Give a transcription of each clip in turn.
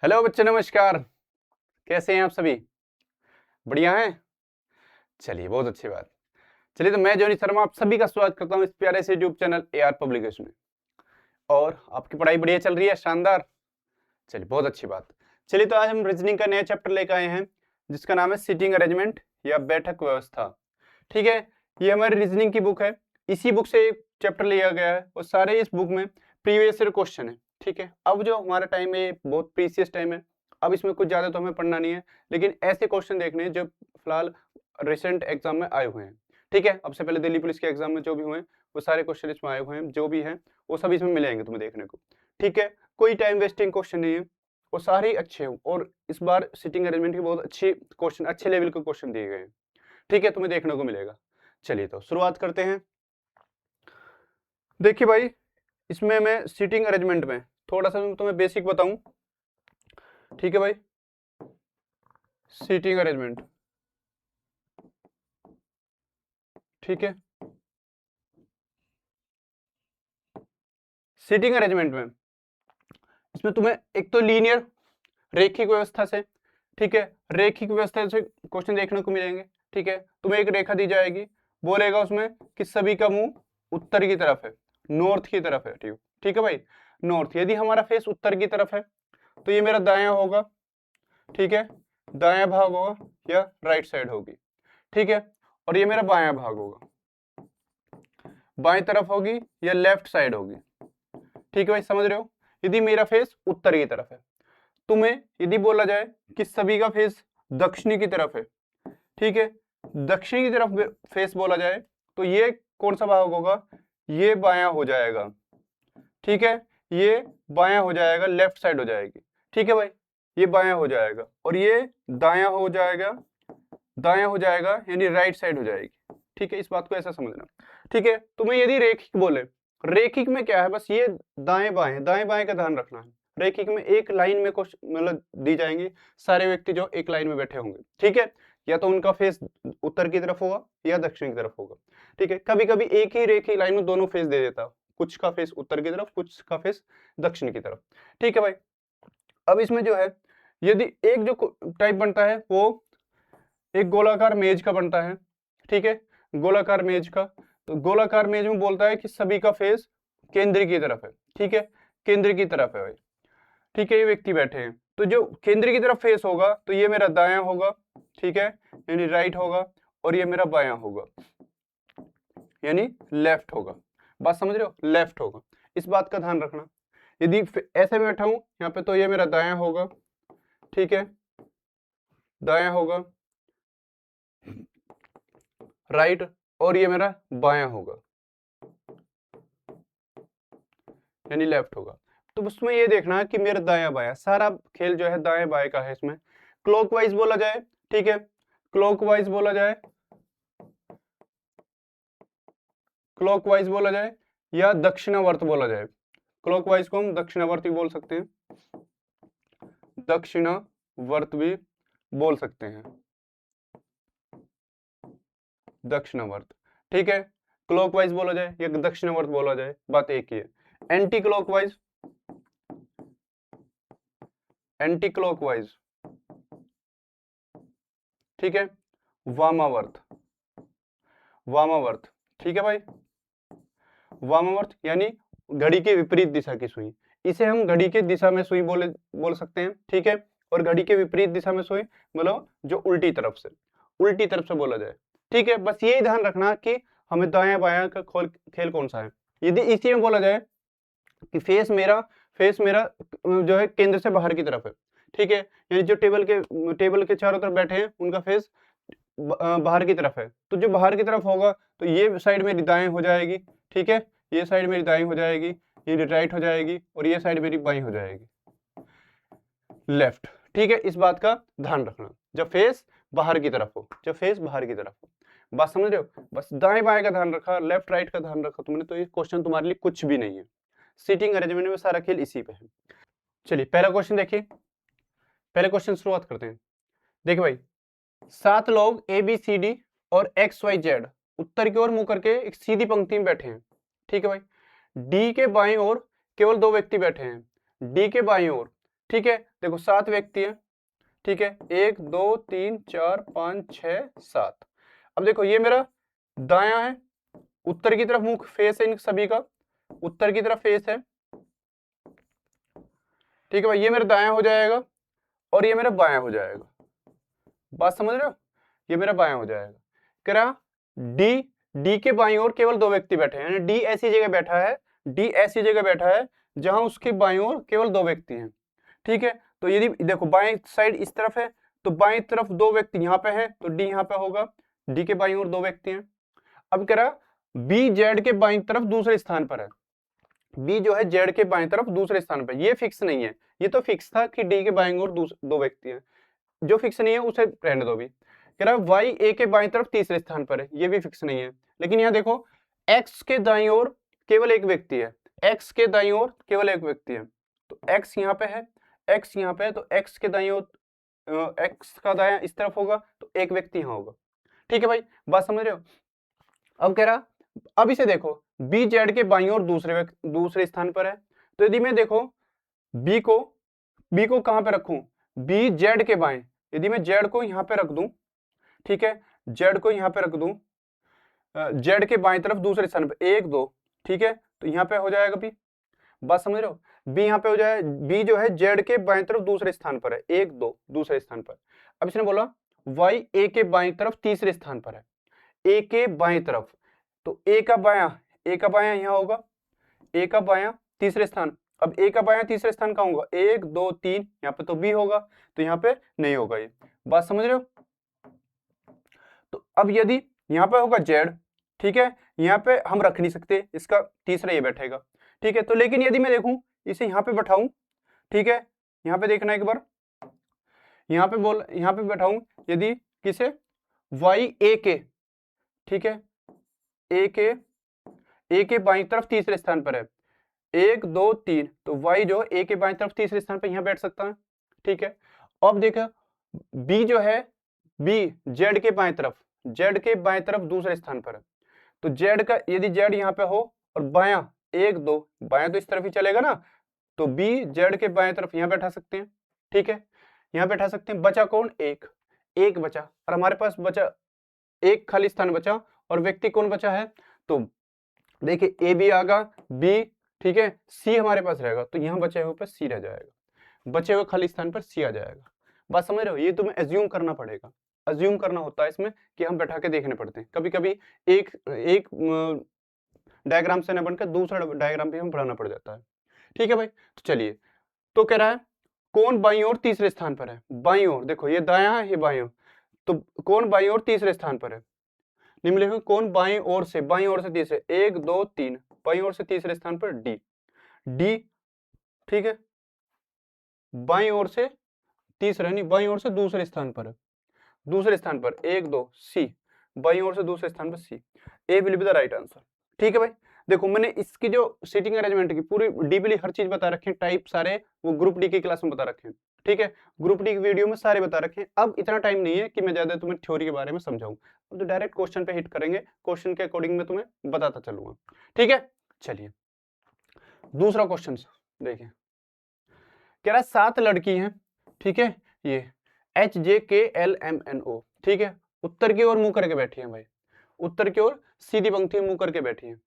Hello बच्चे, नमस्कार। कैसे हैं आप सभी? बढ़िया हैं? चलिए, बहुत अच्छी बात। चलिए, तो मैं जॉनी शर्मा आप सभी का स्वागत करता हूं इस प्यारे से यूट्यूब चैनल AR पब्लिकेशन में। और आपकी पढ़ाई बढ़िया चल रही है? शानदार। चलिए, बहुत अच्छी बात। चलिए, तो आज हम रीजनिंग का नया चैप्टर लेकर आए हैं जिसका नाम है सीटिंग अरेंजमेंट या बैठक व्यवस्था। ठीक है, ये हमारी रीजनिंग की बुक है। इसी बुक से एक चैप्टर लिया गया है और सारे इस बुक में प्रीवियस ईयर क्वेश्चन है। ठीक है, अब जो हमारा टाइम है बहुत प्रीसियस टाइम है। अब इसमें कुछ ज्यादा तो हमें पढ़ना नहीं है, लेकिन ऐसे क्वेश्चन देखने हैं जो फिलहाल रिसेंट एग्जाम में आए हुए हैं। ठीक है, अब से पहले दिल्ली पुलिस के एग्जाम में जो भी हुए हैं वो सारे क्वेश्चन इसमें आए हुए हैं, जो भी हैं वो सब इसमें मिलेंगे तुम्हें देखने को। ठीक है, कोई टाइम वेस्टिंग क्वेश्चन नहीं है, वो सारे ही अच्छे हैं और इस बार सिटिंग अरेंजमेंट की बहुत अच्छी क्वेश्चन, अच्छे लेवल के क्वेश्चन दिए गए हैं। ठीक है, तुम्हें देखने को मिलेगा। चलिए, तो शुरुआत करते हैं। देखिए भाई, इसमें मैं सीटिंग अरेंजमेंट में थोड़ा सा तुम्हें बेसिक बताऊं। ठीक है भाई, सीटिंग अरेंजमेंट। ठीक है, सीटिंग अरेंजमेंट में इसमें तुम्हें एक तो लीनियर रेखिक व्यवस्था से, ठीक है, रेखिक व्यवस्था से क्वेश्चन देखने को मिलेंगे। ठीक है, तुम्हें एक रेखा दी जाएगी, बोलेगा उसमें कि सभी का मुंह उत्तर की तरफ है, नॉर्थ की तरफ है। ठीक, ठीक है भाई, नॉर्थ। यदि हमारा फेस उत्तर की तरफ है तो ये मेरा दायां होगा। ठीक है, दायां भाग होगा या राइट साइड होगी। ठीक है, और ये मेरा बायां भाग होगा, बाएं तरफ होगी या लेफ्ट साइड होगी। ठीक है भाई, समझ रहे हो? यदि मेरा फेस उत्तर की तरफ है, तुम्हें यदि बोला जाए कि सभी का फेस दक्षिणी की तरफ है, ठीक है, दक्षिणी की तरफ फेस बोला जाए तो ये कौन सा भाग होगा? ये बायां हो जाएगा। ठीक है, ये बायां हो जाएगा, लेफ्ट साइड हो जाएगी। ठीक है भाई, ये बायां हो जाएगा और ये दायां हो जाएगा, दायां हो जाएगा यानी राइट साइड हो जाएगी। ठीक है, इस बात को ऐसा समझना। ठीक है, तुम्हें यदि रेखिक बोले, रेखिक में क्या है, बस ये दाएं बाएं का ध्यान रखना है। रेखिक में एक लाइन में क्वेश्चन मतलब दी जाएंगी, सारे व्यक्ति जो एक लाइन में बैठे होंगे। ठीक है, या तो उनका फेस उत्तर की तरफ होगा या दक्षिण की तरफ होगा। ठीक है, कभी कभी एक ही रेखिक लाइन में दोनों फेस दे देता, कुछ का फेस उत्तर की तरफ, कुछ का फेस दक्षिण की तरफ। ठीक है भाई, अब इसमें जो है यदि एक जो टाइप बनता है वो एक गोलाकार मेज का बनता है। ठीक है, गोलाकार मेज का, तो गोलाकार मेज में बोलता है कि सभी का फेस केंद्र की तरफ है। ठीक है, केंद्र की तरफ है भाई। ठीक है, ये व्यक्ति बैठे हैं तो जो केंद्र की तरफ फेस होगा तो ये मेरा दायां होगा। ठीक है, यानी राइट होगा, और ये मेरा बायां होगा यानी लेफ्ट होगा। बात समझ रहे हो? लेफ्ट होगा, इस बात का ध्यान रखना। यदि ऐसे बैठा हूं यहाँ पे तो ये मेरा दायां होगा। ठीक है, दायां होगा, राइट, और ये मेरा बायां होगा यानी लेफ्ट होगा। तो उसमें ये देखना कि मेरा दायां बायां सारा खेल जो है दाएं बाएं का है। इसमें क्लॉकवाइज बोला जाए, ठीक है, क्लॉकवाइज बोला जाए, क्लॉकवाइज बोला जाए या दक्षिणावर्त बोला जाए। क्लॉकवाइज को हम दक्षिणावर्त भी बोल सकते हैं, दक्षिणावर्त भी बोल सकते हैं, दक्षिणावर्त। ठीक है, क्लॉकवाइज बोला जाए या दक्षिणावर्त बोला जाए, बात एक ही है। एंटी क्लॉकवाइज, एंटी क्लॉकवाइज, ठीक है, वामावर्त, वामावर्त। ठीक है भाई, वामावर्त यानी घड़ी के विपरीत दिशा की सुई। इसे हम घड़ी के दिशा में सुई बोल सकते हैं। ठीक है, और घड़ी के विपरीत दिशा में सुई मतलब जो उल्टी तरफ से बोला जाए। ठीक है, बस यही ध्यान रखना कि हमें दायां बायां का खेल कौन सा है। यदि इसी में बोला जाए कि फेस मेरा जो है केंद्र से बाहर की तरफ है। ठीक है, यानी जो टेबल के चारों तरफ बैठे हैं उनका फेस बाहर की तरफ है, तो जो बाहर की तरफ होगा तो ये साइड मेरी दाएं हो जाएगी। ठीक है, ये साइड मेरी दाएं हो जाएगी, ये राइट हो जाएगी, और ये साइड मेरी बाईं हो जाएगी, लेफ्ट। ठीक है, इस बात का ध्यान रखना जब फेस बाहर की तरफ हो, जब फेस बाहर की तरफ हो। बात समझ रहे हो? बस दाएं बाएं का ध्यान रखा, लेफ्ट राइट का ध्यान रखा तुमने, तो ये क्वेश्चन तुम्हारे लिए कुछ भी नहीं है। सीटिंग अरेंजमेंट में सारा खेल इसी पे है। चलिए, पहला क्वेश्चन देखिए, पहले क्वेश्चन शुरुआत करते हैं। देखिए भाई, 7 लोग ABCD और XYZ उत्तर की ओर मुंह करके एक सीधी पंक्ति में बैठे हैं। ठीक है भाई, डी के बाईं ओर केवल 2 व्यक्ति बैठे हैं। डी के बाईं ओर ठीक है, देखो 7 व्यक्ति हैं, ठीक है, 1 2 3 4 5 6 7। अब देखो ये मेरा दायां है, उत्तर की तरफ मुख फेस है इन सभी का, उत्तर की तरफ फेस है, ठीक है भाई, ये मेरा दायां हो जाएगा और ये मेरा बायां हो जाएगा। बात समझ रहे हो, ये मेरा बायां हो जाएगा। कह रहा डी, डी के बाईं ओर केवल 2 व्यक्ति बैठे हैं, यानी डी ऐसी जगह बैठा है, डी ऐसी जगह बैठा है जहां उसके बाईं ओर केवल 2 व्यक्ति हैं, ठीक है। तो यदि देखो बाएं साइड इस तरफ है, तो बाएं तरफ 2 व्यक्ति यहाँ पे है, तो डी यहाँ पे होगा, डी के बाईं ओर 2 व्यक्ति हैं। अब कह रहा बी जेड के बाईं तरफ दूसरे स्थान पर है, बी जो है जेड के बाईं तरफ दूसरे स्थान पर, ये फिक्स नहीं है, ये तो फिक्स था कि डी के बाईं ओर 2 व्यक्ति हैं, जो फिक्स नहीं है उसे रहने दो। भी कह रहा है वाई ए के बाईं तरफ तीसरे स्थान पर है, ये भी फिक्स नहीं है। लेकिन यहाँ देखो एक्स के दाईं ओर केवल एक व्यक्ति है, एक्स के दाईं ओर केवल एक व्यक्ति है, तो एक्स यहाँ पे है, एक्स यहाँ पे है, तो एक्स के दाईं ओर एक्स का दायां इस तरफ होगा, तो एक व्यक्ति यहाँ होगा, ठीक है भाई, बात समझ रहे हो। अब कह रहा अब इसे देखो बी जेड के बाईं ओर दूसरे स्थान पर है, तो यदि मैं देखो बी को कहां पे रखूं, बी जेड के बाएं, यदि मैं जेड को यहां पे रख दूं, ठीक है, जेड को यहां पे रख दूं, जेड के बाएं तरफ दूसरे स्थान पे 1 2, ठीक है, तो यहां पे हो जाएगा बी, बात समझ रहे हो, बी यहां पे हो जाए, बी जो है जेड के बाएं तरफ दूसरे स्थान पर है 1 2 दूसरे स्थान पर। अब इसने बोला वाई ए के बाएं तरफ तीसरे स्थान पर है, ए के बाएं तरफ, तो ए का बायां यहाँ होगा, ए का बायां तीसरे स्थान। अब ए का बायां तीसरे स्थान कहाँ होगा, 1 2 3, यहाँ पे तो बी होगा, तो यहाँ पे नहीं होगा, ये बात समझ रहे हो। तो अब यदि यहाँ पे होगा जेड, ठीक है, यहाँ पे हम रख नहीं सकते, इसका तीसरा ये बैठेगा, ठीक है। तो लेकिन यदि मैं देखूं इसे यहाँ पे बैठाऊं, ठीक है, यहाँ पे देखना एक बार, यहाँ पे बैठाऊं, यदि किसे वाई ए के, ठीक है, ए के बाईं तरफ तीसरे स्थान पर है 1 2 3, तो y जो ए के बाईं तरफ तीसरे स्थान पर यहाँ बैठ सकता है, ठीक है। अब देखो b जो है, b z के बाएं तरफ, z के बाएं तरफ दूसरे स्थान पर है, तो z का यदि z यहाँ पे हो और बायां 1 2, बायां तो इस तरफ ही चलेगा ना, तो b z के बाएं तरफ यहाँ बैठा सकते हैं, ठीक है, यहाँ बैठा सकते हैं। बचा कौन, एक बचा, और हमारे पास बचा एक खाली स्थान बचा, और व्यक्ति कौन बचा है, तो देखिए ए बी आगा, बी, ठीक है, सी हमारे पास रहेगा, तो यहाँ बचे हुए पर सी रह जाएगा, बचे हुए खाली स्थान पर सी आ जाएगा। बात समझ रहे हो, ये तुम्हें एज्यूम करना पड़ेगा, एज्यूम करना होता है इसमें कि हम बैठा के देखने पड़ते हैं, कभी कभी एक एक डायग्राम से न बनकर दूसरा डायग्राम भी हम बनाना पड़ जाता है, ठीक है भाई। तो चलिए, तो कह रहा है कौन बाईं ओर तीसरे स्थान पर है, बाईं ओर देखो ये दायां है, ये बाईं ओर, तो कौन बाईं ओर तीसरे स्थान पर है, निम्नलिखित कौन बाईं ओर से तीसरे, 1 2 3, बाईं ओर से तीसरे स्थान पर डी, डी, ठीक है, बाईं ओर से तीसरे नहीं, बाईं ओर से दूसरे स्थान पर है, दूसरे स्थान पर 1 2 सी, बाईं ओर से दूसरे स्थान पर C, A will be the right answer, ठीक है भाई। देखो मैंने इसकी जो सीटिंग अरेंजमेंट की पूरी डीपली हर चीज बता रखी है, टाइप सारे वो ग्रुप डी की क्लास में बता रखे हैं, ठीक है, ग्रुप डी की वीडियो में सारे बता रखे हैं। अब इतना टाइम नहीं है कि मैं ज्यादा तुम्हें थ्योरी के बारे में समझाऊं, अब तो डायरेक्ट क्वेश्चन पे हिट करेंगे, क्वेश्चन के अकॉर्डिंग मैं तुम्हें बताता चलूंगा, ठीक है। चलिए दूसरा क्वेश्चन देखिए, कह रहा है 7 लड़की हैं, ठीक है, ये HJKLMNO, ठीक है, उत्तर की ओर मुंह करके बैठी हैं भाई, उत्तर की ओर सीधी पंक्ति में मुंह करके बैठी हैं,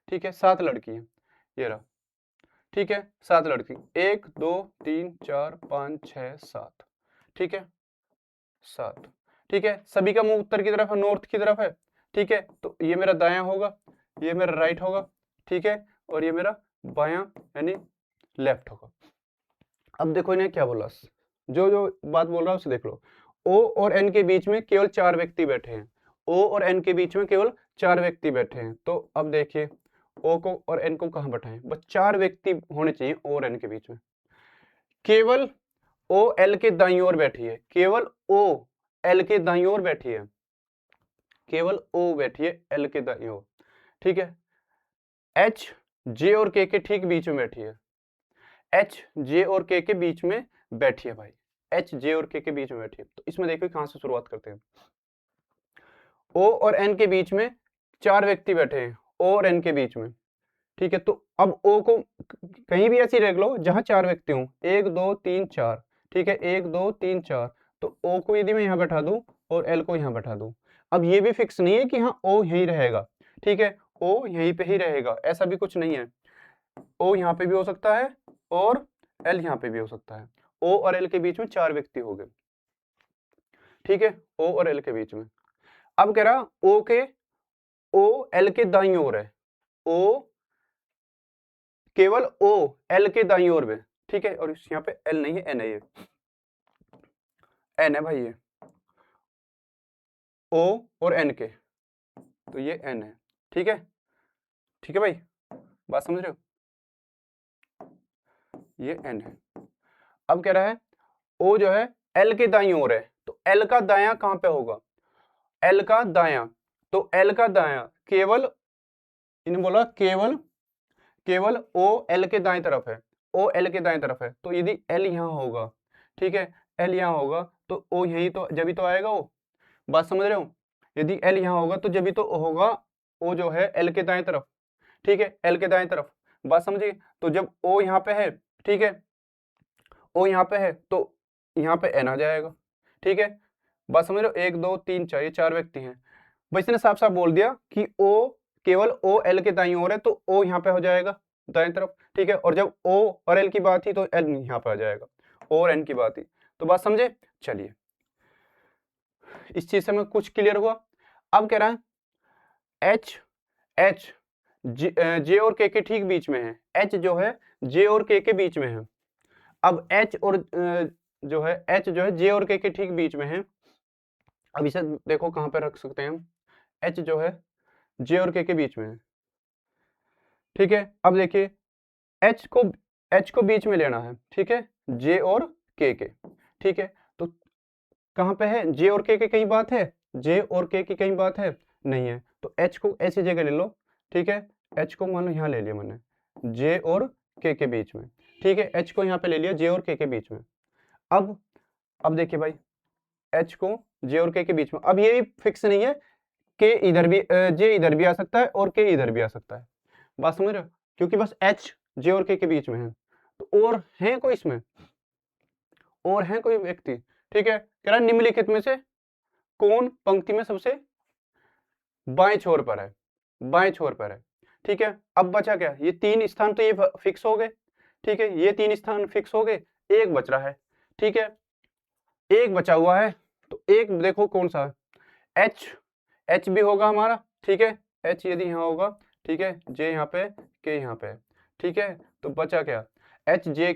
ठीक है, 7 लड़की हैं, ये रहा, ठीक है, 7 लड़की, 1 2 3 4 5 6 7, ठीक है, 7, ठीक है, सभी का मुंह उत्तर की तरफ है, नॉर्थ की तरफ है, ठीक है, तो ये मेरा दायां होगा, ये मेरा राइट होगा, ठीक है, और ये मेरा बायां यानी लेफ्ट होगा। अब देखो इन्हें क्या बोला, जो जो बात बोल रहा है उसे देख लो, ओ और एन के बीच में केवल 4 व्यक्ति बैठे हैं, ओ और एन के बीच में केवल 4 व्यक्ति बैठे हैं, तो अब देखिए ओ को और एन को कहां बैठाएं, बस 4 व्यक्ति होने चाहिए ओ और एन के बीच में, केवल ओ एल के दाईं ओर बैठी है, केवल ओ एल के दाईं ओर बैठी है, केवल ओ बैठी है एल के दाईं ओर, ठीक है, एच जे और के ठीक बीच में बैठी है, एच जे और के बीच में बैठी है भाई, एच जे और के बीच में बैठी है। तो इसमें देखो कहां से शुरुआत करते हैं, ओ और एन के बीच में 4 व्यक्ति बैठे हैं, ओ और एन के बीच में, ठीक है, तो अब ओ को कहीं भी ऐसी रख लो जहां 4 व्यक्ति हों, 1 2 3 4, ठीक है, 1 2 3 4, तो ओ को यदि मैं यहाँ बैठा दूं और एल को यहाँ बैठा दूं, अब ये भी फिक्स नहीं है कि हाँ ओ यहीं रहेगा, ठीक है, ओ यहीं पे ही रहेगा, ऐसा भी कुछ नहीं है, ओ यहाँ पे भी हो सकता है और एल यहाँ पे भी हो सकता है। ओ और एल के बीच में 4 व्यक्ति हो गए, ठीक है, ओ और एल के बीच में। अब कह रहा ओ एल के दाईं ओर है, ओ केवल ओ एल के दाईं ओर में, ठीक है, और यहाँ पे एल नहीं है, एन है, ये एन है भाई, ये ओ और एन के, तो ये एन है, ठीक है, ठीक है भाई, बात समझ रहे हो, ये एन है। अब कह रहा है ओ जो है एल के दाईं ओर है, तो एल का दायां कहां पे होगा, एल का दायां, तो एल का दायां केवल, इन्हें बोला केवल ओ एल के दाएं तरफ है, ओ एल के दाएं तरफ है, तो यदि एल यहाँ होगा, ठीक है, एल यहाँ होगा तो ओ यही तो, जब ही तो आएगा ओ, बात समझ रहे हो, यदि एल यहाँ होगा तो जब ही तो होगा ओ जो है एल के दाएं तरफ, ठीक है, एल के दाएं तरफ, बात समझिए, तो जब ओ यहाँ पे है, ठीक है, ओ यहाँ पे है तो यहाँ पे एन आ जाएगा, ठीक है, बात समझ रहे हो, 1 2 3 4, ये 4 व्यक्ति हैं, बस इसने साफ साफ बोल दिया कि ओ केवल ओ एल के दाईं ओर है, तो ओ यहाँ पे हो जाएगा दाएं तरफ, ठीक है, और जब ओ और एल की बात थी तो एल यहाँ पे आ जाएगा, ओ और एन की बात थी, तो बात समझे, चलिए इस चीज से हमें कुछ क्लियर हुआ। अब कह रहा है एच जे और के ठीक बीच में है, एच जो है जे और के बीच में है, अब एच और जो है एच जो है जे और के ठीक बीच में है, अब इसे देखो कहां पे रख सकते हैं हम, एच जो है जे और के बीच में है, ठीक है, अब देखिए एच को बीच में लेना है, ठीक है, जे और के, ठीक है, तो कहां पे है, जे और के कहीं बात है, जे और के की कहीं बात है, नहीं है, तो एच को ऐसी जगह ले लो, ठीक है, एच को मान लो यहाँ ले लिया मैंने, जे और के बीच में, ठीक है, एच को यहाँ पे ले लिया जे और के बीच में, अब देखिए भाई एच को जे और के बीच में, अब ये भी फिक्स नहीं है के इधर भी, जे इधर भी आ सकता है और के इधर भी आ सकता है, बात समझ रहे हो, क्योंकि बस एच जे और के बीच में है, तो और है कोई इसमें, और है कोई व्यक्ति, ठीक है, कह रहा निम्नलिखित में से कौन पंक्ति में सबसे बाएं छोर पर है, बाएं छोर पर है, ठीक है, अब बचा क्या, ये 3 स्थान तो ये फिक्स हो गए, ठीक है, ये 3 स्थान फिक्स हो गए, एक बच रहा है, ठीक है, एक बचा हुआ है, तो एक देखो कौन सा है, एच भी होगा हमारा, ठीक है, एच यदि यहाँ होगा, ठीक है, जे यहाँ पे, के यहाँ पे, ठीक है, तो बचा क्या, एच जे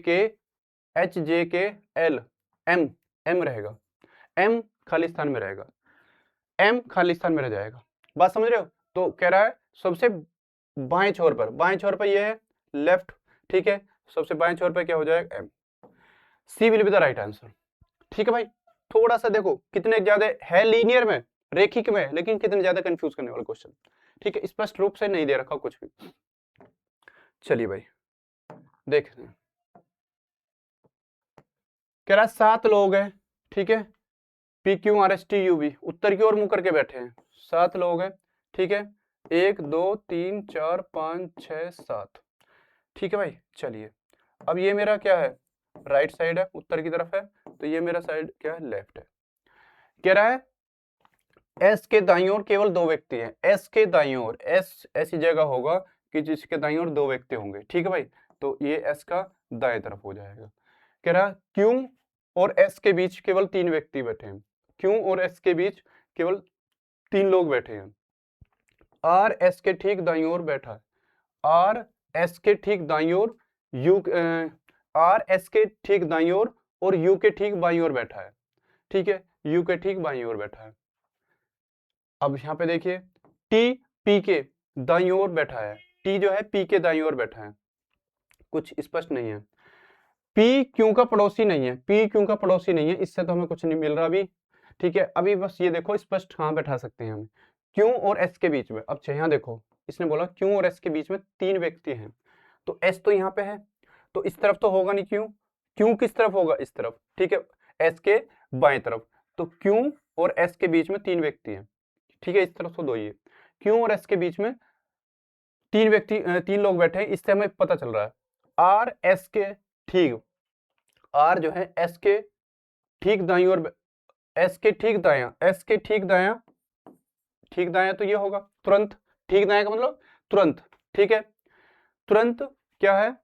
के एल, एम, एम रहेगा, एम खाली स्थान में रहेगा, एम खाली स्थान में रह जाएगा, बात समझ रहे हो, तो कह रहा है सबसे बाएं छोर पर ये है लेफ्ट, ठीक है, सबसे बाएं छोर पर क्या हो जाएगा, um, C will be the right answer, ठीक है भाई, थोड़ा सा देखो कितने ज्यादा है लीनियर में, रेखिक में, लेकिन कितने ज्यादा कंफ्यूज करने वाला क्वेश्चन, ठीक है, स्पष्ट रूप से नहीं दे रखा कुछ भी, चलिए भाई देखते हैं, कह रहा है 7 लोग हैं, ठीक है, P Q R S T U V उत्तर की ओर मुंह करके बैठे हैं, 7 लोग हैं, ठीक है, 1 2 3 4 5 6 7, ठीक है भाई, चलिए अब ये मेरा क्या है, राइट साइड है, उत्तर की तरफ है, तो ये मेरा साइड क्या है, लेफ्ट है, कह रहा है एस के दाईं ओर केवल 2 व्यक्ति हैं, एस के दाईं ओर, एस ऐसी जगह होगा कि जिसके दाईं ओर 2 व्यक्ति होंगे, ठीक है भाई, तो ये एस का दाएं तरफ हो जाएगा, कह रहा क्यों और एस के बीच केवल 3 व्यक्ति बैठे हैं, क्यों और एस के बीच केवल 3 लोग बैठे हैं, आर एस के ठीक दाईं ओर बैठा है, आर एस के ठीक दाईं ओर, यू आर एस के ठीक दाईं ओर और यू के ठीक बाईं ओर बैठा है, ठीक है, यू के ठीक बाईं ओर बैठा है, अब यहाँ पे देखिए टी पी के दाईं ओर बैठा है, टी जो है पी के दाईं ओर बैठा है, कुछ स्पष्ट नहीं है, पी क्यू का पड़ोसी नहीं है, पी क्यू का पड़ोसी नहीं है, इससे तो हमें कुछ नहीं मिल रहा अभी, ठीक है, अभी बस ये देखो स्पष्ट कहाँ बैठा सकते हैं हम, क्यू और एस के बीच में, अब यहाँ देखो इसने बोला क्यू और एस के बीच में 3 व्यक्ति हैं, तो एस तो यहाँ पे है, तो इस तरफ तो होगा नहीं, क्यू क्यू किस तरफ होगा, इस तरफ, ठीक है, एस के बाएं तरफ, तो क्यू और एस के बीच में 3 व्यक्ति हैं, ठीक है, इस तरफ तो 2 ही है, क्यू और एस के बीच में तीन लोग बैठे हैं, इससे हमें पता चल रहा है आर एस के ठीक, आर जो है एस के ठीक दाईं ओर, एस के ठीक दाया, एस के ठीक दाया, ठीक दाया तो ये होगा तुरंत, ठीक दाया का मतलब तुरंत, ठीक है, तुरंत क्या है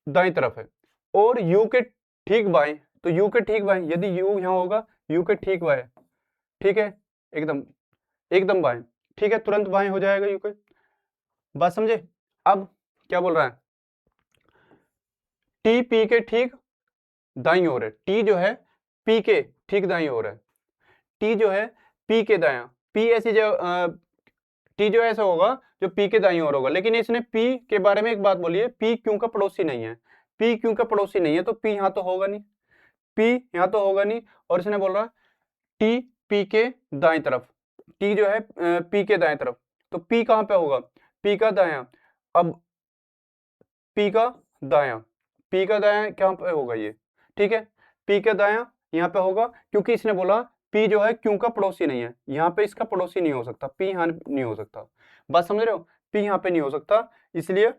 दाईं तरफ है। और यू के ठीक बाएं, तो यू के ठीक बाएं, यदि यू यहां होगा, यू के ठीक बाएं, ठीक है, एकदम एकदम बाएं, ठीक है, तुरंत बाएं हो जाएगा यू के। बात समझे? अब क्या बोल रहा है, टी पी के ठीक दाईं ओर है, टी जो है पी के ठीक दाईं ओर है, टी जो है पी के दाया, पी ऐसी जगह, टी जो ऐसा होगा जो पी के दाईं ओर होगा, लेकिन इसने पी के बारे में एक बात बोली है, पी क्यू का पड़ोसी नहीं है, पी क्यू का पड़ोसी नहीं है, तो पी यहां तो होगा नहीं, पी यहां तो होगा नहीं, और इसने बोल रहा टी पी के दाएं तरफ, टी जो है पी के दाएं तरफ, तो पी कहां पे होगा, पी का दाया, अब पी का दाया, पी का दाया कहां पे होगा ये, ठीक है, पी का दाया यहाँ पे होगा, क्योंकि इसने बोला पी जो है क्यू का पड़ोसी नहीं है, यहाँ पे इसका पड़ोसी नहीं हो सकता, पी यहाँ नहीं हो सकता। बात समझ रहे हो, पी यहाँ पे नहीं हो सकता, इसलिए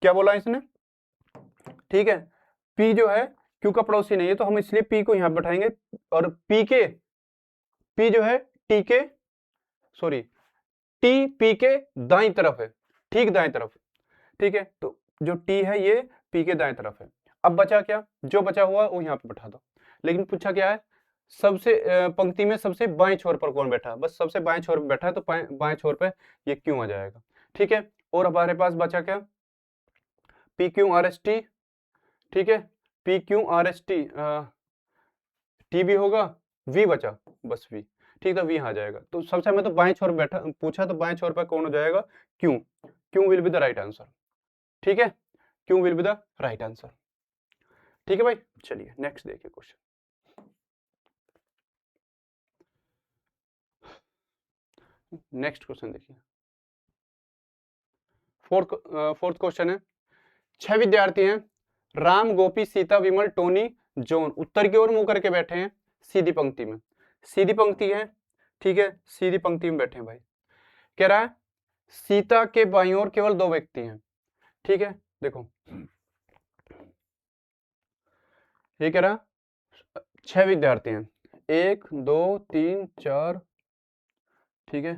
क्या बोला इसने, ठीक है, पी जो है क्यू का पड़ोसी नहीं है, तो हम इसलिए पी को यहाँ बैठाएंगे, और पी जो है टी के, सॉरी, टी पी के दाईं तरफ है, ठीक दाईं तरफ, ठीक है, तो जो टी है ये पी के दाएं तरफ है। अब बचा क्या, जो बचा हुआ वो यहाँ पे बैठा दो, लेकिन पूछा क्या है, सबसे पंक्ति में सबसे बाएं छोर पर कौन बैठा है, बस सबसे बाएं छोर पर बैठा है, तो बाएं छोर पे ये क्यों आ जाएगा, ठीक है। और हमारे पास बचा क्या, P Q R S T, ठीक है, P Q R S T, T भी होगा, वी बचा, बस वी, ठीक है, वी आ जाएगा, तो सबसे हमें तो बाएं छोर बैठा पूछा, तो बाएं छोर पर कौन हो जाएगा, Q, Q will be the right answer, ठीक है, Q will be the right answer, ठीक है भाई। चलिए नेक्स्ट देखिए क्वेश्चन, नेक्स्ट क्वेश्चन देखिए, फोर्थ क्वेश्चन है, 6 विद्यार्थी हैं, राम गोपी सीता विमल टोनी जॉन उत्तर की ओर मुंह करके बैठे हैं, सीधी पंक्ति में, सीधी पंक्ति है, ठीक है, सीधी पंक्ति में बैठे हैं भाई, कह रहा है सीता के बाईं ओर केवल 2 व्यक्ति हैं, ठीक है, देखो ये कह रहा 6 विद्यार्थी हैं, 1 2 3 4, ठीक है,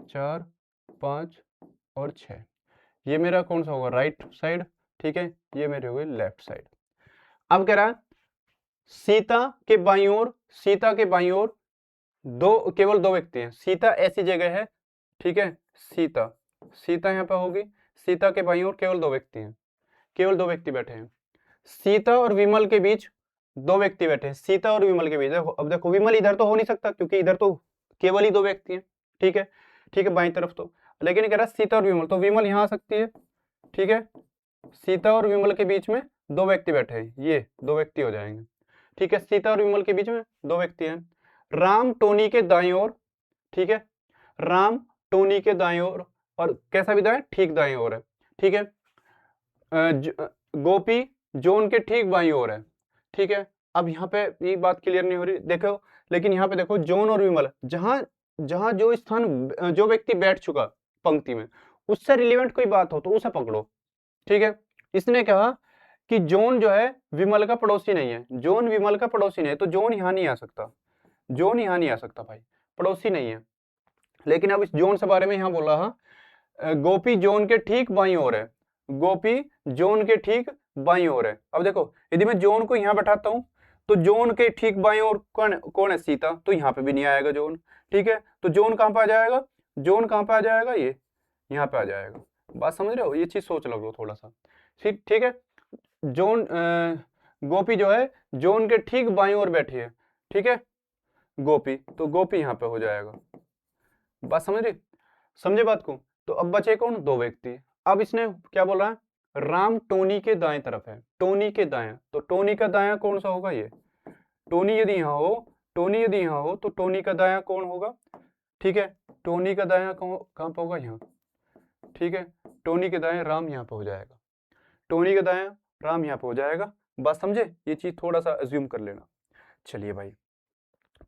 4 5 और 6, ये मेरा कौन सा होगा, राइट साइड, ठीक है, ये मेरे हो गए लेफ्ट साइड। अब कह रहा है सीता के बाईं ओर, सीता के बाईं ओर केवल 2 व्यक्ति हैं, सीता ऐसी जगह है, ठीक है, सीता, सीता यहाँ पे होगी, सीता के बाईं ओर केवल 2 व्यक्ति हैं, केवल 2 व्यक्ति बैठे हैं, सीता और विमल के बीच 2 व्यक्ति बैठे हैं, सीता और विमल के बीच, देखो अब देखो विमल इधर तो हो नहीं सकता, क्योंकि इधर तो केवल ही 2 व्यक्ति हैं, ठीक है, ठीक है, बाईं तरफ तो, लेकिन कह रहा है सीता और विमल, तो विमल यहाँ आ सकती है, ठीक है, सीता और विमल के बीच में 2 व्यक्ति बैठे हैं, ये 2 व्यक्ति हो जाएंगे, ठीक है, सीता और विमल के बीच में 2 व्यक्ति हैं, राम टोनी के दाईं ओर, ठीक है, राम टोनी के दाईं ओर, और कैसा भी दाएं, ठीक दाईं ओर है, ठीक है, गोपी जोन के ठीक बाईं ओर है, ठीक है। अब यहाँ पे ये बात क्लियर नहीं हो रही, देखो, लेकिन यहाँ पे देखो जोन और विमल, जहां जहां जो स्थान जो व्यक्ति बैठ चुका पंक्ति में, उससे रिलेवेंट कोई बात हो तो उसे पकड़ो, ठीक है। इसने कहा कि जोन जो है विमल का पड़ोसी नहीं है, जोन विमल का पड़ोसी नहीं है, तो जोन यहाँ नहीं आ सकता, जोन यहाँ नहीं आ सकता भाई, पड़ोसी नहीं है। लेकिन अब इस जोन से बारे में यहाँ बोल रहा, गोपी जोन के ठीक बाईं ओर है, गोपी जोन के ठीक बाईं ओर है। अब देखो यदि मैं जोन को यहाँ बैठाता हूँ, तो जोन के ठीक बाईं ओर कौन है, सीता, तो यहाँ पे भी नहीं आएगा जोन, ठीक है, तो जोन कहाँ पे आ जाएगा, जोन कहाँ पे आ जाएगा, ये यहाँ पे आ जाएगा। बात समझ रहे हो, ये चीज सोच लो थोड़ा सा, ठीक है, जोन गोपी जो है जोन के ठीक बाईं ओर बैठी है, ठीक है, गोपी, तो गोपी यहाँ पे हो जाएगा। बात समझ रही, समझे बात को, तो अब बचे कौन, 2 व्यक्ति। अब इसने क्या बोला है, राम टोनी के दाएं तरफ है, टोनी के दाएं, तो टोनी का दायां कौन सा होगा, ये टोनी यदि यहाँ हो, टोनी यदि यहाँ हो, तो टोनी का दायां कौन होगा, ठीक है, टोनी का दायां कहाँ पे होगा, यहाँ, ठीक है, टोनी के दाएं राम यहाँ पे हो जाएगा, टोनी के दायां राम यहाँ पे हो जाएगा। बात समझे, ये चीज थोड़ा सा अज्यूम कर लेना। चलिए भाई,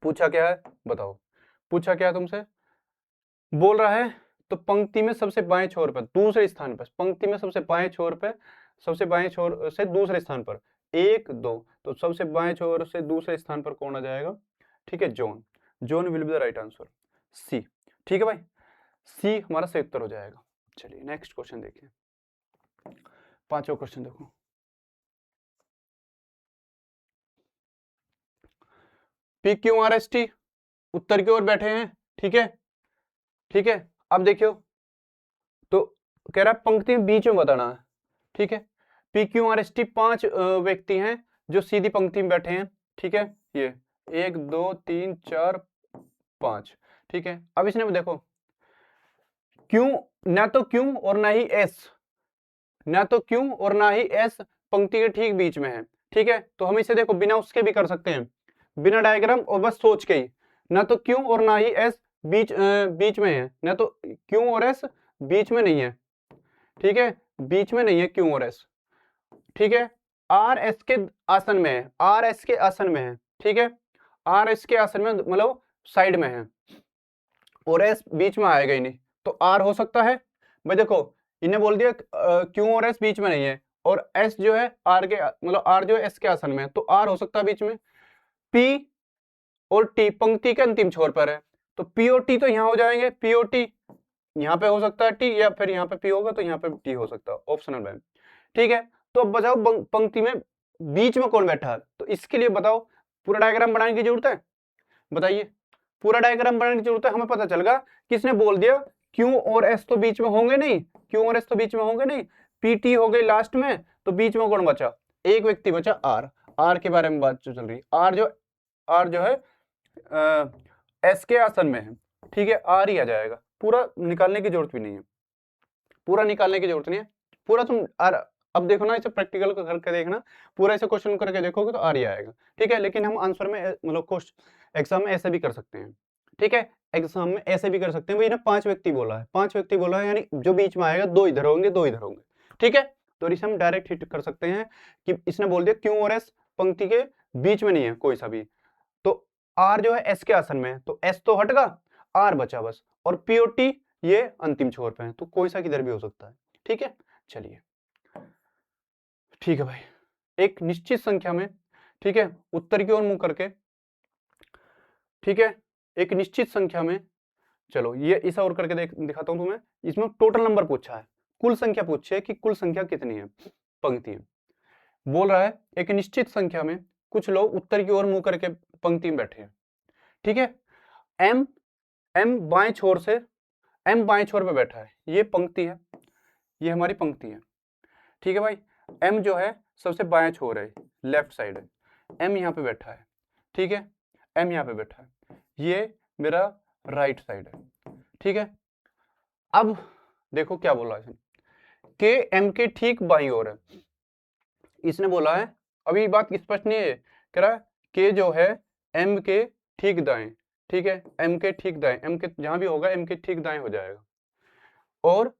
पूछा क्या है बताओ, पूछा क्या है तुमसे, बोल रहा है तो पंक्ति में सबसे बाएं छोर पर दूसरे स्थान पर, पंक्ति में सबसे बाएं छोर पे, सबसे बाएं छोर से दूसरे स्थान पर 1 2, तो सबसे बाएं छोर से दूसरे स्थान पर कौन आ जाएगा? ठीक है, John. John will be the right answer, C. ठीक है भाई, सी हमारा सही उत्तर हो जाएगा। चलिए नेक्स्ट क्वेश्चन देखिए, पांचवा क्वेश्चन देखो। P Q R S T उत्तर की ओर बैठे हैं, ठीक है, ठीक है। अब देखियो, तो कह रहा है पंक्ति में बीच में बताना है, ठीक है। P Q R S T 5 व्यक्ति हैं जो सीधी पंक्ति में बैठे हैं, ठीक है। ये 1 2 3 4 5, ठीक है। अब इसने देखो, क्यों, ना तो क्यों और ना ही एस, ना तो क्यों और ना ही एस पंक्ति के ठीक बीच में है, ठीक है। तो हम इसे देखो बिना उसके भी कर सकते हैं, बिना डायग्राम और बस सोच के ही। ना तो क्यों और ना ही एस बीच में है, ना तो क्यों और एस बीच में नहीं है, ठीक है, बीच में नहीं है क्यों और एस, ठीक है। आर एस के आसन में है, आर एस के आसन में है, ठीक है। आर एस के आसन में मतलब साइड में है, और एस बीच में आएगा ही नहीं, तो आर हो सकता है भाई। देखो इन्हें बोल दिया क्यों और एस बीच में नहीं है, और एस जो है आर के मतलब आर जो है एस के आसन में है, तो आर हो सकता है बीच में। पी और टी पंक्ति के अंतिम छोर पर है, तो पी और टी तो यहाँ हो जाएंगे, पी और टी यहाँ पे हो सकता है टी, या फिर यहाँ पे पी होगा तो यहाँ पे टी हो सकता है, ऑप्शनल में, ठीक है। तो अब बताओ पंक्ति में बीच में कौन बैठा है, तो इसके लिए बताओ पूरा डायग्राम बनाने की जरूरत है, बताइए। पूरा डायग्राम बनाने की जरूरत है, हमें पता चल गया किसने बोल दिया क्यू और एस तो बीच में होंगे नहीं, क्यू और एस तो बीच में होंगे नहीं, पीटी हो गई लास्ट में, तो बीच में कौन बचा? एक व्यक्ति बचा, आर। आर के बारे में बात जो चल रही है, आर जो है एस के आसन में है, ठीक है, आर ही आ जाएगा। पूरा निकालने की जरूरत भी नहीं है, पूरा निकालने की जरूरत नहीं है, पूरा तुम आर, अब देखो ना इसे प्रैक्टिकल करके देखना, पूरा ऐसे क्वेश्चन करके देखोगे तो आर ही आएगा, ठीक है। लेकिन हम आंसर में मतलब क्वेश्चन एग्जाम में ऐसे भी कर सकते हैं, ठीक है, एग्जाम में ऐसे भी कर सकते हैं। भाई ना 5 व्यक्ति बोला है, 5 व्यक्ति बोला है, यानी जो बीच में आएगा 2 इधर होंगे 2 इधर होंगे, ठीक है। तो इसे हम डायरेक्ट हिट कर सकते हैं कि इसने बोल दिया क्यू और एस पंक्ति के बीच में नहीं है कोई सा भी, तो आर जो है एस के आसन में है, तो एस तो हट गया, आर बचा बस, और पी और टी ये अंतिम छोर पे है, तो कोई सा किधर भी हो सकता है, ठीक है। चलिए ठीक है भाई, एक निश्चित संख्या में, ठीक है, उत्तर की ओर मुंह करके, ठीक है, एक निश्चित संख्या में, चलो ये इस और करके दिखाता हूं तुम्हें। इसमें टोटल नंबर पूछा है, कुल संख्या पूछी है कि कुल संख्या कितनी है पंक्ति में। बोल रहा है एक निश्चित संख्या में कुछ लोग उत्तर की ओर मुंह करके पंक्ति में बैठे हैं, ठीक है। एम एम बाएं छोर से, एम बाएं छोर पे बैठा है, ये पंक्ति है, ये हमारी पंक्ति है, ठीक है भाई। एम जो है सबसे बाएं छोर है, लेफ्ट साइड है, एम यहाँ पे बैठा है, ठीक है, एम यहाँ पे बैठा है, ये मेरा राइट साइड है, ठीक है। अब देखो क्या बोला है, के एम के ठीक बाईं ओर है, इसने बोला है, अभी बात स्पष्ट नहीं है, कह रहा है के जो है एम के ठीक दाएं, ठीक है, एम के ठीक दाएं, एम के जहां भी होगा एम के ठीक दाएं हो जाएगा, और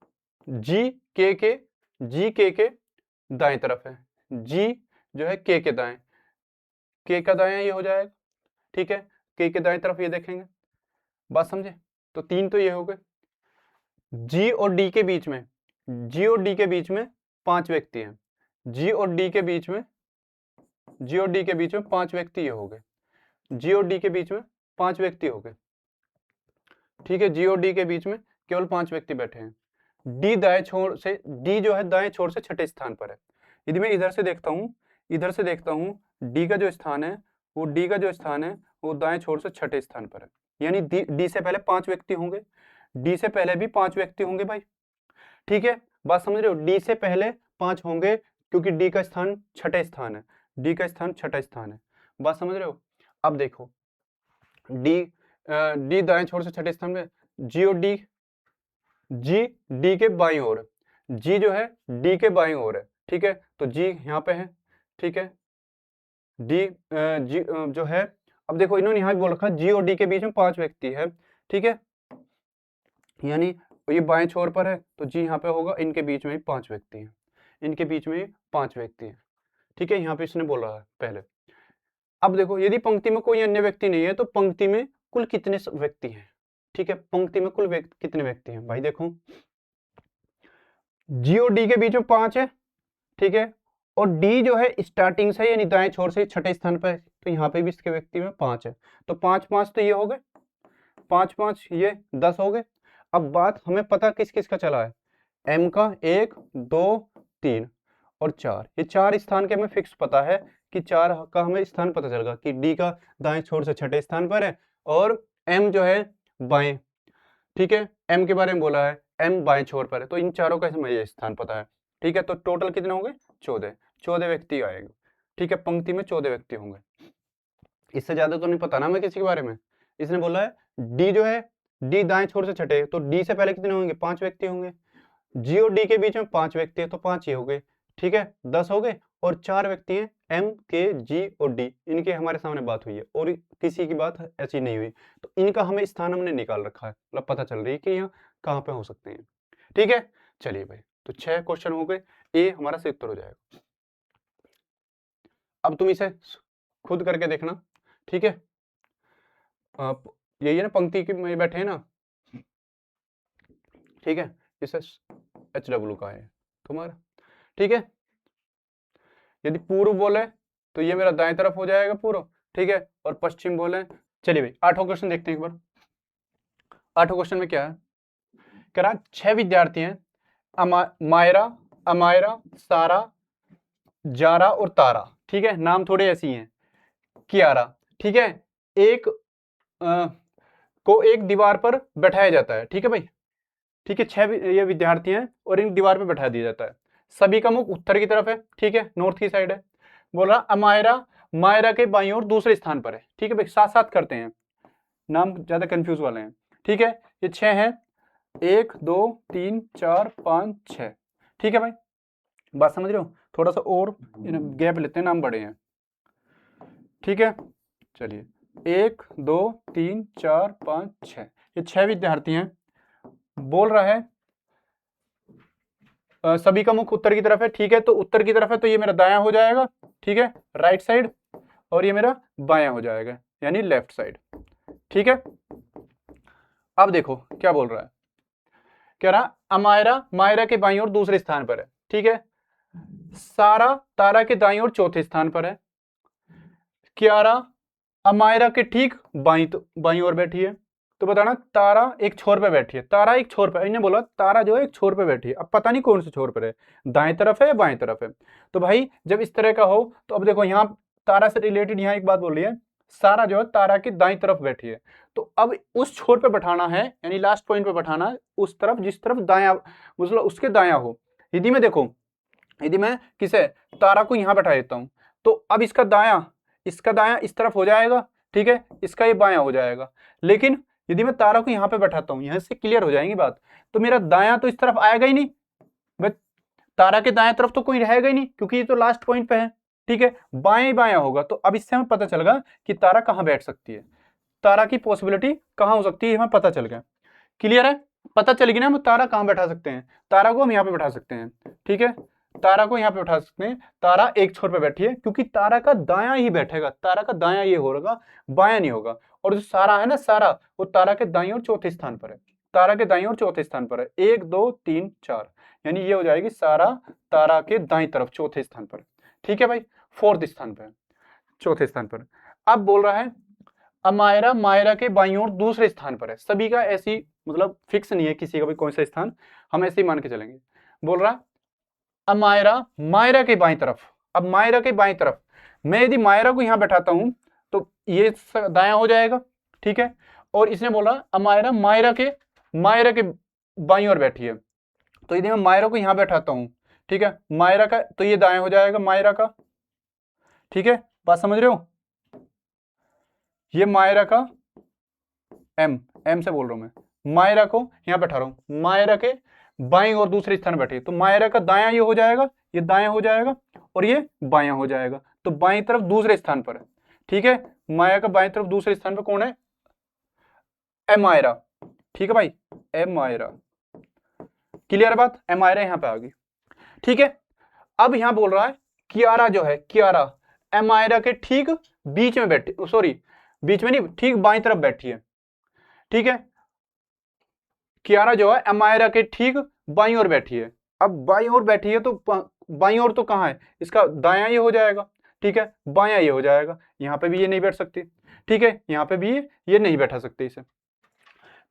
जी के दाएं तरफ है, जी जो है के दाएं, के का दाएं ये हो जाएगा, ठीक है, के दाएं तरफ ये देखेंगे, बात समझे। तो 3 तो ये हो गए। जी और डी के बीच में, जी और डी के बीच में 5 व्यक्ति हैं, जी और डी के बीच में, जी और डी के बीच में 5 व्यक्ति ये हो गए, जी और डी के बीच में 5 व्यक्ति हो गए, ठीक है। जी और डी के बीच में केवल 5 व्यक्ति बैठे हैं, डी दाएं छोर से, डी जो है दाएं छोर से छठे स्थान पर है। यदि मैं इधर से देखता हूँ, इधर से देखता हूँ, डी का जो स्थान है, वो डी का जो स्थान है वो दाएं छोर से छठे स्थान पर है, यानी डी से पहले 5 व्यक्ति होंगे, डी से पहले भी 5 व्यक्ति होंगे भाई, ठीक है। बात समझ रहे हो, डी से पहले 5 होंगे क्योंकि डी का स्थान छठे स्थान है, डी का स्थान छठा स्थान है, बात समझ रहे हो। अब देखो डी दाएं छोर से छठे स्थान में, जी और डी, जी डी के बाईं ओर, जी जो है डी के बाईं ओर है, ठीक है, तो जी यहाँ पे है, ठीक है, डी जी जो है, अब देखो इन्होंने यहाँ भी बोल रखा जी और डी के बीच में 5 व्यक्ति है, ठीक है, यानी ये बाएं छोर पर है तो जी यहाँ पे होगा, इनके बीच में भी 5 व्यक्ति हैं, इनके बीच में 5 व्यक्ति हैं, ठीक है, यहाँ पे इसने बोला है पहले। अब देखो यदि पंक्ति में कोई अन्य व्यक्ति नहीं है तो पंक्ति में कुल कितने व्यक्ति हैं, ठीक है, पंक्ति में कुल कितने व्यक्ति हैं भाई? देखो जी और डी के बीच में 5 है, ठीक है, और डी जो है स्टार्टिंग से यानी दाएं छोर से छठे स्थान पर है, तो यहाँ पे भी इसके व्यक्ति में 5 है, तो 5 5 तो ये हो गए, 5 5 ये 10 हो गए। अब बात हमें पता किस किस का चला है, एम का 1 2 3 और 4, ये 4 स्थान के हमें फिक्स पता है कि 4 का हमें स्थान पता चलेगा कि डी का दाएं छोर से छठे स्थान पर है और एम जो है बाएं, ठीक है, एम के बारे में बोला है, एम बाएं छोर पर है, तो इन चारों का हमें ये स्थान पता है, ठीक है, तो टोटल कितने होंगे? 14 व्यक्ति आएंगे, ठीक है, पंक्ति में 14 व्यक्ति होंगे। इससे ज्यादा तो नहीं पता ना हमें किसी के बारे में। इसने बोला है डी जो है, डी दाएं छोर से छठे, तो डी से पहले कितने होंगे? 5 व्यक्ति होंगे। जी और डी के बीच में 5 व्यक्ति है, तो 5 ही हो गए, ठीक है, 10 हो गए, और 4 व्यक्ति हैं एम के जी और डी, इनके हमारे सामने बात हुई है और किसी की बात ऐसी नहीं हुई, तो इनका हमें स्थान हमने निकाल रखा है, मतलब पता चल रही है कि यहाँ कहाँ पे हो सकते हैं, ठीक है। चलिए भाई, तो 6 क्वेश्चन हो गए, ए हमारा सही उत्तर हो जाएगा। अब तुम इसे खुद करके देखना, ठीक है, आप यही है ना, पंक्ति के में बैठे हैं ना, ठीक है, इसे HW का है तुम्हारा, ठीक है। यदि पूर्व बोले तो ये मेरा दाएं तरफ हो जाएगा पूर्व, ठीक है, और पश्चिम बोले, चलिए भाई 8वां क्वेश्चन देखते हैं एक बार। 8वां क्वेश्चन में क्या है, कह रहा 6 विद्यार्थी हैं, मायरा, अमायरा, सारा, जारा और तारा, ठीक है, नाम थोड़े ऐसे ही हैं, कियारा, ठीक है, एक को एक दीवार पर बैठाया जाता है, ठीक है भाई, ठीक है, 6 ये विद्यार्थी हैं और इन दीवार पर बैठा दिया जाता है, सभी का मुख उत्तर की तरफ है, ठीक है, नॉर्थ की साइड है। बोल रहा अमायरा मायरा के बाईं ओर दूसरे स्थान पर है, ठीक है भाई, साथ साथ करते हैं, नाम ज्यादा कंफ्यूज वाले हैं, ठीक है, ये 6 हैं, 1 2 3 4 5 6, ठीक है भाई, बात समझ रहे हो? थोड़ा सा और गैप लेते हैं, नाम बड़े हैं, ठीक है। चलिए 1 2 3 4 5 6, ये 6 विद्यार्थी हैं, बोल रहा है सभी का मुख उत्तर की तरफ है, ठीक है, तो उत्तर की तरफ है तो ये मेरा दायां हो जाएगा, ठीक है, राइट साइड, और ये मेरा बायां हो जाएगा यानी लेफ्ट साइड, ठीक है। अब देखो क्या बोल रहा है, कह रहा अमायरा मायरा के बाईं ओर दूसरे स्थान पर है, ठीक है, सारा तारा के दाईं ओर चौथे स्थान पर है, कियारा अमायरा के ठीक बाईं ओर बैठी है, तो बताना तारा एक छोर पे बैठी है, तारा एक छोर पे, इन्हें बोला तारा जो है एक छोर पे बैठी है, अब पता नहीं कौन से छोर पर है, दाएं तरफ है या बाएं तरफ है, तो भाई जब इस तरह का हो तो अब देखो यहाँ तारा से रिलेटेड यहाँ एक बात बोल रही है, सारा जो है तारा की दाईं तरफ बैठी है, तो अब उस छोर पे बैठाना है यानी लास्ट पॉइंट पे बैठाना है उस तरफ जिस तरफ दाया, मतलब उसके दाया हो। यदि मैं देखो, यदि मैं किसे तारा को यहाँ बैठा देता हूं तो अब इसका दाया इस तरफ हो जाएगा, ठीक है, इसका ये बायां हो जाएगा, लेकिन यदि मैं तारा को यहाँ पे बैठाता हूं, यहां से क्लियर हो जाएगी बात, तो मेरा दाया तो इस तरफ आएगा ही नहीं, तारा के दाएं तरफ तो कोई रहेगा ही नहीं क्योंकि ये तो लास्ट पॉइंट पे है, ठीक है, बाएं बायां होगा, तो अब इससे हमें पता चलेगा कि तारा कहाँ बैठ सकती है, तारा की पॉसिबिलिटी कहाँ हो सकती है, हमें पता चल गया, क्लियर है, पता चलेगी ना हम तारा कहाँ बैठा सकते हैं, तारा को हम यहाँ पे बैठा सकते हैं, ठीक है, तारा को यहाँ पे बैठा सकते हैं, तारा एक छोर पे बैठी है क्योंकि तारा का दायां ही बैठेगा, तारा का दायां ये होगा, बायां नहीं होगा, और जो सारा है ना, सारा वो तारा के दाईं और चौथे स्थान पर है, तारा के दाईं और चौथे स्थान पर है, 1 2 3 4, यानी ये हो जाएगी सारा तारा के दाईं तरफ चौथे स्थान पर, ठीक है भाई, फोर्थ स्थान पर, चौथे स्थान पर। अब बोल रहा है अमायरा मायरा के बाईं ओर दूसरे स्थान पर है, सभी का ऐसी मतलब फिक्स नहीं है किसी का भी कौन सा स्थान, हम ऐसे ही मान के चलेंगे। बोल रहा अमायरा मायरा के बाईं तरफ, अब मायरा के बाईं तरफ मैं यदि मायरा को यहां बैठाता हूं तो ये दायां हो जाएगा, ठीक है, और इसने बोला अमायरा मायरा के बाईं ओर बैठी है, तो यदि मैं मायरा को यहां बैठाता हूं, ठीक है, मायरा का तो ये दायां हो जाएगा मायरा का, ठीक है, बात समझ रहे हो, ये मायरा का एम से बोल रहा हूं मैं, मायरा को यहां बैठा रहा हूं, मायरा के बाईं और दूसरे स्थान बैठे, तो मायरा का दायां ये हो जाएगा, ये दायां हो जाएगा और ये बायां हो जाएगा, तो बाईं तरफ दूसरे स्थान पर है, ठीक है, माया का बाईं तरफ दूसरे स्थान पर कौन है? एमायरा, ठीक है भाई, एमायरा, क्लियर बात, एमायरा यहां पे आ गई, ठीक है। अब यहां बोल रहा है कियारा जो है, कियारा एमायरा के ठीक बीच में बैठी, सॉरी बीच में नहीं, ठीक बाईं तरफ बैठी है, ठीक है, कियारा जो है अमायरा के ठीक बाईं ओर बैठी है। अब बाईं ओर बैठी है तो बाईं ओर तो कहाँ है, इसका दायां ये हो जाएगा, ठीक है, बायां ये हो जाएगा, यहाँ पे भी ये नहीं बैठ सकती, ठीक है, यहाँ पे भी ये नहीं बैठा सकते इसे।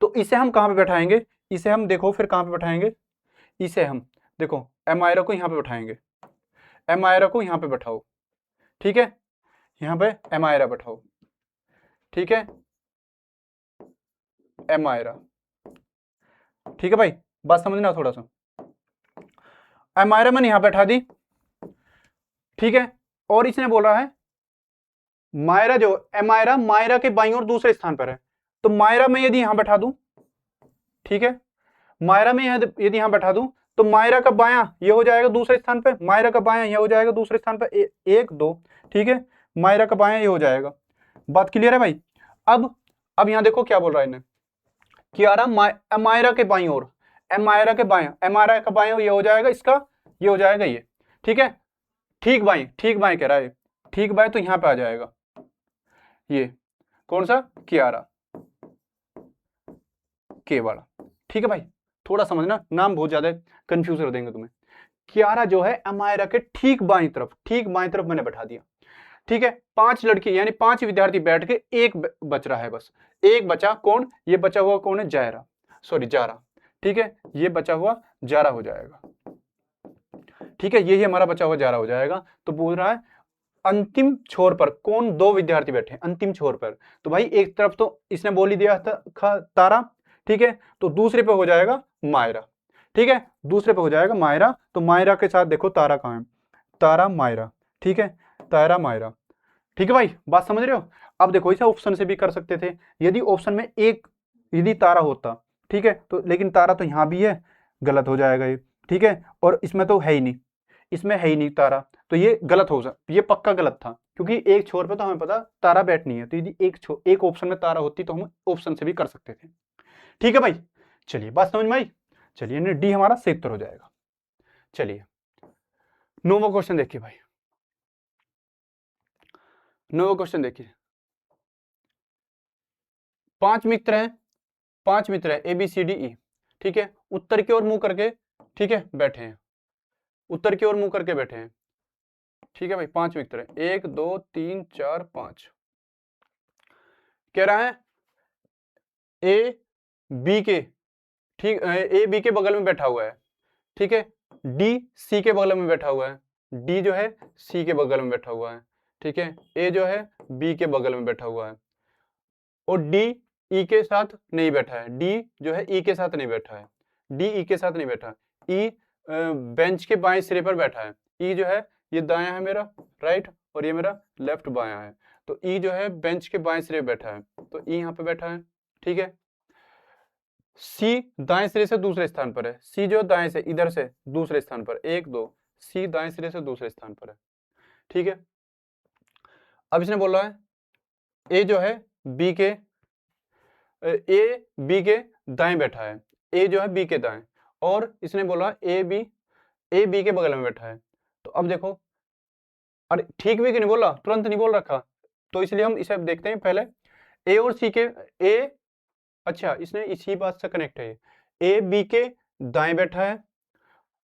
तो इसे हम कहाँ पे बैठाएंगे, इसे हम देखो फिर कहाँ पे बैठाएंगे, इसे हम देखो अमायरा को यहाँ पे बैठाएंगे, अमायरा को यहाँ पे बैठाओ, ठीक है, यहाँ पे अमायरा बैठाओ, ठीक है, अमायरा, ठीक है भाई, बात समझना थोड़ा सा। अमायरा मैंने यहाँ बैठा दी, ठीक है, और इसने बोला है मायरा जो अमायरा मायरा के बाईं ओर दूसरे स्थान पर है, तो मायरा में यदि यहां बैठा दूं, ठीक है, मायरा में यदि यहां बैठा दूं तो मायरा का बायां ये हो जाएगा दूसरे स्थान पे, मायरा का बायां ये हो जाएगा दूसरे स्थान पे, एक दो, ठीक है, मायरा का बायां ये हो जाएगा। बात क्लियर है भाई। अब यहां देखो क्या बोल रहा है इन्हें, कियारा मायरा के बाईं ओर, मायरा के बायां, मायरा का बायां ये हो जाएगा इसका, ये हो जाएगा ये, ठीक है, ठीक बाएं कह रहा है, ठीक बाएं तो यहां पे आ जाएगा ये कौन सा, कियारा के वाला, ठीक है भाई, थोड़ा समझना, नाम बहुत ज्यादा कंफ्यूज कर देंगे तुम्हें। कियारा जो है अमायरा के ठीक बाईं तरफ मैंने बैठा दिया, ठीक है, 5 लड़की यानी 5 विद्यार्थी बैठ के एक बच रहा है, बस एक बचा, कौन, ये बचा हुआ कौन है, जारा, ठीक है, ये बचा हुआ जारा हो जाएगा, ठीक है, यही हमारा बचा हुआ जारा हो जाएगा। तो बोल रहा है अंतिम छोर पर कौन, 2 विद्यार्थी बैठे हैं अंतिम छोर पर, तो भाई एक तरफ तो इसने बोल ही दिया था तारा, ठीक है, तो दूसरे पे हो जाएगा मायरा, ठीक है, दूसरे पे हो जाएगा मायरा, तो मायरा के साथ देखो तारा कहां है, तारा मायरा, ठीक है, तारा मायरा, ठीक है भाई, बात समझ रहे हो। अब देखो इसे ऑप्शन से भी कर सकते थे, यदि ऑप्शन में एक यदि तारा होता, ठीक है, तो लेकिन तारा तो यहां भी है, गलत हो जाएगा ये, ठीक है, और इसमें तो है ही नहीं, इसमें है ही नहीं तारा, तो ये गलत हो सकता, ये पक्का गलत था, क्योंकि एक छोर पे तो हमें पता तारा बैठनी है, तो यदि एक ऑप्शन में तारा होती तो हम ऑप्शन से भी कर सकते थे, ठीक है भाई। चलिए बात समझ में आई, चलिए डी हमारा सही उत्तर हो जाएगा। चलिए 9वां क्वेश्चन देखिए भाई, 9वां क्वेश्चन देखिए, 5 मित्र हैं ABCDE, ठीक है, उत्तर की ओर मुंह करके, ठीक है, बैठे हैं, उत्तर की ओर मुंह करके बैठे हैं, ठीक है भाई, 5 मित्र हैं, 1 2 3 4 5, कह रहा है ए बी के, ठीक, ए बी के बगल में बैठा हुआ है, ठीक है, डी सी के बगल में बैठा हुआ है, डी जो है सी के बगल में बैठा हुआ है, ठीक है, ए जो है बी के बगल में बैठा हुआ है, और डी ई के साथ नहीं बैठा है, डी जो है ई के साथ नहीं बैठा है, डी ई के साथ नहीं बैठा, ई बेंच के बाएं सिरे पर बैठा है, ई जो है ये दायां है मेरा राइट, और ये मेरा लेफ्ट बायां है, तो ई जो है बेंच के बाएं सिरे बैठा है, तो ई यहाँ पे बैठा है, ठीक है, सी दाएं सिरे से दूसरे स्थान पर है, सी जो दाएं से इधर से दूसरे स्थान पर, 1 2, सी दाएं सिरे से दूसरे स्थान पर है, ठीक है। अब इसने बोला है ए जो है बी के, ए बी के दाएं बैठा है, ए जो है बी के दाएं, और इसने बोला ए बी के बगल में बैठा है, तो अब देखो, अरे ठीक भी कि नहीं बोला, तुरंत नहीं बोल रखा, तो इसलिए हम इसे देखते हैं पहले, ए और सी के, ए, अच्छा इसने इसी बात से कनेक्ट है, ए बी के दाएं बैठा है,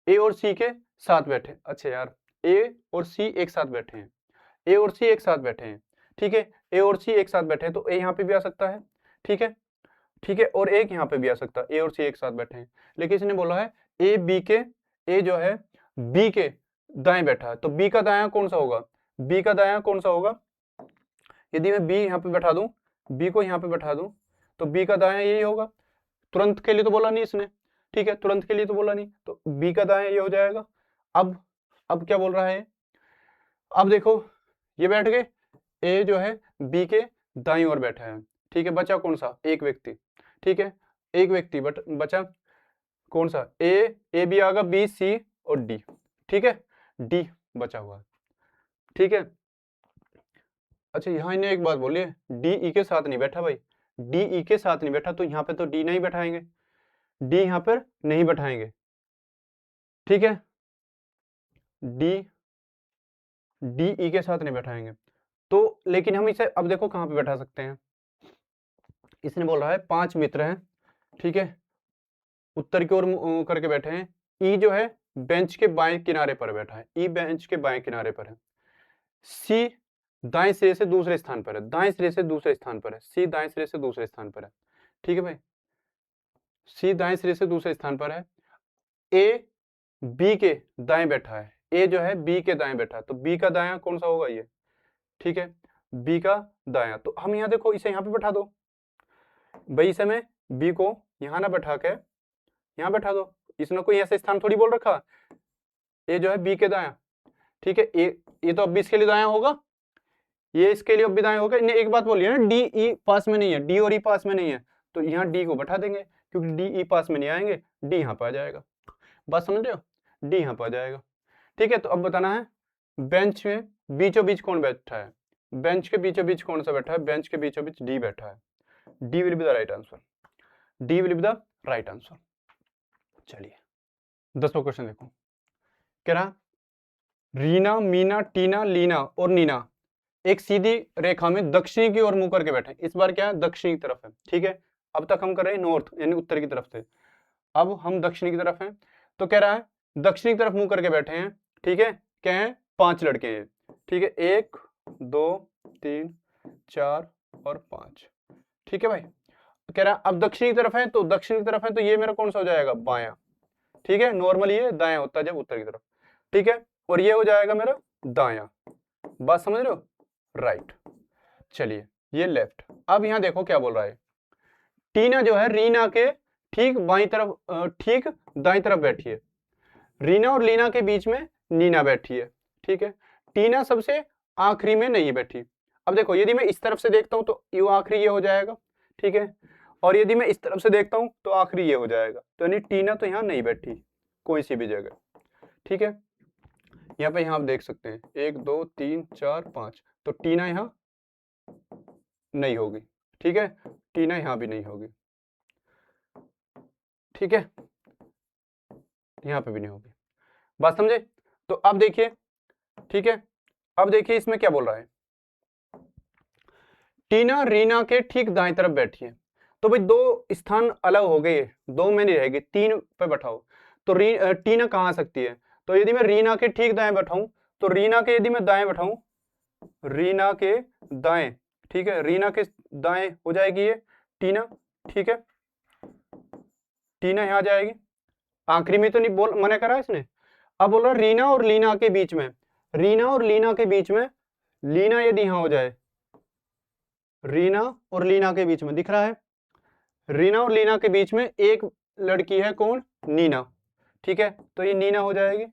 ए और सी के साथ बैठे, अच्छा यार ए और सी एक साथ बैठे हैं, ए और सी एक साथ बैठे हैं, ठीक है, ए और सी एक साथ बैठे हैं, तो ए यहाँ पे भी आ सकता है, ठीक है, ठीक है, और एक यहाँ पे भी आ सकता है, ए और सी एक साथ बैठे हैं, लेकिन इसने बोला है ए बी के, ए जो है बी के दाएं बैठा है, तो बी का दायां कौन सा होगा, बी का दायां कौन सा होगा, यदि मैं बी यहाँ पे बैठा दूं, बी को यहाँ पे बैठा दूं, तो बी का दायां यही होगा, तुरंत के लिए तो बोला नहीं इसने, ठीक है, तुरंत के लिए तो बोला नहीं, तो बी का दायां ये हो जाएगा। अब क्या बोल रहा है, अब देखो ये बैठ गए, ए जो है बी के दाईं ओर बैठा है, ठीक है, बचा कौन सा, एक व्यक्ति, ठीक है, एक व्यक्ति बचा कौन सा, ए बी आ गया, बी सी और डी, ठीक है, डी बचा हुआ है, ठीक है। अच्छा यहाँ इन्हें एक बात बोलिए, डी ई के साथ नहीं बैठा भाई, डी ई के साथ नहीं बैठा, तो यहाँ पे तो डी नहीं बैठाएंगे, डी यहाँ पर नहीं बैठाएंगे, ठीक है, डी डी ई के साथ नहीं बैठाएंगे, तो लेकिन हम इसे अब देखो कहाँ पे बैठा सकते हैं, इसने बोल रहा है 5 मित्र हैं, ठीक है, उत्तर की ओर मुंह करके बैठे हैं। ई जो है बेंच के बाएं किनारे पर बैठा है, ई बेंच के बाएं किनारे पर है। सी दाएं सिरे से दूसरे स्थान पर है, दाएं सिरे से दूसरे स्थान पर है, सी दाएं सिरे से दूसरे स्थान पर है। ठीक है भाई, सी दाएं सिरे से दूसरे स्थान पर है। ए बी के दाएं बैठा है, ए जो है बी के दाएं बैठा है, तो बी का दायां कौन सा होगा ये, ठीक है, बी का दायां। तो हम यहाँ देखो इसे यहाँ पे बैठा दो भाई, इसे मैं बी को यहाँ ना बैठा के यहाँ बैठा दो, इसने कोई ऐसा स्थान थोड़ी बोल रखा, ए जो है बी के दायां, ठीक है, ये तो अब भी इसके लिए दायां होगा, ये इसके लिए अब भी दायां होगा। इन्हें एक बात बोली है ना, डी ई पास में नहीं है, डी और ई पास में नहीं है, तो यहाँ डी को बैठा देंगे, क्योंकि डी ई पास में नहीं आएंगे, डी यहाँ पर आ जाएगा। बात समझ रहे हो, डी यहाँ पर आ जाएगा। ठीक है, तो अब बताना है बेंच में बीचों बीच कौन बैठा है, बेंच के बीचों बीच कौन सा बैठा है, बेंच के बीचों बीच डी बैठा है, D will be the right answer, D will be the right answer. चलिए 10वां क्वेश्चन देखो, कह रहा रीना, मीना, टीना, लीना और नीना एक सीधी रेखा में दक्षिणी की ओर मुंह करके बैठे। इस बार क्या है, दक्षिणी की तरफ है। ठीक है, अब तक हम कर रहे हैं नॉर्थ यानी उत्तर की तरफ से, अब हम दक्षिणी की तरफ हैं। तो कह रहा है दक्षिणी की तरफ मुंह करके बैठे हैं। ठीक है, क्या है, 5 लड़के हैं। ठीक है, 1 2 3 4 और 5। ठीक है भाई, कह रहा है अब दक्षिणी की तरफ है, तो दक्षिणी की तरफ है तो ये मेरा कौन सा हो जाएगा, बायां। ठीक है, नॉर्मली ये दायां होता है जब उत्तर की तरफ। ठीक है, और ये हो जाएगा मेरा दायां। बात समझ रहे हो, राइट। चलिए ये लेफ्ट। अब यहां देखो क्या बोल रहा है, टीना जो है रीना के ठीक बाई तरफ, ठीक दाई तरफ बैठी है। रीना और लीना के बीच में नीना बैठी है। ठीक है, टीना सबसे आखिरी में नहीं बैठी। अब देखो यदि मैं इस तरफ से देखता हूं तो यू आखिरी ये हो जाएगा। ठीक है, और यदि मैं इस तरफ से देखता हूं तो आखिरी ये हो जाएगा, तो यानी टीना तो यहां नहीं बैठी कोई सी भी जगह। ठीक है, यहाँ पे यहाँ आप देख सकते हैं 1 2 3 4 5, तो टीना यहाँ नहीं होगी। ठीक है, टीना यहाँ भी नहीं होगी। ठीक है, यहाँ पे भी नहीं होगी। बात समझे, तो अब देखिए, ठीक है, अब देखिए इसमें क्या बोल रहा है, टीना रीना के ठीक दाएं तरफ बैठी है। तो भाई 2 स्थान अलग हो गए, 2 में नहीं रहेगी, 3 पे बैठाओ, तो टीना कहाँ आ सकती है। तो यदि मैं रीना के ठीक दाएं बैठाऊं, तो रीना के यदि मैं दाएं बैठाऊं, रीना के दाएं, ठीक है, रीना के दाएं हो जाएगी ये टीना। ठीक है, टीना यहाँ आ जाएगी, आखिरी में तो नहीं बोल मना करा इसने। अब बोल रहा रीना और लीना के बीच में, रीना और लीना के बीच में, लीना यदि यहाँ हो जाए, रीना और लीना के बीच में दिख रहा है, रीना और लीना के बीच में एक लड़की है, कौन, नीना। ठीक है, तो ये नीना हो जाएगी,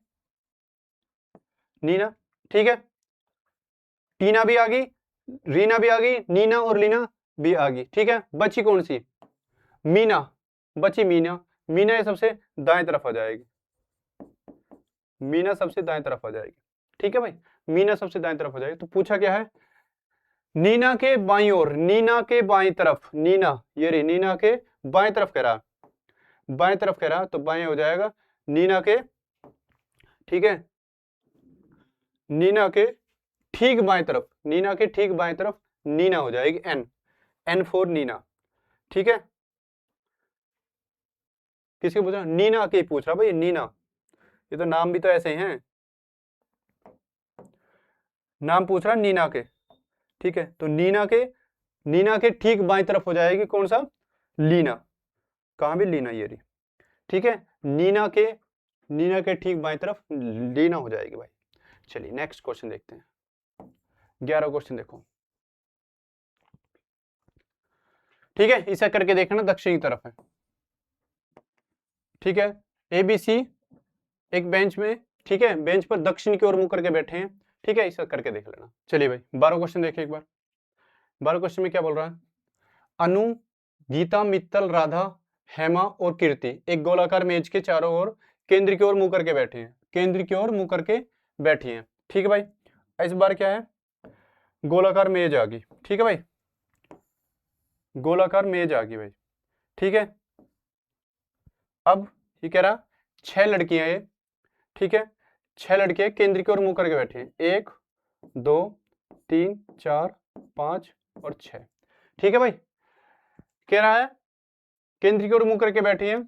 नीना। ठीक है, टीना भी आ गई, रीना भी आ गई, नीना और लीना भी आ गई। ठीक है, बची कौन सी, मीना, बची मीना। मीना ये सबसे दाएं तरफ आ जाएगी, मीना सबसे दाएं तरफ आ जाएगी। ठीक है भाई, मीना सबसे दाएं तरफ हो जाएगी। तो पूछा क्या है, नीना के बाईं ओर, नीना के बाईं तरफ, नीना ये रही, नीना के बाएं तरफ कह रहा, बाएं तरफ कह रहा, तो बाएं हो जाएगा नीना के। ठीक है, नीना के ठीक बाएं तरफ, नीना के ठीक बाएं तरफ नीना हो जाएगी, एन, एन फॉर नीना। ठीक है, किसके पूछ रहा, नीना के पूछ रहा भाई, नीना, ये तो नाम भी तो ऐसे हैं, नाम पूछ रहा नीना के। ठीक है, तो नीना के ठीक बाएं तरफ हो जाएगी कौन सा, लीना। कहां भी लीना ये रही। ठीक है, नीना के ठीक बाएं तरफ लीना हो जाएगी भाई। चलिए नेक्स्ट क्वेश्चन देखते हैं, 11वां क्वेश्चन देखो। ठीक है, इसे करके देखना, दक्षिण की तरफ है। ठीक है, ABC एक बेंच में, ठीक है, बेंच पर दक्षिण की ओर मुंह करके बैठे हैं। ठीक है, इसे करके देख लेना। चलिए भाई 12वां क्वेश्चन देखिए एक बार। 12वें क्वेश्चन में क्या बोल रहा है, अनु, गीता, मित्तल, राधा, हेमा और कीर्ति एक गोलाकार मेज के चारों ओर केंद्र की ओर मुंह करके बैठे हैं, केंद्र की ओर मुंह करके बैठी हैं। ठीक है भाई, इस बार क्या है, गोलाकार मेज आ गई। ठीक है भाई, गोलाकार मेज आ गई भाई। ठीक है, अब ये कह रहा 6 लड़कियां ये, ठीक है, 6 लड़के केंद्र की ओर मुंह करके बैठे हैं, 1 2 3 4 5 और 6। ठीक है भाई, कह रहा है केंद्र की ओर मुंह करके बैठी हैं,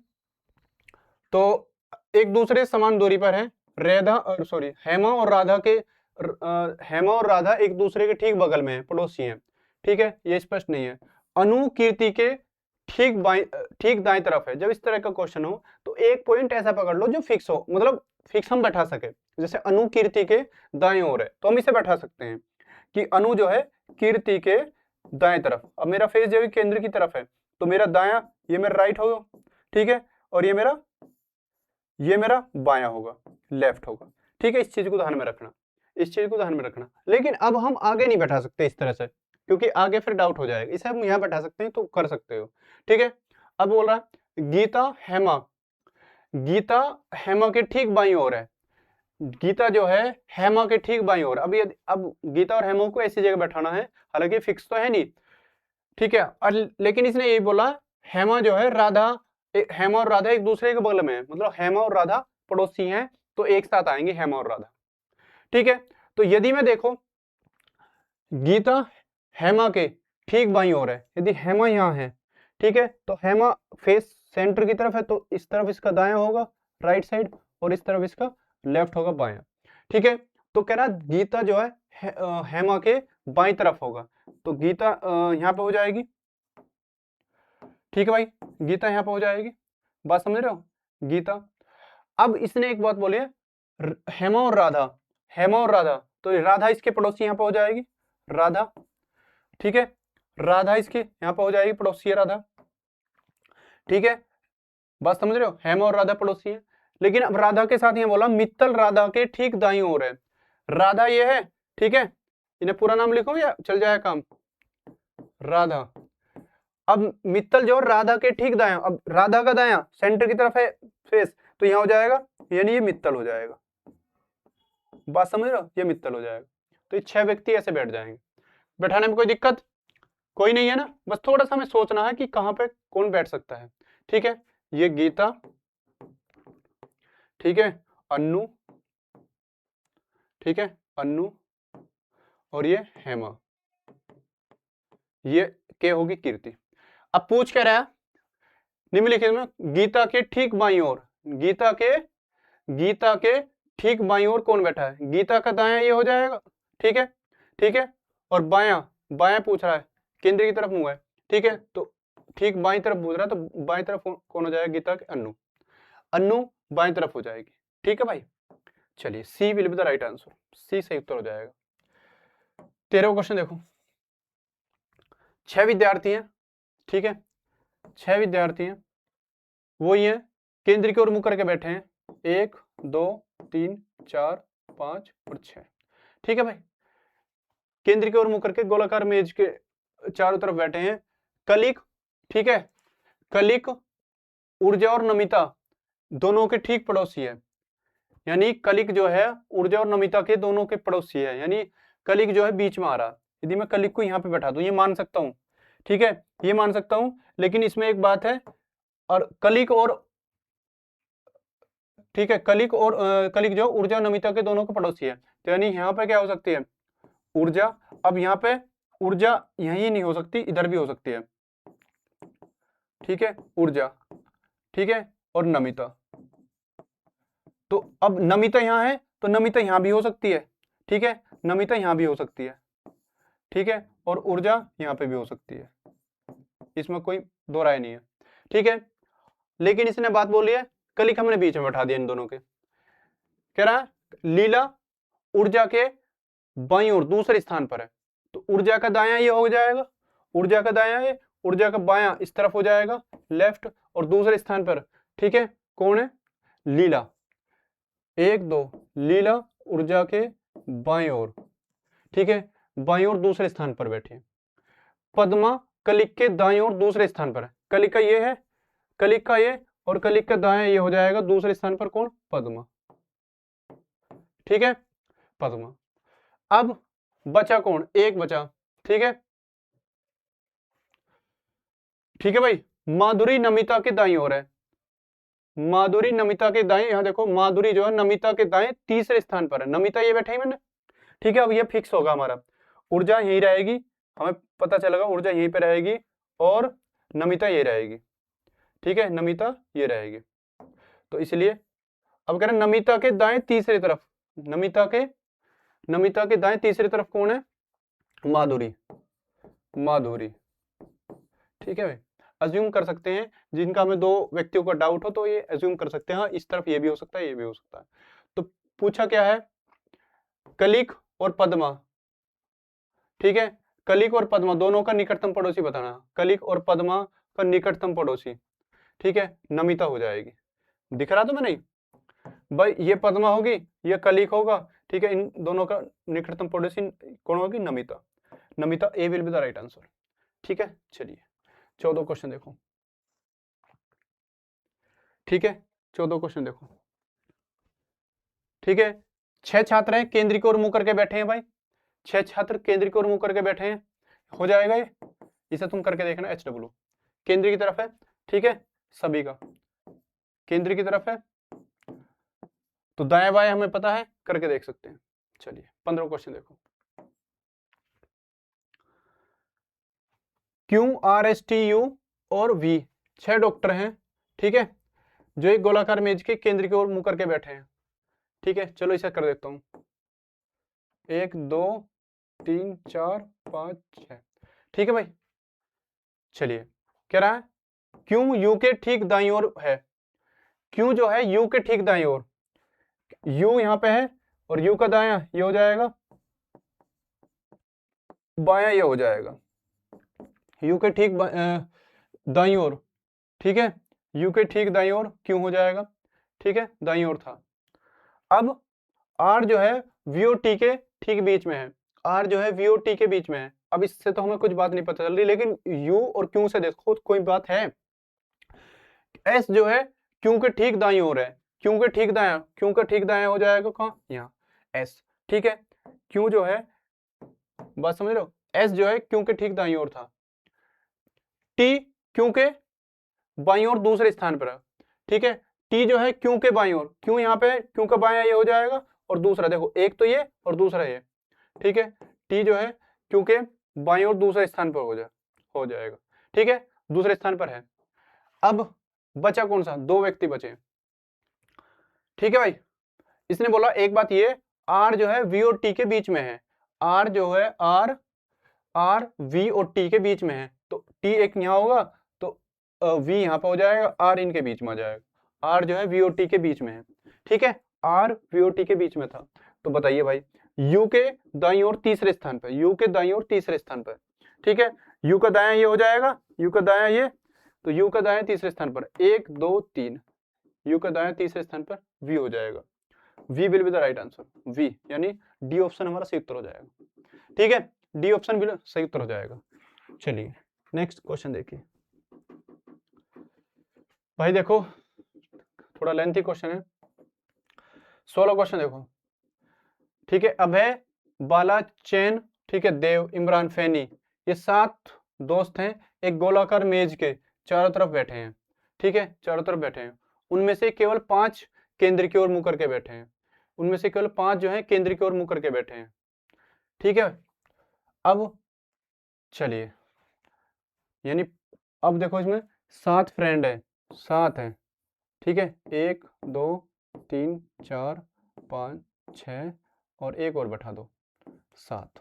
तो एक दूसरे समान दूरी पर है, रेधा और सॉरी हेमा और राधा के हेमा और राधा एक दूसरे के ठीक बगल में है, पड़ोसी हैं, ठीक है, ये स्पष्ट नहीं है। अनु कीर्ति के ठीक दाएं तरफ है। जब इस तरह का क्वेश्चन हो तो एक पॉइंट ऐसा पकड़ लो जो फिक्स हो, मतलब फिक्स हम बैठा सके। जैसे अनु कीर्ति के दाएं ओर है तो हम इसे बैठा सकते हैं कि अनु जो है कीर्ति के दाएं तरफ। अब मेरा फेस जो है केंद्र की तरफ है तो मेरा दायां, ये मेरा राइट होगा, ठीक है, और ये मेरा बायां होगा, लेफ्ट होगा, ठीक है। इस चीज को ध्यान में रखना, इस चीज को ध्यान में रखना। लेकिन अब हम आगे नहीं बैठा सकते इस तरह से, क्योंकि आगे फिर डाउट हो जाएगा। इसे हम यहाँ बैठा सकते हैं तो कर सकते हो, ठीक है। अब बोल रहा है गीता हेमा के ठीक बाईं ओर है। गीता जो है हेमा के ठीक बाईं ओर। अब गीता और हेमा को ऐसी जगह बैठाना है, हालांकि फिक्स तो है नहीं, ठीक है। और लेकिन इसने यही बोला हेमा जो है हेमा और राधा एक दूसरे के बगल में है, मतलब हेमा और राधा पड़ोसी हैं तो एक साथ आएंगे हेमा और राधा, ठीक है। तो यदि मैं देखो गीता हेमा के ठीक बाईं ओर है, यदि हेमा यहाँ है, ठीक है, तो हेमा फेस सेंटर की तरफ है तो इस तरफ इसका दायां होगा राइट साइड, और इस तरफ इसका लेफ्ट होगा बायां, ठीक है। तो कह रहा गीता जो है हेमा के बाईं तरफ होगा, तो गीता यहाँ पे हो जाएगी, ठीक है भाई, गीता यहाँ पे हो जाएगी। बात समझ रहे हो, गीता। अब इसने एक बात बोली है हेमा और राधा, तो राधा इसके पड़ोसी यहाँ पे हो जाएगी, राधा, ठीक है, राधा इसके यहाँ पे हो जाएगी, पड़ोसी है राधा, ठीक है। बात समझ रहे हो, हेमा और राधा पड़ोसी है। लेकिन अब राधा के साथ यहाँ बोला मित्तल राधा के ठीक दाईं ओर है। राधा ये है, ठीक है, इन्हें पूरा नाम लिखो या चल जाए काम, राधा। अब मित्तल जो राधा के ठीक दायां, अब राधा का दायां सेंटर की तरफ है फेस, तो यहाँ हो जाएगा, यानी ये मित्तल हो जाएगा। बात समझ रहे हो, ये मित्तल हो जाएगा। तो ये 6 व्यक्ति ऐसे बैठ जाएंगे। बैठाने में कोई दिक्कत कोई नहीं है ना, बस थोड़ा सा हमें सोचना है कि कहां पे कौन बैठ सकता है, ठीक है। ये गीता, ठीक है, अन्नू, ठीक है, अन्नू, और ये हेमा, ये के होगी कीर्ति। अब पूछ क्या रहा है निम्नलिखित में गीता के ठीक बाईं ओर, गीता के ठीक बाईं ओर कौन बैठा है। गीता का दायां ये हो जाएगा, ठीक है, ठीक है, और बायां पूछ रहा है, केंद्र की तरफ मुंह है, ठीक है, तो ठीक बाईं तरफ पूछ रहा है, तो बाईं तरफ कौन हो जाएगा, गीता के अन्नू बाईं तरफ हो जाएगी, ठीक है भाई। चलिए C will be the right answer, C सही उत्तर हो जाएगा। 13वां क्वेश्चन देखो, 6 विद्यार्थी हैं, ठीक है, 6 विद्यार्थी हैं, वो ये केंद्र की ओर मुंह करके बैठे हैं, 1 2 3 4 5 और 6, ठीक है भाई। केंद्र की ओर मुंह करके गोलाकार मेज के चारों तरफ बैठे हैं। कलिक, ठीक है, कलिक ऊर्जा और नमिता दोनों के ठीक पड़ोसी है, यानी कलिक जो है ऊर्जा और नमिता के दोनों के पड़ोसी है, यानी कलिक जो है बीच में आ रहा। यदि मैं कलिक को यहाँ पे बैठा दूं, ये मान सकता हूं, ठीक है, ये मान सकता हूं, लेकिन इसमें एक बात है, और कलिक और ठीक है, कलिक जो ऊर्जा और नमिता के दोनों के पड़ोसी है, तो यानी यहाँ पे क्या हो सकती है, ऊर्जा। अब यहाँ पे ऊर्जा यही नहीं हो सकती, इधर भी हो सकती है, ठीक है, ऊर्जा, ठीक है, और नमिता। तो अब नमिता यहाँ है तो नमिता यहाँ भी हो सकती है, ठीक है, नमिता यहाँ भी हो सकती है, ठीक है, और ऊर्जा यहाँ पे भी हो सकती है, इसमें कोई दो राय नहीं है, ठीक है। लेकिन इसने बात बोली है कलिक हमने बीच में बैठा दिया इन दोनों के। कह रहा है लीला ऊर्जा के बाईं ओर दूसरे स्थान पर है, तो ऊर्जा का दायां ये हो जाएगा, ऊर्जा का दायां ये, ऊर्जा का बायां इस तरफ हो जाएगा लेफ्ट, और दूसरे स्थान पर, ठीक है, कौन है, लीला। 1 2 लीला ऊर्जा के बाईं ओर, ठीक है, बाईं ओर दूसरे स्थान पर बैठी है। पद्मा कलिक के दाईं ओर दूसरे स्थान पर है, कलिक का ये है, कलिक का ये, और कलिक का दायां ये हो जाएगा दूसरे स्थान पर, कौन, पद्मा, ठीक है, पद्मा। अब बचा कौन, एक बचा, ठीक है, ठीक है भाई, माधुरी नमिता के दाईं ओर है, माधुरी नमिता के दाएं, यहां देखो माधुरी जो है नमिता के दाएं तीसरे स्थान पर है, नमिता ये बैठा ही मैंने, ठीक है। अब ये फिक्स होगा हमारा, ऊर्जा यही रहेगी, हमें पता चलेगा ऊर्जा यहीं पे रहेगी, और नमिता ये रहेगी, ठीक है, नमिता ये रहेगी। तो इसलिए अब कह रहे हैं नमिता के दाएं तीसरी तरफ, नमिता के दाएं तीसरी तरफ कौन है? माधुरी, माधुरी। ठीक है भाई, अज्यूम कर सकते हैं, जिनका हमें दो व्यक्तियों का डाउट हो तो ये अज्यूम कर सकते हैं, हाँ इस तरफ ये भी हो सकता है, ये भी हो सकता है। तो पूछा क्या है? कलिक और पद्मा। ठीक है, कलिक और पद्मा दोनों का निकटतम पड़ोसी बताना। कलिक और पद्मा का निकटतम पड़ोसी, ठीक है, नमिता हो जाएगी। दिख रहा तो मैं नहीं भाई, ये पद्मा होगी, ये कलिक होगा, ठीक है, इन दोनों का निकटतम पड़ोसी कौन होगी? Namita. Namita A will be the right answer. ठीक है, चलिए 14 क्वेश्चन देखो। ठीक है, 14 क्वेश्चन देखो। ठीक है, 6 छात्र हैं, केंद्र की ओर मुंह करके बैठे हैं भाई, 6 छात्र केंद्र की ओर मुंह करके बैठे हैं, हो जाएगा ये, इसे तुम करके देखना। HW केंद्र की तरफ है, ठीक है, सभी का केंद्र की तरफ है, तो दाएं बाएं हमें पता है, करके देख सकते हैं। चलिए 15 क्वेश्चन देखो। QRSTU और V 6 डॉक्टर हैं, ठीक है, जो एक गोलाकार मेज के केंद्र की ओर मुंह करके बैठे हैं। ठीक है, चलो इसे कर देता हूं, 1 2 3 4 5 6। ठीक है भाई, चलिए कह रहा है क्यों यू के ठीक दाईं ओर है, क्यों जो है यू के ठीक दाईं ओर, यू यहां पे है और यू का दायां ये हो जाएगा, बायां ये हो जाएगा, यू के ठीक दाईं ओर, ठीक है, यू के ठीक दाईं ओर क्यों हो जाएगा, ठीक है, दाईं ओर था। अब आर जो है वी और टी के ठीक बीच में है, आर जो है वी और टी के बीच में है। अब इससे तो हमें कुछ बात नहीं पता चल रही, लेकिन यू और क्यू से देखो कोई बात है। एस जो है क्यू के ठीक दाईं ओर है, क्यू के ठीक दायां, क्यू का ठीक दायां हो जाएगा कहाँ? यहाँ एस। ठीक है, क्यू जो है, बात समझ रहे हो, एस जो है क्यू के ठीक दाईं ओर था, टी क्यू के बाईं ओर दूसरे स्थान पर है। ठीक है, टी जो है क्यू के बाईं ओर, क्यू यहाँ पे है, क्यू का बायां ये हो जाएगा, और दूसरा देखो एक तो ये और दूसरा ये। ठीक है, टी जो है क्यू के बाईं ओर दूसरे स्थान पर हो जाएगा। ठीक है, दूसरे स्थान पर है। अब बचा कौन सा? दो व्यक्ति बचे। ठीक है भाई, इसने बोला एक बात ये, आर जो है वी और टी के बीच में है, आर जो है आर वी और टी के बीच में है, तो टी एक यहाँ होगा तो वी यहाँ पर हो जाएगा, आर इनके बीच में आ जाएगा, आर जो है वी और टी के बीच में है। ठीक है, आर वी और टी के बीच में था, तो बताइए भाई यू के दाईं ओर तीसरे स्थान पर, यू के दाईं ओर तीसरे स्थान पर। ठीक है, यू का दायां ये हो जाएगा, यू का दायां ये, तो यू का दायां तीसरे स्थान पर 1 2 3, यू का दायां तीसरे स्थान पर वी हो जाएगा, B will be the right answer, B यानी डी ऑप्शन हमारा सही उत्तर हो जाएगा। ठीक है, डी ऑप्शन भी सही उत्तर हो जाएगा। चलिए नेक्स्ट क्वेश्चन देखिए भाई, देखो थोड़ा लेंथी क्वेश्चन है, 16 क्वेश्चन देखो। ठीक है, अभय, बाला, चैन, ठीक है, देव, इमरान, फैनी, ये 7 दोस्त हैं, एक गोलाकार मेज के चारों तरफ बैठे हैं। ठीक है, चारों तरफ बैठे हैं, उनमें से केवल 5 केंद्र की ओर मुंह करके बैठे हैं, उनमें से केवल 5 जो है केंद्र की ओर मुंह करके बैठे हैं। ठीक है, अब चलिए, यानी अब देखो इसमें 7 फ्रेंड है, 7 है। ठीक है, 1 2 3 4 5 6 और एक और बैठा दो, 7।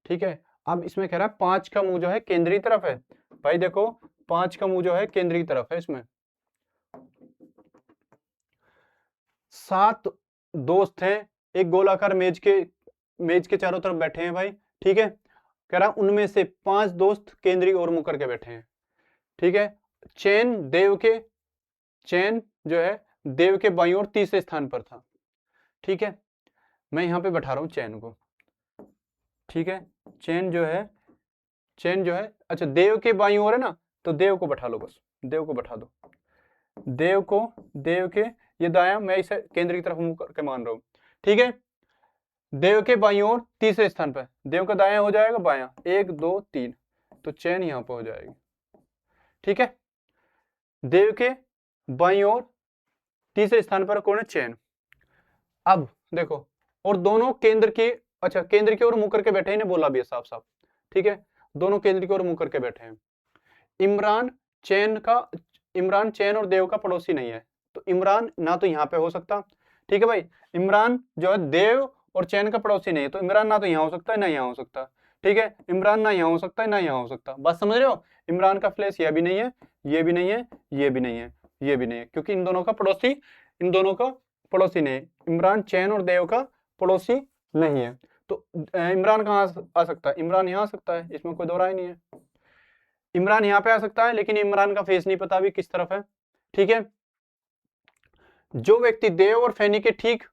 ठीक है, अब इसमें कह रहा है 5 का मुंह जो है केंद्रीय तरफ है। भाई देखो 5 का मुंह जो है केंद्रीय तरफ है, इसमें 7 दोस्त हैं, एक गोलाकार मेज के चारों तरफ बैठे हैं भाई। ठीक है, कह रहा उनमें से 5 दोस्त केंद्रीय ओर मुंह करके बैठे हैं। ठीक है, चैन जो है देव के बाईं ओर तीसरे स्थान पर था। ठीक है, मैं यहां पे बैठा रहा हूं चैन को। ठीक है, चैन जो है अच्छा देव के बाईं ओर है ना, तो देव को बैठा लो, बस देव को बैठा दो, देव के ये दायां, मैं इसे केंद्र की तरफ मुंह करके मान रहा हूं। ठीक है, देव के बाईं ओर तीसरे स्थान पर, देव का दायां हो जाएगा बायां, 1 2 3, तो चैन यहां पर हो जाएगी। ठीक है, देव के बाईं ओर तीसरे स्थान पर कौन है? चैन। अब देखो, और दोनों केंद्र की ओर मुंह करके बैठे हैं, इन्हें बोला भी है साफ साफ। ठीक है, दोनों केंद्र की ओर मुंह करके बैठे हैं। इमरान चैन और देव का पड़ोसी नहीं है, तो इमरान ना तो यहाँ पे हो सकता, ठीक है भाई। इमरान जो है देव और चैन का पड़ोसी नहीं है, तो इमरान ना तो यहाँ हो सकता है ना यहाँ हो सकता, ठीक है। इमरान ना यहाँ हो सकता है ना यहाँ हो सकता, बात समझ रहे हो। इमरान का प्लेस यह भी नहीं है, ये भी नहीं है, ये भी नहीं है, ये भी नहीं है, क्योंकि इन दोनों का पड़ोसी, इन दोनों का पड़ोसी नहीं है। इमरान चैन और देव का पड़ोसी नहीं है, तो इमरान कहाँ आ सकता है, इमरान यहाँ आ सकता है, इसमें कोई दो राय नहीं है। इमरान यहाँ पे आ सकता है, लेकिन इमरान का फेस नहीं पता अभी किस तरफ है, ठीक है। जो व्यक्ति देव और फैनी के ठीक,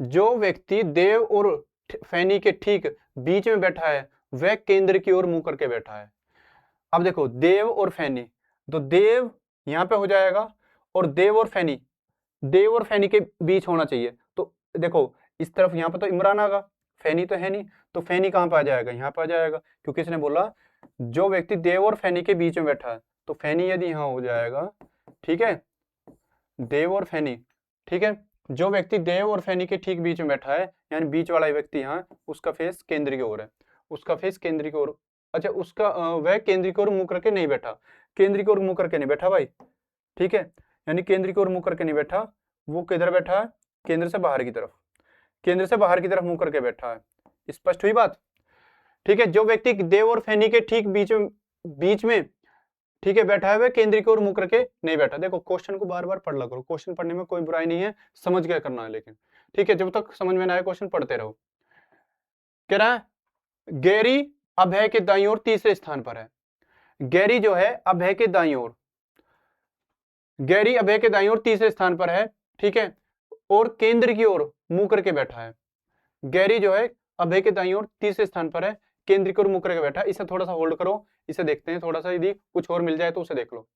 जो व्यक्ति देव और फैनी के ठीक बीच में बैठा है वह केंद्र की ओर मुंह करके बैठा है। अब देखो देव और फैनी, तो देव यहाँ पे हो जाएगा और देव और फैनी, देव और फैनी के बीच होना चाहिए। तो देखो इस तरफ यहाँ पे तो इमरान आगा, फैनी तो है नहीं, तो फैनी कहाँ पे आ जाएगा, यहाँ पे आ जाएगा, क्योंकि इसने बोला जो व्यक्ति देव और फैनी के बीच में बैठा है, तो फैनी यदि यहाँ हो जाएगा, ठीक है, देव और फैनी, ठीक है। जो व्यक्ति देव और फैनी के ठीक बीच में बैठा है, यानी बीच वाला व्यक्ति यहाँ, उसका फेस केंद्र की ओर है, उसका फेस केंद्र की ओर, अच्छा उसका वह केंद्र की ओर मुंह करके नहीं बैठा, केंद्र की ओर मुंह करके नहीं बैठा भाई, ठीक है। यानी केंद्र की ओर मुंह करके नहीं बैठा, वो किधर बैठा है, केंद्र से बाहर की तरफ, केंद्र से बाहर की तरफ मुंह करके बैठा है। स्पष्ट हुई बात, ठीक है। जो व्यक्ति देव और फैनी के ठीक बीच में ठीक है बैठा है, वह केंद्र की ओर मुंह करके नहीं बैठा। देखो क्वेश्चन को बार बार पढ़ ला करो, क्वेश्चन पढ़ने में कोई बुराई नहीं है, समझ के करना है लेकिन, ठीक है। जब तक समझ में ना आए क्वेश्चन पढ़ते रहो। कह रहा है गैरी अभय के दाईं ओर तीसरे स्थान पर है। गैरी जो है अभय के दाईं ओर, गैरी अभय के दाईं ओर तीसरे स्थान पर है, ठीक है, और केंद्र की ओर मुंह करके बैठा है। गैरी जो है अभय के दाईं ओर तीसरे स्थान पर है, केंद्र की ओर मुंह करके बैठा है। इसे थोड़ा सा होल्ड करो, इसे देखते हैं थोड़ा सा, यदि कुछ और मिल जाए तो उसे देख लो।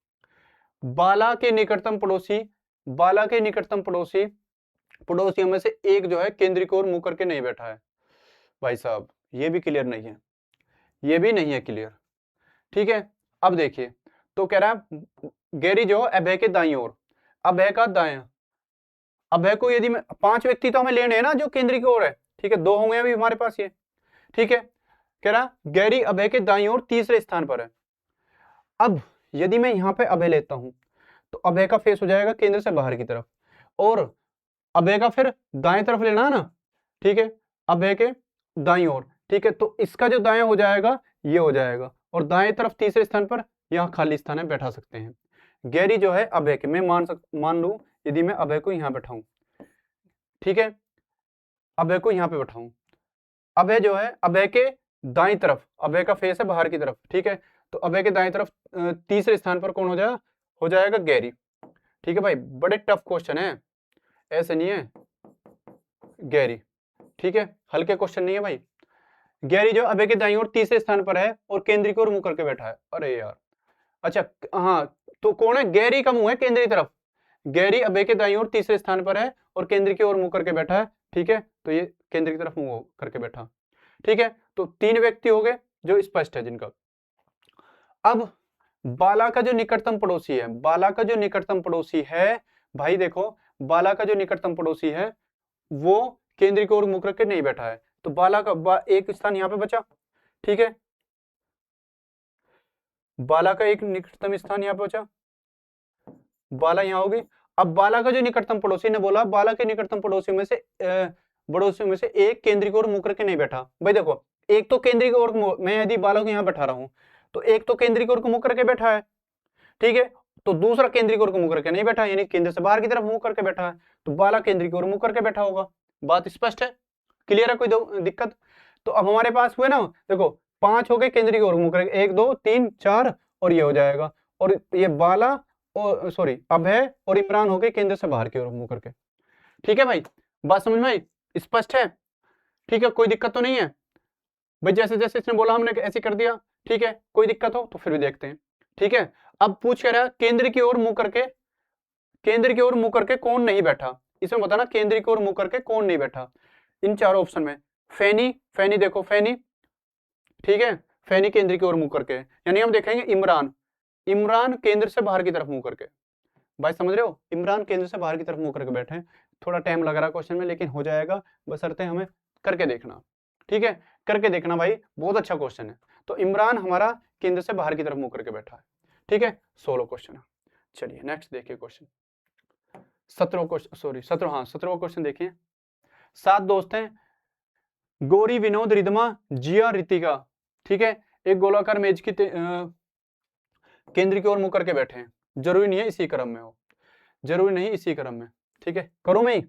बाला के निकटतम पड़ोसी, बाला के निकटतम पड़ोसी, पड़ोसियों में से एक जो है केंद्र की ओर मुंह करके नहीं बैठा है। भाई साहब ये भी क्लियर नहीं है, ये भी नहीं है क्लियर, ठीक है। अब देखिए तो कह रहा है गैरी जो अभय के दाईं ओर, अभय का दायां, अभय को यदि मैं 5 व्यक्ति तो हमें लेने हैं ना जो केंद्र की ओर है, ठीक है, 2 होंगे अभी हमारे पास ये, ठीक है। कह रहा गैरी अभय के दाईं ओर तीसरे स्थान पर है। अब यदि मैं यहां पे अभय लेता हूं, तो अभय का फेस हो जाएगा केंद्र से बाहर की तरफ, और अभय का फिर दाएं तरफ लेना है ना, ठीक है, अभय के दाईं ओर, ठीक है। तो इसका जो दाएं हो जाएगा ये हो जाएगा, और दाएं तरफ तीसरे स्थान पर यहाँ खाली स्थान है, बैठा सकते हैं। गैरी जो है अभय के, मैं मान लू यदि मैं अभय को यहाँ बैठाऊं, ठीक है, अभय को यहाँ पे बैठाऊं, अभय जो है अभय के दाईं तरफ, अभय का फेस है बाहर की तरफ, ठीक है। तो अभय के दाईं तरफ तीसरे स्थान पर कौन हो जाएगा गैरी, ठीक है भाई। बड़े टफ क्वेश्चन है, ऐसे नहीं है गैरी, ठीक है, हल्के क्वेश्चन नहीं है भाई। गैरी जो अभय के दाईं ओर तीसरे स्थान पर है और केंद्र की ओर मुंह करके बैठा है। अरे यार, अच्छा हाँ, तो कौन है, गैरी का मुंह है केंद्र की तरफ, गैरी अभय के दाईं ओर तीसरे स्थान पर है और केंद्र की ओर मुंह करके बैठा है, ठीक है। तो ये केंद्र की तरफ मुंह करके बैठा, ठीक है। तो 3 व्यक्ति हो गए जो स्पष्ट है जिनका। अब बाला का जो निकटतम पड़ोसी है, बाला का जो निकटतम पड़ोसी है भाई, देखो बाला का जो निकटतम पड़ोसी है वो केंद्र की ओर मुंह करके नहीं बैठा है, तो बाला का एक स्थान यहाँ पे बचा, ठीक है, बाला का एक निकटतम स्थान यहाँ पे बचा, बाला यहाँ होगी। अब बाला का जो निकटतम पड़ोसी ने बोला बाला के निकटतम पड़ोसियों में से एक केंद्र की ओर मुंह करके नहीं बैठा। भाई देखो एक तो केंद्र की ओर, मैं यदि बाला को यहाँ बैठा रहा हूं, तो एक तो केंद्र की ओर को मुंह करके बैठा है, ठीक है, तो दूसरा केंद्र की ओर को मुंह करके नहीं बैठा, यानी केंद्र से बाहर की तरफ मुंह करके बैठा है, तो बाला केंद्र की ओर मुंह करके बैठा होगा। बात स्पष्ट है, क्लियर है, कोई दिक्कत। तो अब हमारे पास हुए ना, देखो 5 हो गए केंद्र की ओर मुंह करके, 1 2 3 4, और ये हो जाएगा, और ये बाला और सॉरी अभय और इमरान हो गए केंद्र से बाहर की ओर मुंह करके, ठीक है भाई। बात समझ में आई, स्पष्ट है, ठीक है, कोई दिक्कत तो नहीं है भाई। जैसे जैसे इसने बोला हमने ऐसे कर दिया, ठीक है, कोई दिक्कत हो तो फिर भी देखते हैं, ठीक है। अब पूछ कर रहा है केंद्र की ओर मुंह करके, केंद्र की ओर मुंह करके कौन नहीं बैठा, इसमें बताना केंद्र की ओर मुंह करके कौन नहीं बैठा। इन चारों ऑप्शन में फैनी, फैनी देखो फैनी, ठीक है, फैनी केंद्र की ओर मुंह करके, यानी हम देखेंगे इमरान, इमरान केंद्र से बाहर की तरफ मुंह करके। भाई समझ रहे हो, इमरान केंद्र से बाहर की तरफ मुंह करके बैठे हैं। थोड़ा टाइम लग रहा है क्वेश्चन में, लेकिन हो जाएगा, बशर्ते हमें करके देखना, ठीक है, करके देखना भाई, बहुत अच्छा क्वेश्चन है। तो इमरान हमारा केंद्र से बाहर की तरफ मुंह करके बैठा है, ठीक है, 16 क्वेश्चन है। चलिए नेक्स्ट देखिए क्वेश्चन। 17वां क्वेश्चन, सॉरी 17वां क्वेश्चन देखिए। 7 दोस्त हैं, गौरी, विनोद, रिधमा, जिया, रितिका, ठीक है, एक गोलाकार मेज की केंद्र की ओर मुंह करके बैठे हैं। जरूरी नहीं है इसी क्रम में हो, जरूरी नहीं इसी क्रम में, ठीक है, करो मैं ही,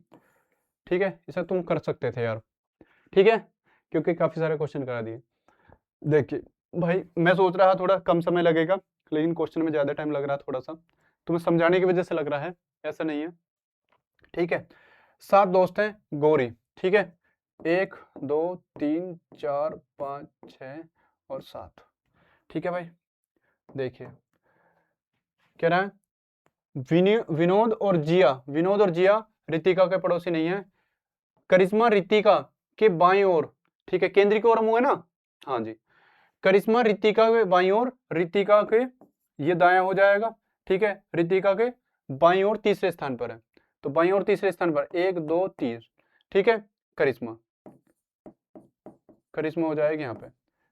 ठीक है, इसे तुम कर सकते थे यार, ठीक है, क्योंकि काफी सारे क्वेश्चन करा दिए। देखिए भाई, मैं सोच रहा थोड़ा कम समय लगेगा, लेकिन क्वेश्चन में ज्यादा टाइम लग रहा है, थोड़ा सा तुम्हें समझाने की वजह से लग रहा है, ऐसा नहीं है, ठीक है। 7 दोस्त हैं, गौरी, ठीक है, 1 2 3 4 5 6 और 7, ठीक है भाई। देखिए कह रहा है विनोद और जिया, विनोद और जिया रितिका के पड़ोसी नहीं है। करिश्मा रितिका के बाईं ओर, ठीक है, केंद्र की ओर मुंह है ना, हाँ जी, करिश्मा रितिका के बाईं ओर, रितिका के ये दायां हो जाएगा, ठीक है, रितिका के बाईं ओर तीसरे स्थान पर है, तो बाईं ओर तीसरे स्थान पर 1 2 3, ठीक है, करिश्मा, करिश्मा हो जाएगी यहाँ पे,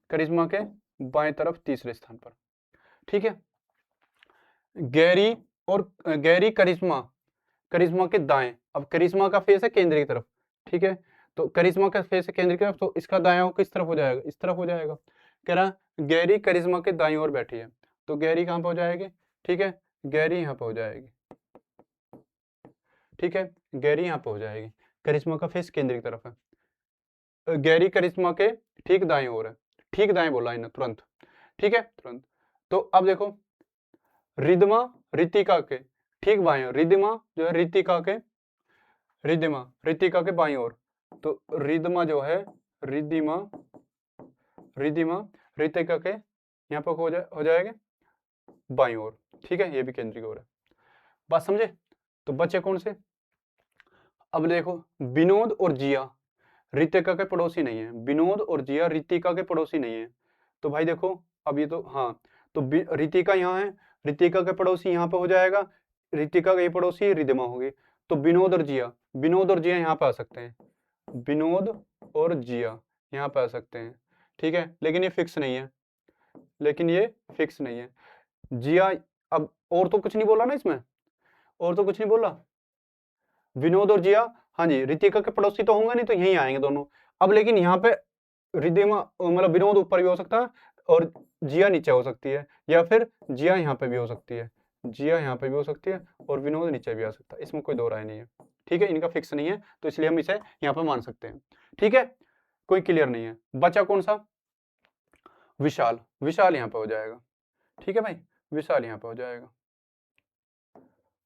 करिश्मा के बाएं तरफ तीसरे स्थान पर, ठीक है। गैरी और गैरी करिश्मा, करिश्मा के दाएं, अब करिश्मा का फेस है केंद्र की तरफ, ठीक है, तो करिश्मा का फेस है केंद्र की तरफ, तो इसका दायां किस तरफ हो जाएगा, इस तरफ हो जाएगा। कह रहा गैरी करिश्मा के दाईं ओर बैठी है, तो गैरी कहां पे हो जाएगी, ठीक है, गैरी यहाँ पे हो जाएगी, ठीक है, गैरी यहाँ पे हो जाएगी, करिश्मा का फेस केंद्र की तरफ है, गैरी करिश्मा के ठीक दाएं ओर है, ठीक दाएं बोला इन्हें तुरंत, ठीक है, तुरंत। तो अब देखो रिधमा रितिका के ठीक बाएं ओर, रिधमा जो है रितिका के, रिधिमा रितिका के बाईं ओर, तो रिधमा जो है रिधिमा, रिधिमा रितिका के यहाँ पर हो जाएगा बाईं ओर, ठीक है, ये भी केंद्र की ओर है, बात समझे। तो बचे कौन से, अब देखो विनोद और जिया रितिका के पड़ोसी नहीं है, विनोद और जिया रितिका के पड़ोसी नहीं है, तो भाई देखो अब ये तो हाँ, तो रितिका यहाँ है, रितिका के पड़ोसी यहाँ पे हो जाएगा, रितिका के पड़ोसी रिधिमा होगी, तो विनोद और जिया, विनोद और जिया यहाँ पे आ सकते हैं, विनोद और जिया यहाँ पे आ सकते हैं, ठीक है, लेकिन ये फिक्स नहीं है, लेकिन ये फिक्स नहीं है, जिया, अब और तो कुछ नहीं बोला ना इसमें, और तो कुछ नहीं बोला, विनोद और जिया, हाँ जी, रितिका के पड़ोसी तो होंगे नहीं, तो यहीं आएंगे दोनों। अब लेकिन यहाँ पे रिधिमा मतलब विनोद ऊपर भी हो सकता है और जिया नीचे हो सकती है, या फिर जिया यहाँ पे भी हो सकती है, जिया यहाँ पे भी हो सकती है और विनोद नीचे भी आ सकता है, इसमें कोई दो राय नहीं है, ठीक है, इनका फिक्स नहीं है, तो इसलिए हम इसे यहाँ पे मान सकते हैं, ठीक है, कोई क्लियर नहीं है। बचा कौन सा, विशाल, विशाल यहाँ पे हो जाएगा, ठीक है भाई, विशाल यहाँ पे हो जाएगा,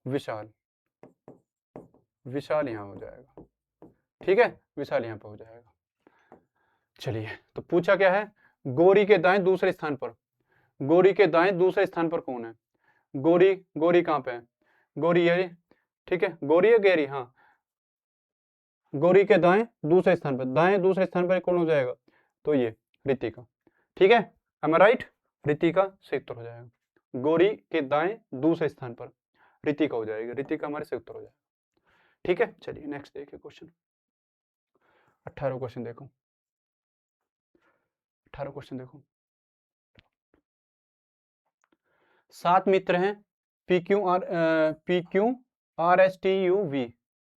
विशाल, विशाल यहाँ हो जाएगा, ठीक है, विशाल यहाँ पे हो जाएगा। चलिए, तो पूछा क्या है, गौरी के दाएं दूसरे स्थान पर, गौरी के दाएं दूसरे स्थान पर कौन है, गौरी, गौरी कहाँ पे है, गौरी ये, ठीक है, गौरी है गैरी, हाँ, गौरी के दाएं दूसरे स्थान पर, दाएं दूसरे स्थान पर कौन हो जाएगा, तो ये रितिका, ठीक है, am I राइट, रितिका सही उत्तर हो जाएगा, गौरी के दाएं दूसरे स्थान पर रितिका हो जाएगी, रितिका हमारे सही उत्तर हो जाएगा, ठीक है। चलिए नेक्स्ट देखिए क्वेश्चन, 18 क्वेश्चन देखो, 18 क्वेश्चन देखो। 7 मित्र हैं, PQRSTUV,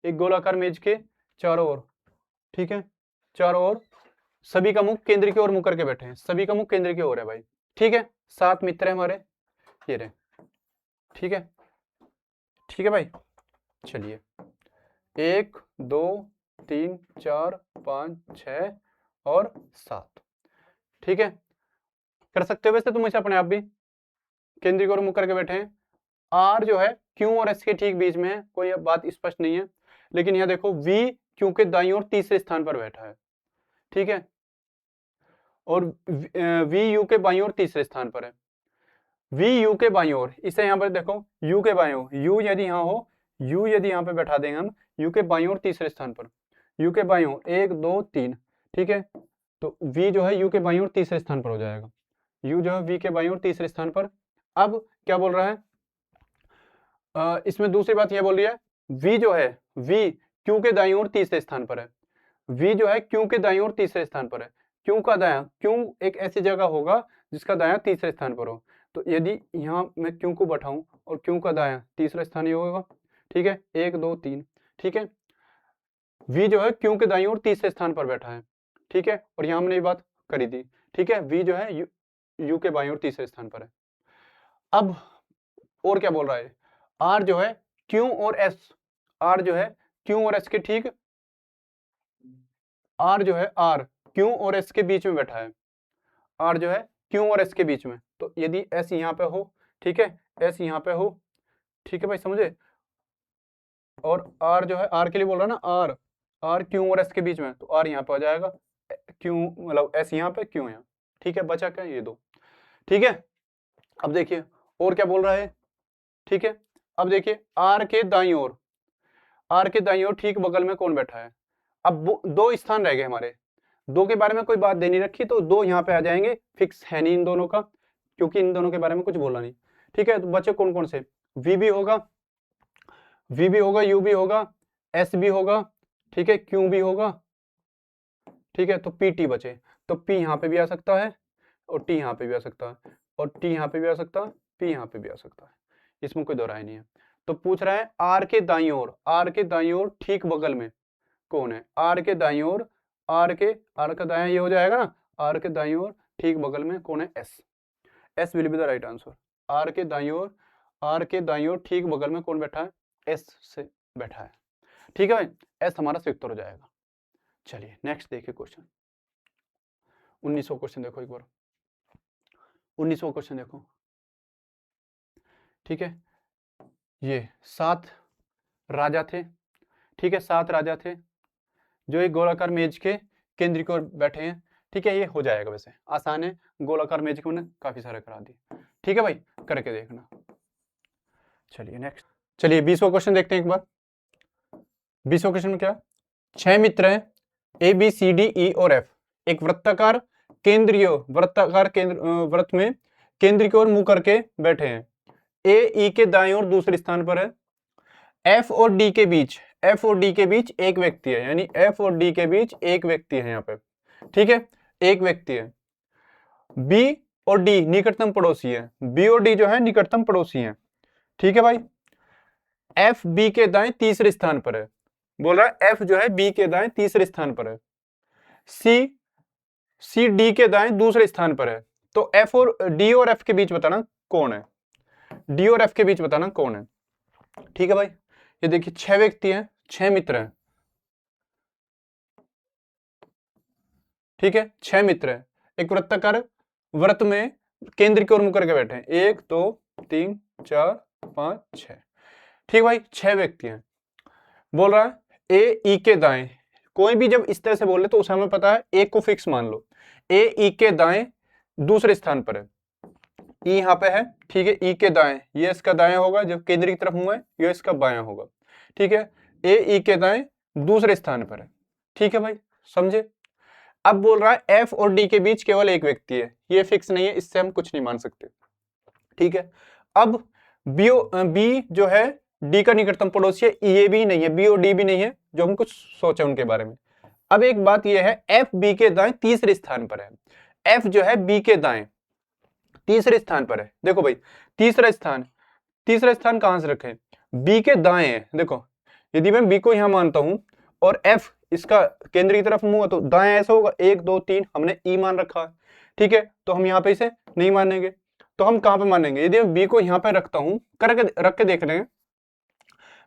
एक गोलाकार मेज के चारों ओर, ठीक है, चारों ओर सभी का मुख केंद्र की ओर मुंह करके बैठे हैं, सभी का मुख केंद्र की ओर है भाई, ठीक है, 7 मित्र हैं हमारे, ये रहे, ठीक है, ठीक है भाई। चलिए 1 2 3 4 5 6 और 7, ठीक है, कर सकते हो वैसे तुम इसे अपने आप भी, केंद्र की ओर मुंह करके बैठे हैं, आर जो है क्यू और एस के ठीक बीच में है, कोई बात स्पष्ट नहीं है, लेकिन यहाँ देखो वी क्यू के दाईं ओर तीसरे स्थान पर बैठा है, ठीक है, और वी यू के बाईं ओर तीसरे स्थान पर है, वी यू के बाईं ओर, इसे यहाँ पर देखो यू के बाईं ओर, यू यदि यहाँ हो, यू यदि यहाँ पे बैठा देंगे हम, यू के बाईं ओर तीसरे स्थान पर, यू के बाईं ओर 1 2 3, ठीक है, तो वी जो है यू के बाईं ओर तीसरे स्थान पर हो जाएगा, यू जो है वी के बाईं ओर तीसरे स्थान पर। अब क्या बोल रहा है, इसमें दूसरी बात यह बोल रही है, वी जो है वी क्यू के दाईं ओर तीसरे स्थान पर है, वी जो है क्यू के दाईं ओर तीसरे स्थान पर है, क्यू का दायां, क्यू एक ऐसी जगह होगा जिसका दायां तीसरे स्थान पर हो, तो यदि यहाँ मैं क्यू को बैठाऊं और क्यू का दायां तीसरा स्थान ये होगा, ठीक है, 1 2 3, ठीक है। V जो है Q के दाईं ओर तीसरे स्थान पर बैठा है, ठीक है, और यहाँ हमने ये बात करी थी, ठीक है। V जो है U के बाईं ओर तीसरे स्थान पर है। अब और क्या बोल रहा है, R जो है Q और S, R जो है Q और S के ठीक, R जो है R Q और S के बीच में बैठा है, R जो है Q और S के बीच में। तो यदि S यहाँ पे हो, ठीक है, S यहाँ पे हो, ठीक है भाई, समझे। और R जो है, R के लिए बोल रहा है ना, R Q और S के बीच में, तो R यहाँ पे आ जाएगा, Q मतलब S यहाँ पे, Q यहाँ, ठीक है। बचा क्या, ये दो, ठीक है। अब देखिए और क्या बोल रहा है, ठीक है। अब देखिए R के दाईं ओर, R के दाईं ओर ठीक बगल में कौन बैठा है। अब दो स्थान रह गए हमारे, दो के बारे में कोई बात दे नहीं रखी, तो दो यहाँ पे आ जाएंगे, फिक्स है नहीं इन दोनों का, क्योंकि इन दोनों के बारे में कुछ बोला नहीं, ठीक है। तो बचे कौन कौन से, V भी होगा, V भी होगा, U भी होगा, S भी होगा, ठीक है, Q भी होगा, ठीक है। तो PT बचे, तो P यहाँ पे भी आ सकता है, और T यहाँ पे भी आ सकता है, और T यहाँ पे भी आ सकता है, P यहाँ पे भी आ सकता है, इसमें कोई दो राय नहीं है। तो पूछ रहा है R के दाईं ओर, R के दाईं ओर ठीक बगल में कौन है, R के दाईं ओर, R का दायां ये हो जाएगा ना, R के दाईं ओर ठीक बगल में कौन है, S, S will be the right answer. R के दाईं ओर, R के दाईं ओर ठीक बगल में कौन बैठा है, S से बैठा है, ठीक है भाई। S हमारा सही उत्तर हो जाएगा। चलिए नेक्स्ट देखिए क्वेश्चन, 19वां क्वेश्चन देखो एक बार, 19वां क्वेश्चन देखो, ठीक है। ये 7 राजा थे, ठीक है, 7 राजा थे जो एक गोलाकार मेज के केंद्र की ओर बैठे हैं, ठीक है। ये हो जाएगा, वैसे आसान है, गोलाकार मेज के मैंने काफी सारे करा दिए, ठीक है भाई, करके देखना। चलिए नेक्स्ट, चलिए 20वां क्वेश्चन देखते हैं एक बार। 20वां क्वेश्चन में क्या, 6 मित्र हैं ABCDE और F, एक वृत्ताकार केंद्रीय वृत्ताकार केंद्र वृत्त में केंद्र की ओर मुंह करके बैठे हैं। A E के दाएं ओर दूसरे स्थान पर है, F और D के बीच, F और D के बीच एक व्यक्ति है, यानी F और D के बीच एक व्यक्ति है यहाँ पे, ठीक है, एक व्यक्ति है। B और D निकटतम पड़ोसी है, B और D जो है निकटतम पड़ोसी हैं, ठीक है भाई। F B के दाएं तीसरे स्थान पर है, बोल रहा है F जो है B के दाएं तीसरे स्थान पर है, C D के दाएं दूसरे स्थान पर है। तो F और D और F के बीच बताना कौन है, D और F के बीच बताना कौन है, ठीक है भाई। ये देखिए 6 व्यक्ति हैं, 6 मित्र हैं, ठीक है, 6 मित्र हैं, एक वृत्ताकार वृत्त में केंद्र की ओर मुंह करके बैठे हैं, 1 2 3 4 5 6, ठीक भाई, 6 व्यक्ति हैं। बोल रहा है A E के दाएं, कोई भी जब इस तरह से बोले तो उसे हमें पता है एक को फिक्स मान लो, A E के दाएं दूसरे स्थान पर है, E यहाँ पे है, ठीक है, E के दाएं, ये इसका दायां होगा, जब केंद्र की तरफ मुंह है, ये इसका बायां होगा, ठीक है। A E के दाएं दूसरे स्थान पर है, ठीक है भाई, समझे। अब बोल रहा है F और D के बीच केवल एक व्यक्ति है, ये फिक्स नहीं है, इससे हम कुछ नहीं मान सकते, ठीक है। अब B जो है D का निकटतम पड़ोसी है, ये भी नहीं है, B और D भी नहीं है, जो हम कुछ सोचे उनके बारे में। अब एक बात यह है, F B के दाएं तीसरे स्थान पर है, F जो है B के दाएं तीसरे स्थान पर है। देखो भाई तीसरा स्थान कहां से रखें, B के दाएं है। देखो यदि मैं B को यहां मानता हूं और F इसका केंद्र की तरफ मुंह है, तो दाएं ऐसा होगा, 1 2 3 हमने E मान रखा है, ठीक है। तो हम यहाँ पे इसे नहीं मानेंगे, तो हम कहां पे मानेंगे, यदि मैं B को यहाँ पे रखता हूं, रख के देख रहे हैं,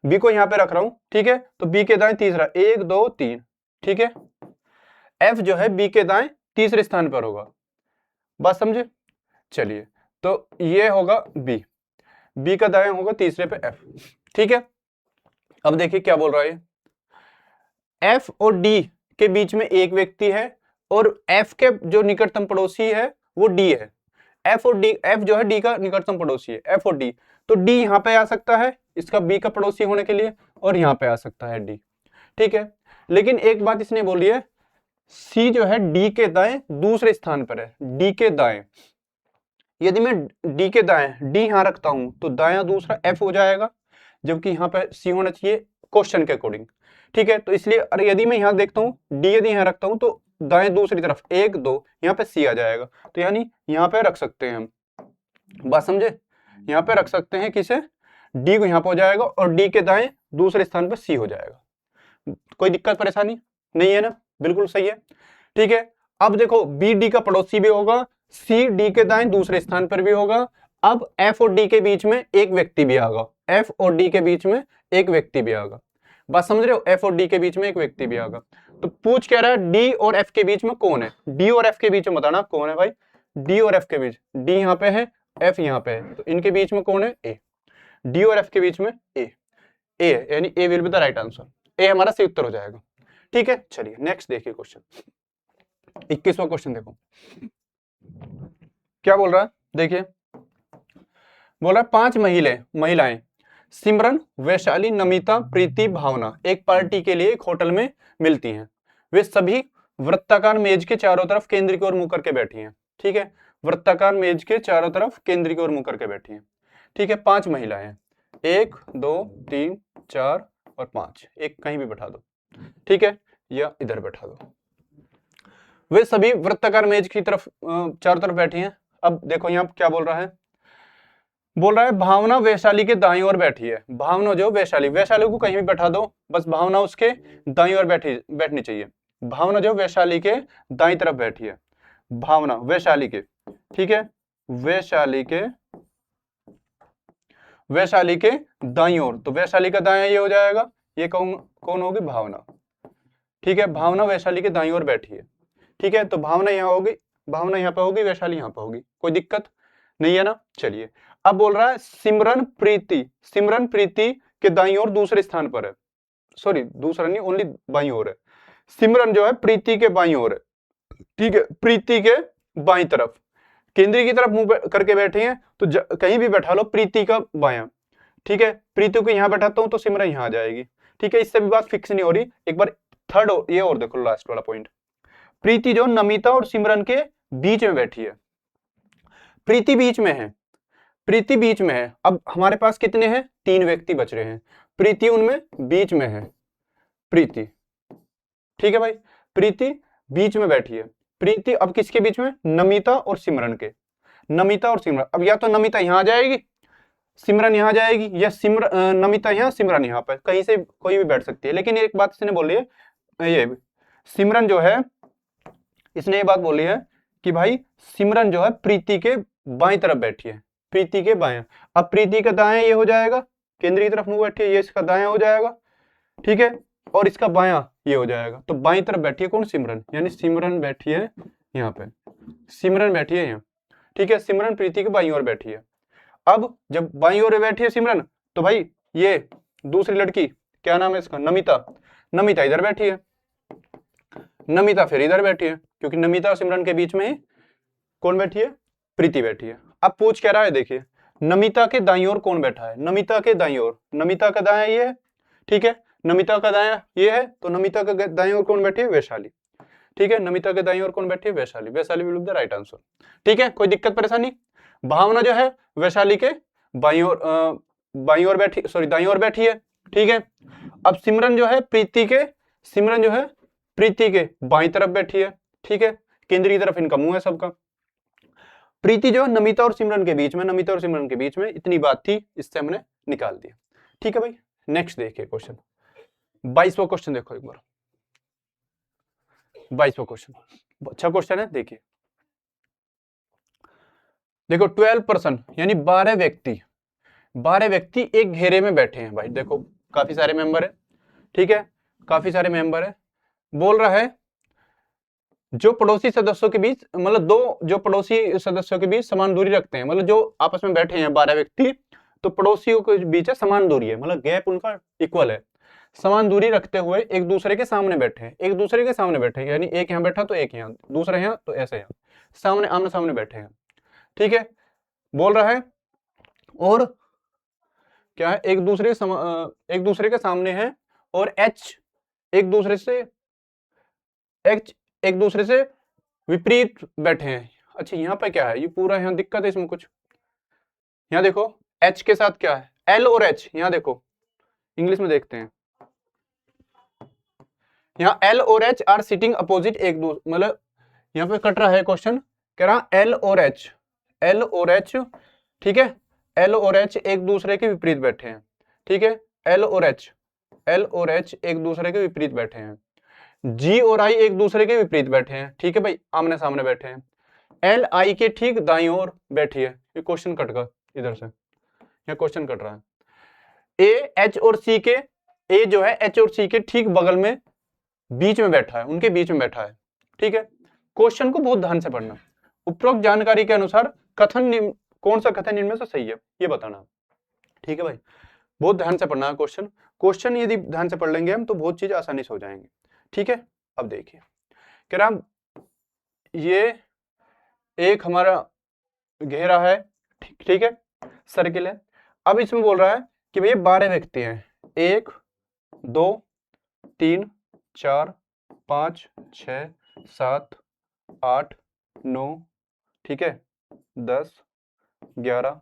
B को यहाँ पे रख रहा हूं, ठीक है। तो B के दाएं तीसरा, 1 2 3, ठीक है। F जो है B के दाएं तीसरे स्थान पर होगा, बात समझे। चलिए तो ये होगा B का दाएं होगा तीसरे पे F, ठीक है। अब देखिए क्या बोल रहा है, F और D के बीच में एक व्यक्ति है, और F के जो निकटतम पड़ोसी है वो D है। F जो है D का निकटतम पड़ोसी है, F और D, तो D यहाँ पे आ सकता है इसका B का पड़ोसी होने के लिए, और यहाँ पे आ सकता है D, ठीक है। लेकिन एक बात इसने बोली है, C जो है D के दाएं दूसरे स्थान पर है, D के दाएं, यदि मैं D के दाएं D यहाँ रखता हूं तो दायां दूसरा F हो जाएगा, जबकि यहाँ पे C होना चाहिए क्वेश्चन के अकॉर्डिंग, ठीक है। तो इसलिए अरे यदि मैं यहाँ देखता हूँ D यदि यहाँ रखता हूँ तो दाएं दूसरी तरफ 1 2 यहाँ पे C आ जाएगा, तो यानी यहाँ पे रख सकते हैं हम, बात समझे, यहाँ पे रख सकते हैं किसे, डी को यहाँ पे हो जाएगा और डी के दाएं दूसरे स्थान पर सी हो जाएगा। कोई दिक्कत परेशानी नहीं है ना, बिल्कुल सही है। ठीक है, अब देखो बी डी का पड़ोसी भी होगा, सी डी के दाएं दूसरे स्थान पर भी होगा। अब एफ और डी के बीच में एक व्यक्ति भी आएगा, एफ और डी के बीच में एक व्यक्ति भी आएगा। बात समझ रहे हो, एफ और डी के बीच में एक व्यक्ति भी आएगा। तो पूछ क्या रहा है, डी और एफ के बीच में कौन है, डी और एफ के बीच में बताना कौन है भाई, डी और एफ के बीच, डी यहाँ पे है, एफ यहाँ पे है, तो इनके बीच में कौन है, ए। डी और एफ के बीच में ए यानी A will be the right answer, A हमारा सही उत्तर हो जाएगा। ठीक है, चलिए नेक्स्ट देखिए क्वेश्चन, 21वां क्वेश्चन देखो क्या बोल रहा है, देखिए बोल रहा है 5 महिलाएं सिमरन, वैशाली, नमिता, प्रीति, भावना एक पार्टी के लिए एक होटल में मिलती हैं। वे सभी वृत्ताकार मेज के चारों तरफ केंद्र की ओर मुंह करके बैठी हैं। ठीक है, वृत्ताकार मेज के चारों तरफ केंद्र की ओर मुंह करके बैठी हैं। ठीक है, 5 महिलाएं हैं, 1 2 3 4 और 5, एक कहीं भी बैठा दो। ठीक है, या इधर बैठा दो। वे सभी वृत्ताकार मेज की तरफ चारों तरफ बैठी हैं। अब देखो यहाँ क्या बोल रहा है, बोल रहा है भावना वैशाली के दाईं ओर बैठी है। भावना जो वैशाली को कहीं भी बैठा दो, बस भावना उसके दाईं ओर बैठनी चाहिए। भावना जो वैशाली के दाईं तरफ बैठी है, भावना वैशाली के, ठीक है, वैशाली के दाईं ओर, तो वैशाली का दायां ये हो जाएगा, ये कौन होगी, भावना। ठीक है, भावना वैशाली के दाईं ओर बैठी है। ठीक है, तो भावना यहाँ होगी, भावना यहाँ पे होगी, वैशाली यहाँ पे होगी, कोई दिक्कत नहीं है ना। चलिए अब बोल रहा है सिमरन प्रीति के दाईं ओर दूसरे स्थान पर है, सॉरी दूसरा नहीं, ओनली बाईं ओर है। सिमरन जो है प्रीति के बाईं ओर है। ठीक है, प्रीति के बाईं तरफ, केंद्रीय की तरफ मुंह करके बैठे हैं, तो कहीं भी बैठा लो प्रीति का बायां। ठीक है, प्रीति को यहाँ बैठाता हूं तो सिमरन यहाँ आ जाएगी। ठीक है, इससे भी बात फिक्स नहीं हो रही। एक बार थर्ड ये और देखो, लास्ट वाला पॉइंट, प्रीति जो नमिता और सिमरन के बीच में बैठी है, प्रीति बीच में है, प्रीति बीच में है। अब हमारे पास कितने हैं, 3 व्यक्ति बच रहे हैं, प्रीति उनमें बीच में है, प्रीति। ठीक है भाई, प्रीति बीच में बैठी है। प्रीति अब किसके बीच में, नमिता और सिमरन के, नमिता और सिमरन। अब या तो नमिता यहाँ आ जाएगी, सिमरन यहाँ आ जाएगी, या नमिता यहाँ, सिमरन यहाँ पर, कहीं से कोई भी बैठ सकती है। लेकिन एक बात इसने बोली है, ये सिमरन जो है, इसने ये बात बोली है कि भाई सिमरन जो है प्रीति के बाईं तरफ बैठी है, प्रीति के बाएं। अब प्रीति का दाएं ये हो जाएगा, केंद्रीय की तरफ मुंह बैठी है, ये इसका दायां हो जाएगा। ठीक है, और इसका बायां ये हो जाएगा, तो बाईं तरफ बैठी है कौन, सिमरन, यानी सिमरन बैठी है यहाँ पे, सिमरन बैठी है यहाँ। ठीक है, सिमरन प्रीति के बाईं ओर बैठी है। अब जब बाईं ओर बैठी है सिमरन, तो भाई ये दूसरी लड़की, क्या नाम है इसका, नमिता इधर बैठी है, नमिता फिर इधर बैठी है, क्योंकि नमिता और सिमरन के बीच में कौन बैठी है, प्रीति बैठी है। अब पूछ क्या रहा है, देखिए नमिता के दाईं ओर कौन बैठा है, नमिता के दाईं ओर, नमिता का दायां ये है। ठीक है, नमिता का दायां ये है, तो नमिता के दाईं ओर कौन बैठी है, वैशाली। ठीक है, नमिता के दाईं ओर कौन बैठी है, Vaishali will be the right answer. ठीक है, कोई दिक्कत परेशानी। भावना जो है वैशाली के बाईं ओर बैठी, सॉरी दाईं ओर बैठी है। ठीक है, अब सिमरन जो है प्रीति के बाईं तरफ बैठी है। ठीक है, केंद्रीय तरफ इनका मुंह है सबका। प्रीति जो नमिता और सिमरन के बीच में, इतनी बात थी, इससे हमने निकाल दिया। ठीक है भाई, नेक्स्ट देखिए क्वेश्चन, 22वां क्वेश्चन देखो एक बार, 22वां क्वेश्चन अच्छा क्वेश्चन है। देखिए देखो 12 पर्सन यानी 12 व्यक्ति एक घेरे में बैठे हैं। भाई देखो काफी सारे मेंबर है, ठीक है, काफी सारे मेंबर है। बोल रहा है जो पड़ोसी सदस्यों के बीच, मतलब जो पड़ोसी सदस्यों के बीच समान दूरी रखते हैं, मतलब जो आपस में बैठे हैं 12 व्यक्ति, तो पड़ोसियों के बीच समान दूरी है, मतलब गैप उनका इक्वल है, समान दूरी रखते हुए एक दूसरे के सामने बैठे हैं, यानी एक यहाँ बैठा तो एक यहाँ, दूसरा यहाँ तो ऐसे यहाँ, सामने आमने सामने बैठे हैं। ठीक है, बोल रहा है और क्या है, एक दूसरे के सामने है, और H एक दूसरे से विपरीत बैठे हैं। अच्छा यहाँ पे क्या है, ये पूरा यहाँ दिक्कत है इसमें कुछ, यहाँ देखो H के साथ क्या है, L और H, यहाँ देखो इंग्लिश में देखते हैं, यहाँ L और H आर सिटिंग अपोजिट एक दूसरे, मतलब यहाँ पे कट रहा है क्वेश्चन, कह रहा L और H, ठीक है, एल और एच एक दूसरे के विपरीत बैठे हैं, ठीक है, एल और एच एक दूसरे के विपरीत बैठे हैं। जी और आई एक दूसरे के विपरीत बैठे हैं, ठीक है भाई, आमने सामने बैठे हैं। एल आई के ठीक दाईं ओर बैठी है। ये क्वेश्चन कट गया इधर से, ये क्वेश्चन कट रहा है। ए एच और सी के, ए जो है एच और सी के ठीक बगल में बीच में बैठा है, उनके बीच में बैठा है, ठीक है। क्वेश्चन को बहुत ध्यान से पढ़ना। उपरोक्त जानकारी के अनुसार कौन सा कथन इनमें से सही है ये बताना, ठीक है भाई। बहुत ध्यान से पढ़ना है क्वेश्चन। क्वेश्चन यदि ध्यान से पढ़ लेंगे हम तो बहुत चीज आसानी से हो जाएंगे, ठीक है। अब देखिए कह रहा ये एक हमारा घेरा है, ठीक है, सर्किल है। अब इसमें बोल रहा है कि भैया 12 व्यक्ति हैं, 1 2 3 4 5 6 7 8 9, ठीक है, 10 11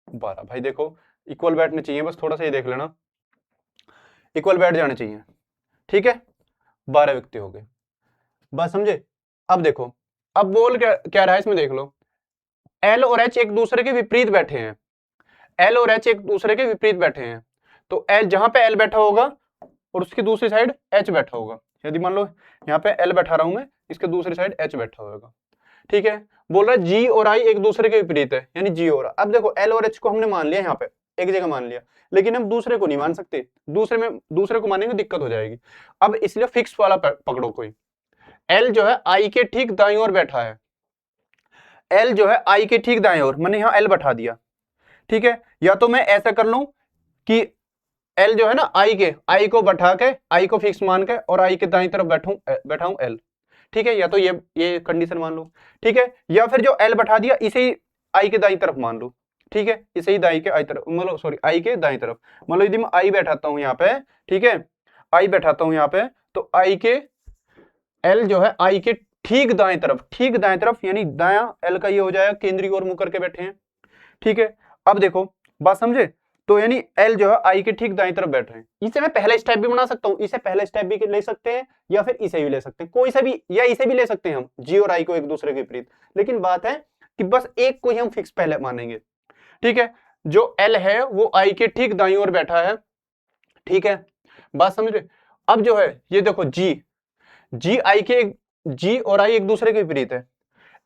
12। भाई देखो इक्वल बैठने चाहिए, बस थोड़ा सा ये देख लेना, इक्वल बैठ जाने चाहिए, ठीक है। 12 व्यक्ति हो गए, बात समझे। अब देखो, अब बोल क्या रहा है इसमें, देख लो। एल और एच एक दूसरे के विपरीत बैठे हैं, एल और एच एक दूसरे के विपरीत बैठे हैं। तो एल जहां पे एल बैठा होगा और उसकी दूसरी साइड एच बैठा होगा। यदि मान लो यहाँ पे एल बैठा रहा हूं मैं, इसके दूसरी साइड एच बैठा होगा, ठीक है। बोल रहा है जी और आई एक दूसरे के विपरीत है, यानी जी और। अब देखो एल और एच को हमने मान लिया, यहाँ पे एक जगह मान लिया, लेकिन हम दूसरे को नहीं मान सकते, दूसरे को मानेंगे दिक्कत हो जाएगी। अब इसलिए फिक्स वाला पकड़ो कोई। एल जो है आई के ठीक दाईं ओर बैठा है, एल जो है आई के ठीक दाईं ओर, मैंने यहाँ एल बैठा दिया, ठीक है। या तो मैं ऐसा कर लूं कि एल जो है ना आई को बैठा के, आई को फिक्स मान के और आई के दाईं तरफ बैठा हूं एल, ठीक है। या तो ये कंडीशन मान लो, ठीक है। या फिर जो एल बैठा दिया इसे ही आई के दाईं तरफ मान लो, ठीक है, इसे ही दाई के आई तरफ, मतलब सॉरी आई के दाईं तरफ। मान लो यदि मैं आई बैठाता हूं यहाँ पे, ठीक है, आई बैठाता हूं यहाँ पे, तो आई के एल जो है आई के ठीक दाएं तरफ यानी दाया एल का ये हो जाएगा केंद्रीय ओर मुंह करके बैठे हैं, ठीक है। अब देखो बात समझे, तो यानी एल जो है आई के ठीक दाईं तरफ बैठ रहे हैं। इसे मैं पहला स्टेप भी बना सकता हूं, इसे पहला स्टेप भी ले सकते हैं या फिर इसे भी ले सकते हैं, कोई सा भी, या इसे भी ले सकते हैं हम, जी और आई को एक दूसरे के विपरीत। लेकिन बात है कि बस एक को ही हम फिक्स पहले मानेंगे, ठीक है। जो एल है वो आई के ठीक दाईं ओर बैठा है, ठीक है, बात समझ रहे। अब जो है ये देखो जी और आई एक दूसरे के विपरीत है,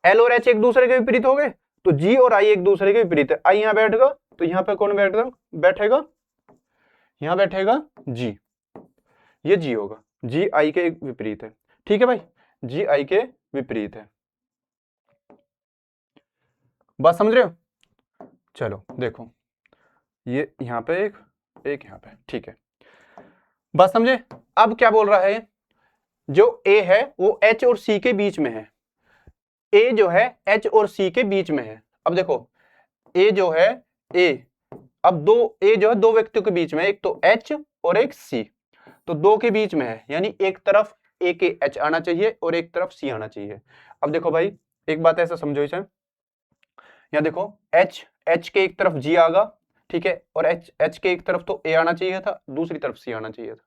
एल और एच एक दूसरे के विपरीत हो गए, तो जी और आई एक दूसरे के विपरीत है। आई यहां बैठेगा तो यहां पे कौन बैठेगा, यहां बैठेगा जी, ये जी होगा, जी आई के विपरीत है, ठीक है भाई, जी आई के विपरीत है। बात समझ रहे हो। चलो देखो ये यहां पे एक यहां पे, ठीक है, बात समझे। अब क्या बोल रहा है, जो ए है वो एच और सी के बीच में है, ए जो है एच और सी के बीच में है। अब देखो ए जो है ए, अब ए जो है दो व्यक्तियों के बीच में, एक तो एच और एक सी, तो दो के बीच में है, यानी एक तरफ ए के एच आना चाहिए और एक तरफ सी आना चाहिए। अब देखो भाई एक बात ऐसा समझो इसे, यहाँ देखो एच के एक तरफ जी आगा, ठीक है, और एच के एक तरफ तो ए आना चाहिए था, दूसरी तरफ सी आना चाहिए था,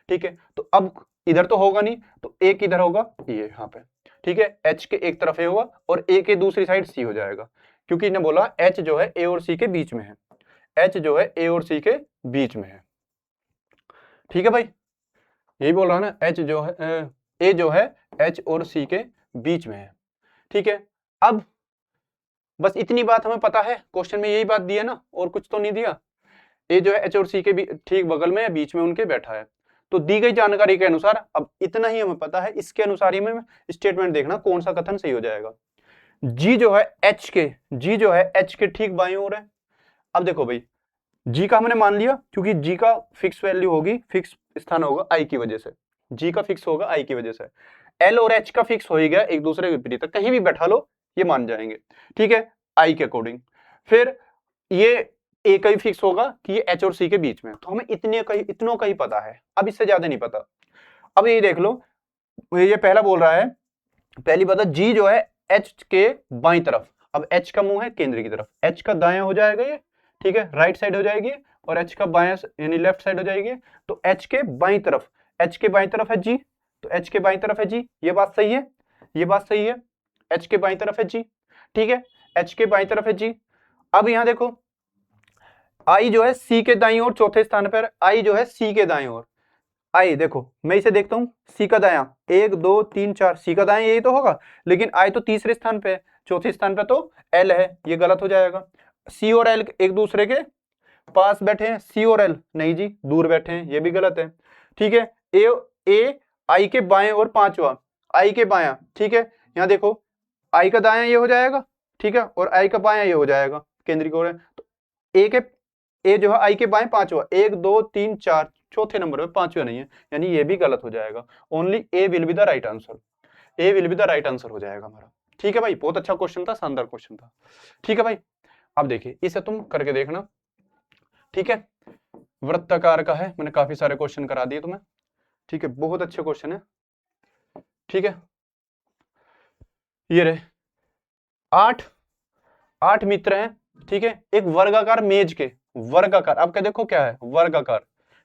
ठीक है। तो अब इधर तो होगा नहीं, तो ए किधर होगा, ये यहाँ पे, ठीक है। एच के एक तरफ ए होगा और ए के दूसरी साइड सी हो जाएगा, क्योंकि इन्हें बोला एच जो है ए और सी के बीच में है, एच जो है ए और सी के बीच में है, ठीक है भाई, यही बोल रहा ना, एच जो है ए जो है एच और सी के बीच में है, ठीक है। अब बस इतनी बात हमें पता है, क्वेश्चन में यही बात दी है ना, और कुछ तो नहीं दिया। ए जो है एच और सी के ठीक बगल में बीच में उनके बैठा है, तो दी गई जानकारी के अनुसार अब इतना ही हमें पता है, इसके अनुसार ही में स्टेटमेंट देखना कौन सा कथन सही हो जाएगा। जी जो है एच के ठीक बाईं ओर है। अब देखो भाई जी का हमने मान लिया, क्योंकि जी का फिक्स वैल्यू होगी, फिक्स स्थान होगा आई की वजह से, जी का फिक्स होगा आई की वजह से। एल और एच का फिक्स हो ही गया, एक दूसरे के विपरीत, कहीं भी बैठा लो ये मान जाएंगे, ठीक है, आई के अकॉर्डिंग। फिर ये ए का ही फिक्स होगा कि ये एच और सी के बीच में, तो हमें इतनों का ही पता है, अब इससे ज्यादा नहीं पता। अब ये देख लो, ये पहला बोल रहा है, पहली बात है जी जो है एच के बाईं तरफ, अब एच का मुंह है केंद्र की तरफ, एच का दायां हो जाएगा ये, ठीक है, राइट साइड हो जाएगी, और एच का बायां यानी लेफ्ट साइड हो जाएगी, तो एच के बाईं तरफ है जी, तो एच के बाईं तरफ है जी, ये बात सही है, ये बात सही है, एच के बाईं तरफ है जी, ठीक है, एच के बाईं तरफ है जी। अब यहां देखो आई जो है सी के दाईं ओर चौथे स्थान पर, आई जो है सी के दाईं ओर, आई देखो मैं इसे देखता हूँ सी का दायां, 1 2 3 4, सी का दायां यही तो होगा, लेकिन आई तो तीसरे स्थान पे है, चौथे स्थान पे तो एल है, ये गलत हो जाएगा। सी और एल एक दूसरे के पास बैठे हैं, सी और एल नहीं जी दूर बैठे हैं, ये भी गलत है। ठीक है, ए आई के बाएं और पांचवा, आई के बायां, ठीक है, यहाँ देखो आई का दायां ये हो जाएगा, ठीक है, और आई का बायां ये हो जाएगा, केंद्रीय कोण है, तो ए जो है आई के बाएं पांचवा, 1 2 3 4, चौथे नंबर पे पांचवा नहीं है, यानी ये भी गलत हो जाएगा। Only A will be the right answer, A will be the right answer हो जाएगा हमारा। ठीक है भाई, बहुत अच्छा क्वेश्चन था, शानदार क्वेश्चन था। ठीक है भाई, अब देखिए इसे तुम करके देखना। ठीक है, वृत्ताकार का है, मैंने काफी सारे क्वेश्चन करा दिए तुम्हें। ठीक है, बहुत अच्छे क्वेश्चन है। ठीक है, ये रहे 8 मित्र हैं। ठीक है, एक वर्गाकार मेज के, वर्गाकार, अब क्या देखो क्या है, वर्गाकार,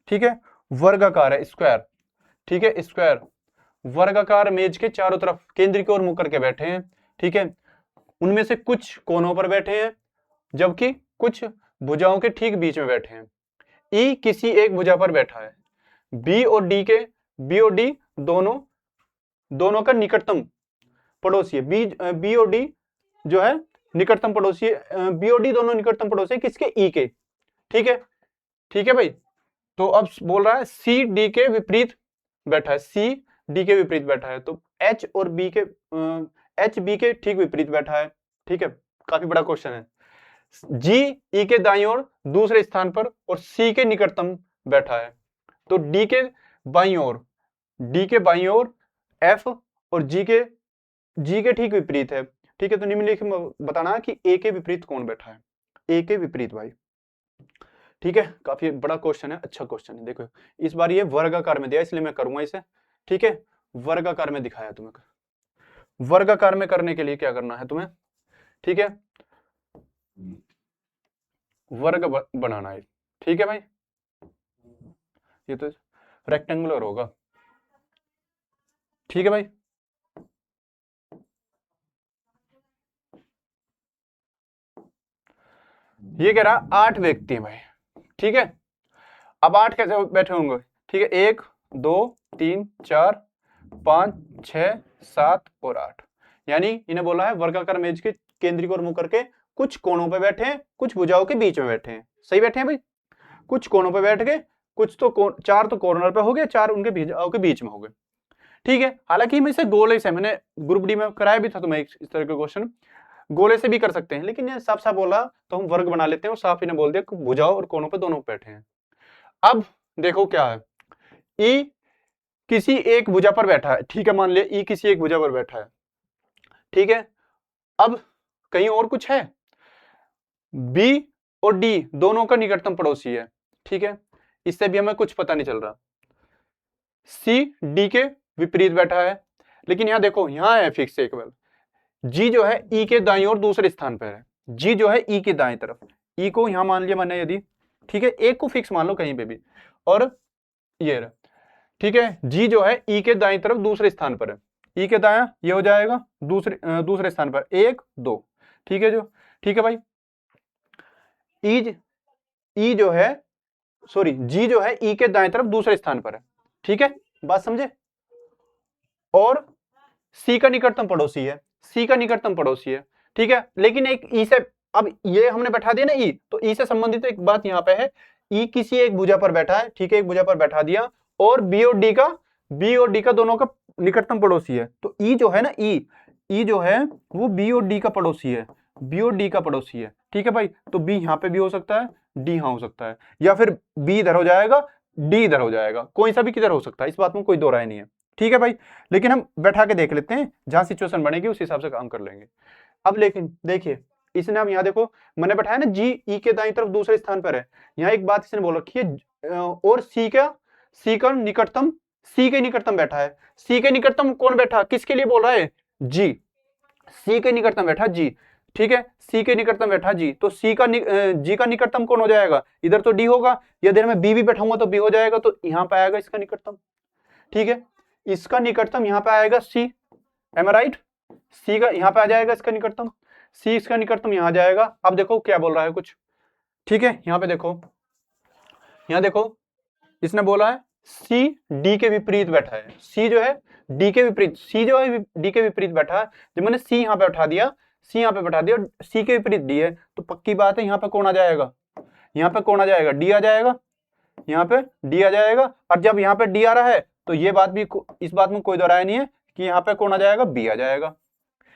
ठीक है, वर्गाकार है, स्क्वायर, ठीक है, स्क्वायर, वर्गाकार मेज के चारों तरफ केंद्र की ओर मुड़ करके बैठे हैं। ठीक है, उनमें से कुछ कोनों पर बैठे हैं, जबकि कुछ भुजाओं के ठीक बीच में बैठे हैं। ई किसी एक भुजा पर बैठा है, बी और डी दोनों का निकटतम पड़ोसी है, बी और डी जो है निकटतम पड़ोसी है, बी और डी दोनों निकटतम पड़ोसी है किसके, ई के। ठीक है, ठीक है भाई, तो अब बोल रहा है सी डी के विपरीत बैठा है, सी डी के विपरीत बैठा है, तो एच और बी के एच बी के ठीक विपरीत बैठा है। ठीक है, काफी बड़ा क्वेश्चन है। जी ई के दाईं ओर दूसरे स्थान पर और सी के निकटतम बैठा है, तो डी के बाईं ओर एफ और जी के ठीक विपरीत है। ठीक है, तो निम्नलिखित में बताना कि ए के विपरीत कौन बैठा है, ए के विपरीत भाई। ठीक है, काफी बड़ा क्वेश्चन है, अच्छा क्वेश्चन है। देखो इस बार ये वर्गाकार में दिया, इसलिए मैं करूंगा इसे। ठीक है, वर्गाकार में दिखाया तुम्हें, वर्गाकार में करने के लिए क्या करना है तुम्हें, ठीक है, वर्ग बनाना है। ठीक है भाई, ये तो रेक्टेंगुलर होगा। ठीक है भाई, ये कह रहा 8 व्यक्ति हैं भाई। ठीक है, अब 8 कैसे बैठे होंगे, ठीक है, 1 2 3 4 5 6 7 और 8, यानी इन्हें बोला है वर्गाकार मेज के केंद्र की ओर मुंह करके कुछ कोनों पे बैठे हैं, कुछ भुजाओं के बीच में बैठे हैं। सही बैठे हैं भाई, कुछ कोनों पे बैठ गए, कुछ तो 4 तो कॉर्नर पे हो गए, 4 उनके भुजाओं के बीच में हो गए। ठीक है, हालांकि मैं इसे गोले से, मैंने ग्रुप डी में कराया भी था तुम्हें इस तरह के क्वेश्चन, गोले से भी कर सकते हैं, लेकिन ये साफ साफ बोला तो हम वर्ग बना लेते हैं, और साफ इन्हें बोल दिया कि भुजाओं और कोनों पे दोनों बैठे हैं। अब देखो क्या है, ई किसी एक भुजा पर बैठा है। ठीक है, मान लिया ई किसी एक भुजा पर बैठा है। ठीक है, अब कहीं और कुछ है, बी और डी दोनों का निकटतम पड़ोसी है। ठीक है, इससे भी हमें कुछ पता नहीं चल रहा। सी डी के विपरीत बैठा है, लेकिन यहां देखो, यहां है फिक्स एक बार, जी जो है ई के दाईं ओर दूसरे स्थान पर है, जी जो है ई के दाईं तरफ, ई को यहां मान लिया मैंने यदि, ठीक है, एक को फिक्स मान लो कहीं पे भी, और ये रहा। ठीक है, जी जो है ई के दाईं तरफ दूसरे स्थान पर है, ई के दायां ये हो जाएगा दूसरे स्थान पर 1 2। ठीक है, ठीक है भाई, ई जो है सॉरी जी जो है ई के दाएं तरफ दूसरे स्थान पर है। ठीक है, बात समझे, और सी का निकटतम पड़ोसी है, सी का निकटतम पड़ोसी है। ठीक है, लेकिन एक ई से, अब ये हमने बैठा दिया ना ई, तो ई से संबंधित एक बात यहाँ पे है, ई किसी एक भुजा पर बैठा है। ठीक है, एक भुजा पर बैठा दिया, और बी और डी का दोनों का निकटतम पड़ोसी है, तो ई जो है ना, ई जो है वो बी और डी का पड़ोसी है, बी और डी का पड़ोसी है। ठीक है भाई, तो बी यहाँ पे भी हो सकता है, डी यहाँ हो सकता है, या फिर बी इधर हो जाएगा, डी इधर हो जाएगा, कोई सा भी किधर हो सकता है, इस बात में कोई दो राय नहीं है। ठीक है भाई, लेकिन हम बैठा के देख लेते हैं, जहां सिचुएशन बनेगी उस हिसाब से काम कर लेंगे। अब लेकिन देखिए, इसने अब यहाँ देखो, मैंने बैठाया ना जी ई के दाईं तरफ दूसरे स्थान पर है, यहाँ एक बात इसने बोल रखी है, और सी का निकटतम, सी के निकटतम बैठा है। सी के निकटतम कौन बैठा, किसके लिए बोल रहा है, जी, सी के निकटतम बैठा जी। ठीक है, सी के निकटतम बैठा जी, तो जी का निकटतम कौन हो जाएगा, इधर तो डी होगा, यदि मैं बी भी बैठाऊंगा तो बी हो जाएगा, तो यहाँ पे आएगा इसका निकटतम। ठीक है, इसका निकटतम यहाँ पे आएगा सी, एम आई राइट, सी का यहाँ पे आ जाएगा इसका निकटतम, सी इसका निकटतम यहाँ आ जाएगा। अब देखो क्या बोल रहा है कुछ, ठीक है, यहाँ पे देखो, यहाँ देखो, इसने बोला है सी डी के विपरीत बैठा है। सी जो है डी के विपरीत, सी जो है डी के विपरीत बैठा है। जब मैंने सी यहाँ पे उठा दिया, सी यहाँ पे बैठा दिया, सी के विपरीत डी है, तो पक्की बात है यहाँ पे कौन आ जाएगा, यहाँ पे कौन आ जाएगा, डी आ जाएगा, यहाँ पे डी आ जाएगा। और जब यहाँ पे डी आ रहा है तो ये बात भी, इस बात में कोई दो राय नहीं है कि यहाँ पे कौन आ जाएगा, बी आ जाएगा।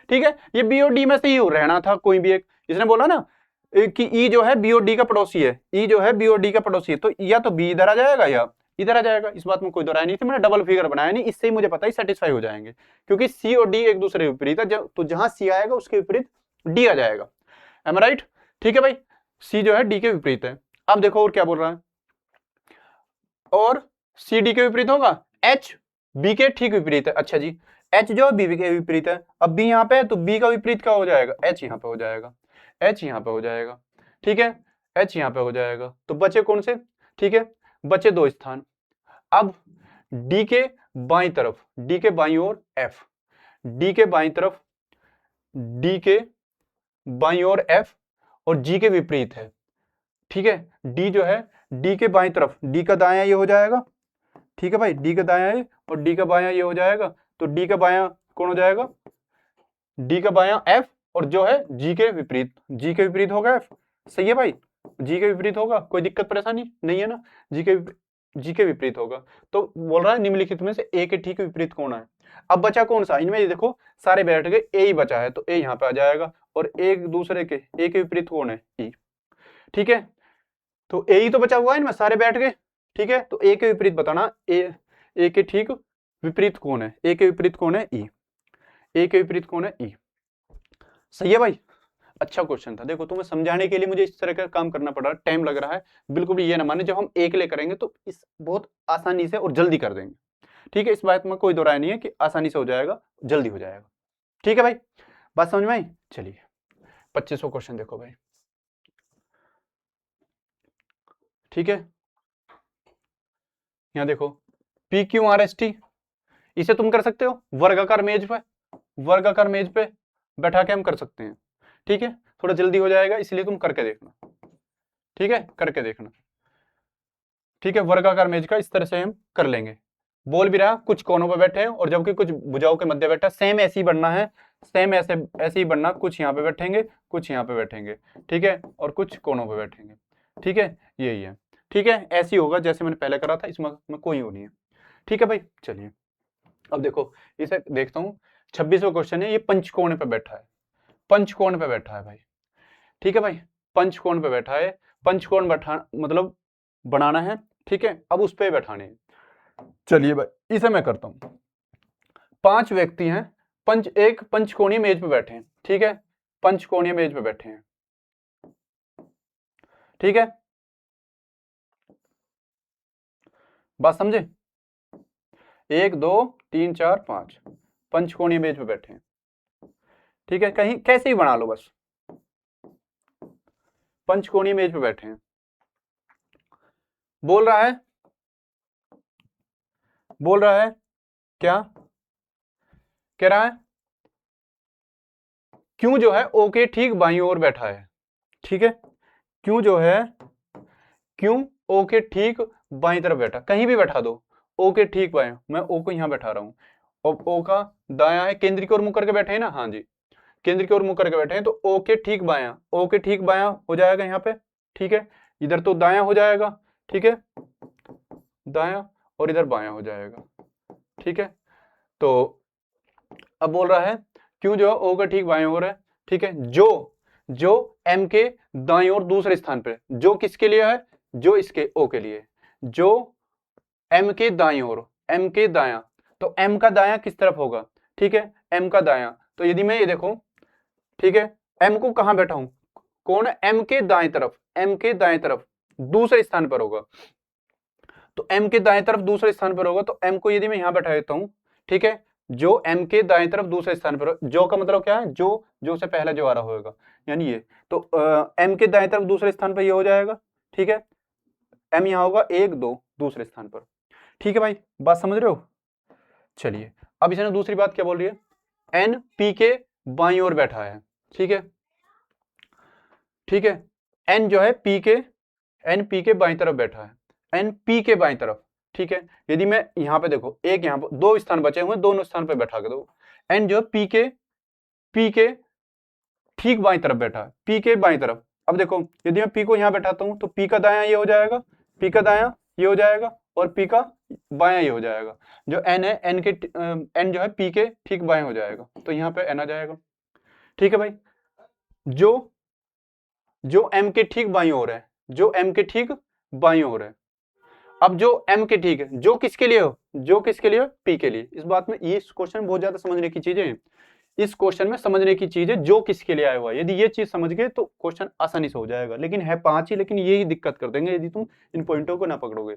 ठीक है, ये बी और डी में से ही रहना था कोई भी एक। इसने बोला ना कि ई जो है बी और डी का पड़ोसी है, ई जो है बी और डी का पड़ोसी है, तो या तो बी इधर आ जाएगा या इधर आ जाएगा। इस बात में कोई दो राय नहीं थी, मैंने डबल फिगर बनाया नहीं, इससे ही मुझे पता ही सेटिस्फाई हो जाएंगे, क्योंकि सी और डी एक दूसरे के विपरीत है, तो जहां सी आएगा उसके विपरीत डी आ जाएगा। Um right? ठीक है भाई, सी जो है डी के विपरीत है। अब देखो और क्या बोल रहा है, और सी डी के विपरीत होगा, एच बी के ठीक विपरीत है। अच्छा जी, एच जो बी के विपरीत है, अब बी यहाँ पे है तो बी का विपरीत क्या हो जाएगा, एच यहाँ पे हो जाएगा, एच यहाँ पे हो जाएगा। ठीक है, एच यहाँ पे हो जाएगा, तो बचे कौन से, ठीक है, बचे दो स्थान। अब डी के बाईं तरफ, डी के बाईं ओर एफ, डी के बाईं तरफ, डी के बाईं ओर एफ और जी के विपरीत है। ठीक है, डी जो है डी के बाईं तरफ, डी का दायां ये हो जाएगा, ठीक है भाई, डी का दायां ये और डी का बायां ये हो जाएगा, तो डी का बायां कौन हो जाएगा, डी का बायां एफ, और जो है जी के विपरीत, जी के विपरीत होगा एफ। सही है भाई, जी के विपरीत होगा, कोई दिक्कत परेशानी नहीं है ना, जी के विपरीत होगा। तो बोल रहा है निम्नलिखित में से ए के ठीक विपरीत कौन है। अब बचा कौन सा, इनमें ये देखो सारे बैठ गए, ए ही बचा है, तो ए यहाँ पे आ जाएगा, और एक दूसरे के ए के विपरीत कौन है, ई। ठीक है, तो ए ही तो बचा हुआ है, इनमें सारे बैठ गए। ठीक है, तो ए के विपरीत बताना, ए के ठीक विपरीत कौन है, ए के विपरीत कौन है, ई। ए के विपरीत कौन है, ई। सही है भाई, अच्छा क्वेश्चन था। देखो तुम्हें समझाने के लिए मुझे इस तरह का काम करना पड़ रहा है, टाइम लग रहा है, बिल्कुल भी ये ना माने जब हम एक ले करेंगे तो इस बहुत आसानी से और जल्दी कर देंगे। ठीक है, इस बात में कोई दो राय नहीं है कि आसानी से हो जाएगा, जल्दी हो जाएगा। ठीक है भाई, बात समझ में आई। चलिए 2500 क्वेश्चन देखो भाई। ठीक है, यहाँ देखो P Q R S T, इसे तुम कर सकते हो वर्गाकार मेज पे, वर्गाकार मेज पे बैठा के हम कर सकते हैं। ठीक है, थोड़ा जल्दी हो जाएगा, इसलिए तुम करके देखना। ठीक है, करके देखना। ठीक है, वर्गाकार मेज का इस तरह से हम कर लेंगे। बोल भी रहा कुछ कोनों पे बैठे हैं और जबकि कुछ भुजाओं के मध्य बैठा, सेम ऐसे ही बनना है, सेम ऐसे ऐसे ही बनना, कुछ यहाँ पे बैठेंगे, कुछ यहाँ पे बैठेंगे। ठीक है, और कुछ कोनों पे बैठेंगे। ठीक है, यही है। ठीक है, ऐसे ही होगा जैसे मैंने पहले करा था, इसमें कोई वो नहीं है। ठीक है भाई, चलिए अब देखो इसे देखता हूँ। 26वां क्वेश्चन है, ये पंचकोण पे बैठा है, पंचकोण पे बैठा है भाई। ठीक है भाई, पंचकोण पे बैठा है, पंचकोण बैठा मतलब बनाना है। ठीक है, अब उस पे बैठाने हैं। चलिए भाई, इसे मैं करता हूं। 5 व्यक्ति हैं, एक पंचकोणीय मेज पे बैठे हैं। ठीक है, पंचकोणीय मेज पे बैठे हैं। ठीक है, बात समझे, 1 2 3 4 5 पंचकोणीय मेज पे बैठे हैं। ठीक है, कहीं कैसे ही बना लो बस, पंचकोणीय मेज पे बैठे हैं। बोल रहा है क्या कह रहा है, क्यों जो है ओ के ठीक बाईं ओर बैठा है। ठीक है, क्यों जो है, क्यों ओ के ठीक बाईं तरफ बैठा, कहीं भी बैठा दो, ओ के ठीक बाएं, मैं ओ को यहां बैठा रहा हूं, और ओ का दाया है, केंद्र की ओर मुंह करके बैठे हैं ना, हाँ जी, केंद्र की ओर मुंह करके बैठे हैं, तो ओ के ठीक बाया, ओ के ठीक बाया हो जाएगा यहाँ पे। ठीक है, इधर तो दाया हो जाएगा, ठीक है, दाया, और इधर बाया हो जाएगा। ठीक है, तो अब बोल रहा है क्यों जो है ओ का ठीक बाएं ओर है। ठीक है, जो एम के दाएं ओर दूसरे स्थान पे, जो किसके लिए है, जो इसके ओ के लिए, जो एम के दाएं ओर, एम के दाया, तो एम का दाया किस तरफ होगा, ठीक है, एम का दाया, तो यदि मैं ये देखूं, ठीक है, एम को कहां बैठा हूं, कौन है, एम के दाएं तरफ, एम के दाएं तरफ दूसरे स्थान पर होगा, तो एम के दाएं तरफ दूसरे स्थान पर होगा, तो एम को यदि मैं यहां बैठा देता हूं, ठीक है, जो एम के दाएं तरफ दूसरे स्थान पर, जो का मतलब क्या है, जो से पहले जो आ रहा होगा, यानी ये, तो एम के दाएं तरफ दूसरे स्थान पर ये हो जाएगा। ठीक है, एम यहां होगा 1 2 दूसरे स्थान पर। ठीक है भाई, बात समझ रहे हो। चलिए अब इसने दूसरी बात क्या बोल रही है, एन पी के बाईं ओर बैठा है। ठीक है, ठीक है, एन जो है पी के, एन पी के बाईं तरफ बैठा है, एन पी के बाईं तरफ, ठीक है। यदि मैं यहाँ पे देखो, एक यहाँ पे दो स्थान बचे हुए, दोनों स्थान पे बैठा के दो, एन जो है पी के ठीक बाईं तरफ बैठा है, पी के बाईं तरफ। अब देखो यदि मैं पी को यहाँ बैठाता हूँ तो पी का दायां ये हो जाएगा, पी का दायां ये हो जाएगा, और पी का बायां ये हो जाएगा। जो एन है, एन के एन जो है पी के ठीक बाएं हो जाएगा, तो यहाँ पे एन आ जाएगा। ठीक है भाई, जो जो एम के ठीक बाईं ओर है, जो एम के ठीक बाईं ओर है। अब जो एम के ठीक है, जो किसके लिए हो, जो किसके लिए हो, पी के लिए। इस बात में, ये क्वेश्चन बहुत ज्यादा समझने की चीजें हैं। इस क्वेश्चन में समझने की चीज है जो किसके लिए आया हुआ है। यदि ये चीज समझ गए तो क्वेश्चन आसानी से हो जाएगा, लेकिन है 5 ही, लेकिन यही दिक्कत कर देंगे यदि तुम इन पॉइंटों को ना पकड़ोगे।